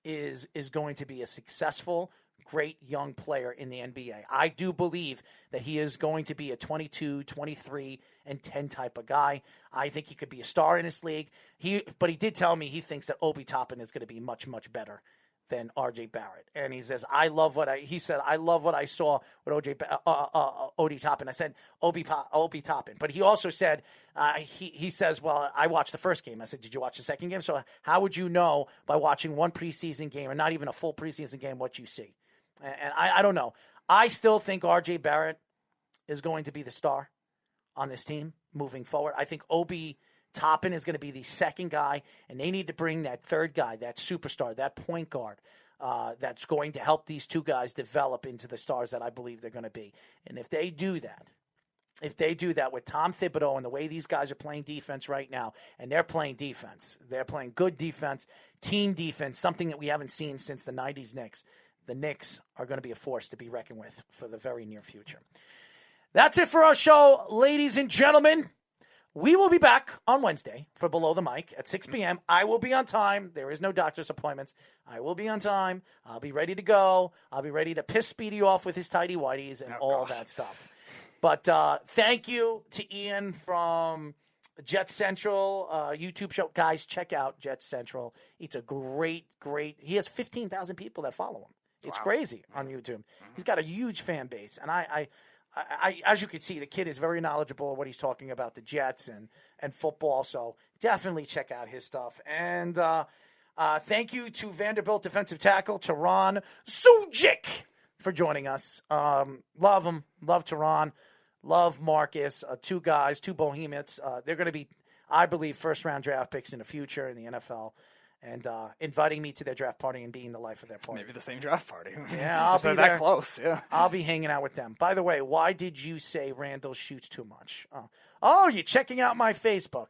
[SPEAKER 6] is going to be a successful, great young player in the NBA. I do believe that he is going to be a 22, 23, and 10 type of guy. I think he could be a star in this league. But he did tell me he thinks that Obi Toppin is going to be much, much better than R.J. Barrett. And he says, I love what I saw with Obi Toppin. I said, Obi Toppin. But he also said, he says, well, I watched the first game. I said, did you watch the second game? So how would you know by watching one preseason game or not even a full preseason game what you see? And I don't know. I still think R.J. Barrett is going to be the star on this team moving forward. I think Obi Toppin is going to be the second guy, and they need to bring that third guy, that superstar, that point guard that's going to help these two guys develop into the stars that I believe they're going to be. And if they do that with Tom Thibodeau and the way these guys are playing defense right now, and they're playing good defense, team defense, something that we haven't seen since the 90s Knicks, the Knicks are going to be a force to be reckoned with for the very near future. That's it for our show, ladies and gentlemen. We will be back on Wednesday for Below the Mic at 6 p.m. I will be on time. There is no doctor's appointments. I will be on time. I'll be ready to go. I'll be ready to piss Speedy off with his tighty whities and all that stuff. But thank you to Ian from Jet Central YouTube show. Guys, check out Jet Central. It's a great, he has 15,000 people that follow him. It's crazy on YouTube. He's got a huge fan base. And I as you can see, the kid is very knowledgeable of what he's talking about, the Jets and football. So definitely check out his stuff. And thank you to Vanderbilt defensive tackle, Terion Sugick, for joining us. Love him. Love Terion. Love Marcus. Two guys, two behemoths. They're going to be, I believe, first-round draft picks in the future in the NFL. And inviting me to their draft party and being the life of their party.
[SPEAKER 8] Maybe the same draft party.
[SPEAKER 6] Yeah, I'll be there.
[SPEAKER 8] That close, yeah.
[SPEAKER 6] I'll be hanging out with them. By the way, why did you say Randall shoots too much? Oh, you're checking out my Facebook.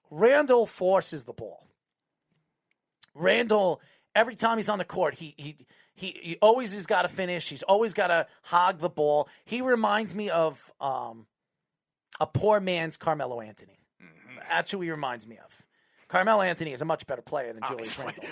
[SPEAKER 6] Randall forces the ball. Randall, every time he's on the court, he always has got to finish. He's always got to hog the ball. He reminds me of a poor man's Carmelo Anthony. Mm-hmm. That's who he reminds me of. Carmelo Anthony is a much better player than Julius Randle.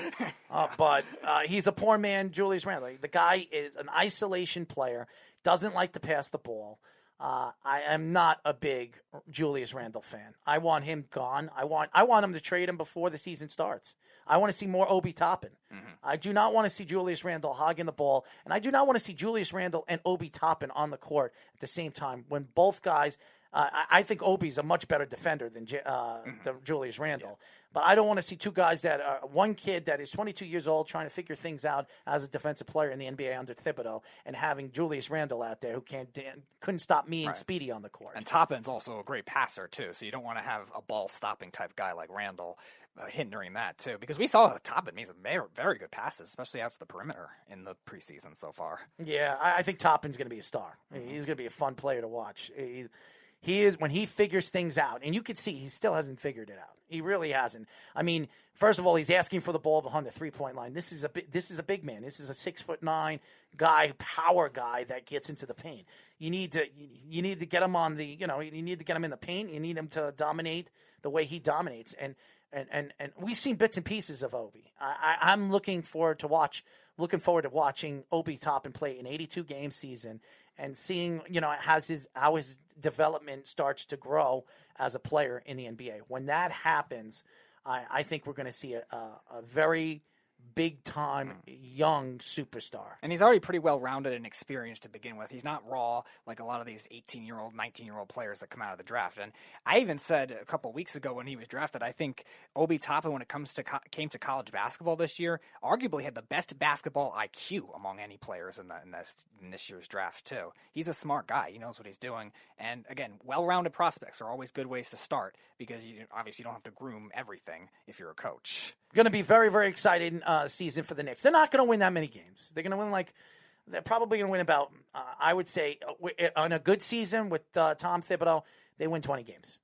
[SPEAKER 6] But he's a poor man, Julius Randle. The guy is an isolation player, doesn't like to pass the ball. I am not a big Julius Randle fan. I want him gone. I want him to trade him before the season starts. I want to see more Obi Toppin. Mm-hmm. I do not want to see Julius Randle hogging the ball, and I do not want to see Julius Randle and Obi Toppin on the court at the same time when both guys I think Obi's a much better defender than Julius Randle. But I don't want to see two guys that are one kid that is 22 years old trying to figure things out as a defensive player in the NBA under Thibodeau, and having Julius Randle out there who couldn't stop me and Speedy on the court.
[SPEAKER 8] And Toppin's also a great passer too, so you don't want to have a ball stopping type guy like Randle hindering that too, because we saw Toppin makes very, very good passes, especially out to the perimeter in the preseason so far.
[SPEAKER 6] Yeah, I think Toppin's going to be a star. He's going to be a fun player to watch. He is, when he figures things out, and you can see he still hasn't figured it out. He really hasn't. I mean, first of all, he's asking for the ball behind the 3-point line. This is a big man. This is a 6'9" guy, power guy that gets into the paint. You need to get him on the, you need to get him in the paint. You need him to dominate the way he dominates. And we've seen bits and pieces of Obi. I'm looking forward to watching Obi Toppin play an 82-game season and seeing, how his development starts to grow as a player in the NBA. When that happens, I think we're going to see a very big-time young superstar.
[SPEAKER 8] And he's already pretty well-rounded and experienced to begin with. He's not raw like a lot of these 18-year-old, 19-year-old players that come out of the draft. And I even said a couple of weeks ago when he was drafted, I think Obi Toppin, when it came to college basketball this year, arguably had the best basketball IQ among any players in this year's draft, too. He's a smart guy. He knows what he's doing. And, again, well-rounded prospects are always good ways to start because you obviously don't have to groom everything if you're a coach.
[SPEAKER 6] Going to be very, very exciting season for the Knicks. They're not going to win that many games. They're going to win they're probably going to win about, I would say, on a good season with Tom Thibodeau, they win 20 games.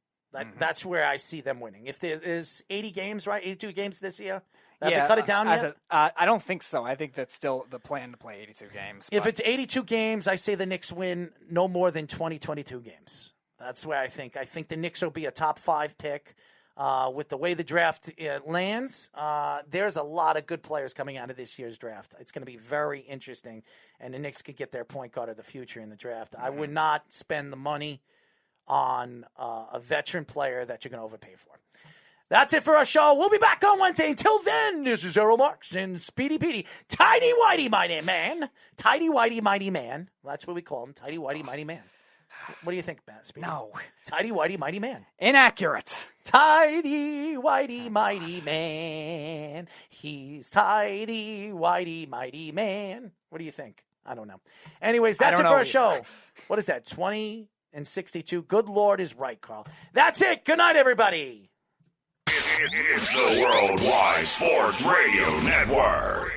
[SPEAKER 6] That's where I see them winning. If there is 80 games, right? 82 games this year? Have they cut it down yet?
[SPEAKER 8] I don't think so. I think that's still the plan to play 82 games.
[SPEAKER 6] If it's 82 games, I say the Knicks win no more than 22 games. That's where I think. I think the Knicks will be a top 5 pick. With the way the draft lands, there's a lot of good players coming out of this year's draft. It's going to be very interesting, and the Knicks could get their point guard of the future in the draft. I would not spend the money on a veteran player that you're going to overpay for. That's it for our show. We'll be back on Wednesday. Until then, this is Errol Marks and Speedy Petey. Tidy Whitey, mighty man. Tidy Whitey, mighty man. That's what we call him. Tidy Whitey, mighty man. What do you think, Matt? Speedy?
[SPEAKER 8] No.
[SPEAKER 6] Tidy Whitey, mighty man.
[SPEAKER 8] Inaccurate.
[SPEAKER 6] Tidy Whitey, mighty man. He's Tidy Whitey, mighty man. What do you think? I don't know. Anyways, that's it for our show. What is that, 20-62? Good Lord is right, Carl. That's it. Good night, everybody.
[SPEAKER 1] It's the Worldwide Sports Radio Network.